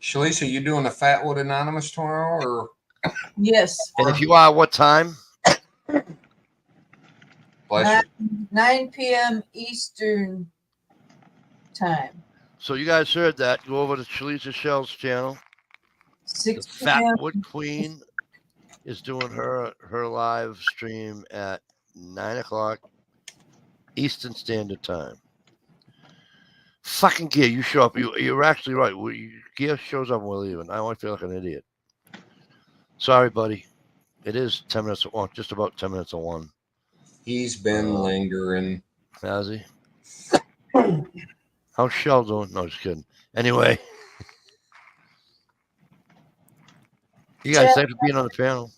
Shalisa, you doing the Fatwood Anonymous tomorrow, or? Yes. And if you are, what time? Bless you. 9 p.m. Eastern time. So you guys heard that. Go over to Shalisa Shell's channel. 6 The Fat p.m. Wood Queen is doing her live stream at 9 o'clock Eastern Standard Time. Fucking Gear, you show up. You're actually right. Gear shows up and we're leaving. I only feel like an idiot. Sorry, buddy. It is 10 minutes. Well, just about 10 minutes of one. He's been lingering. Has he? How's Shell doing? No, just kidding. Anyway. You guys, thanks for being on the panel.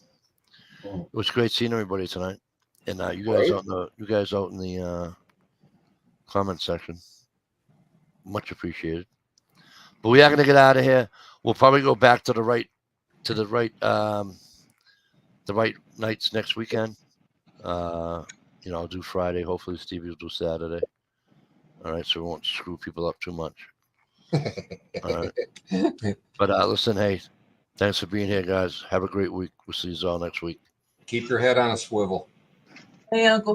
It was great seeing everybody tonight, and you guys out in the comment section. Much appreciated. But we are going to get out of here. We'll probably go back to the right nights next weekend. I'll do Friday. Hopefully, Stevie will do Saturday. All right, so we won't screw people up too much. All right. But listen, hey. Thanks for being here, guys. Have a great week. We'll see you all next week. Keep your head on a swivel. Hey, Uncle.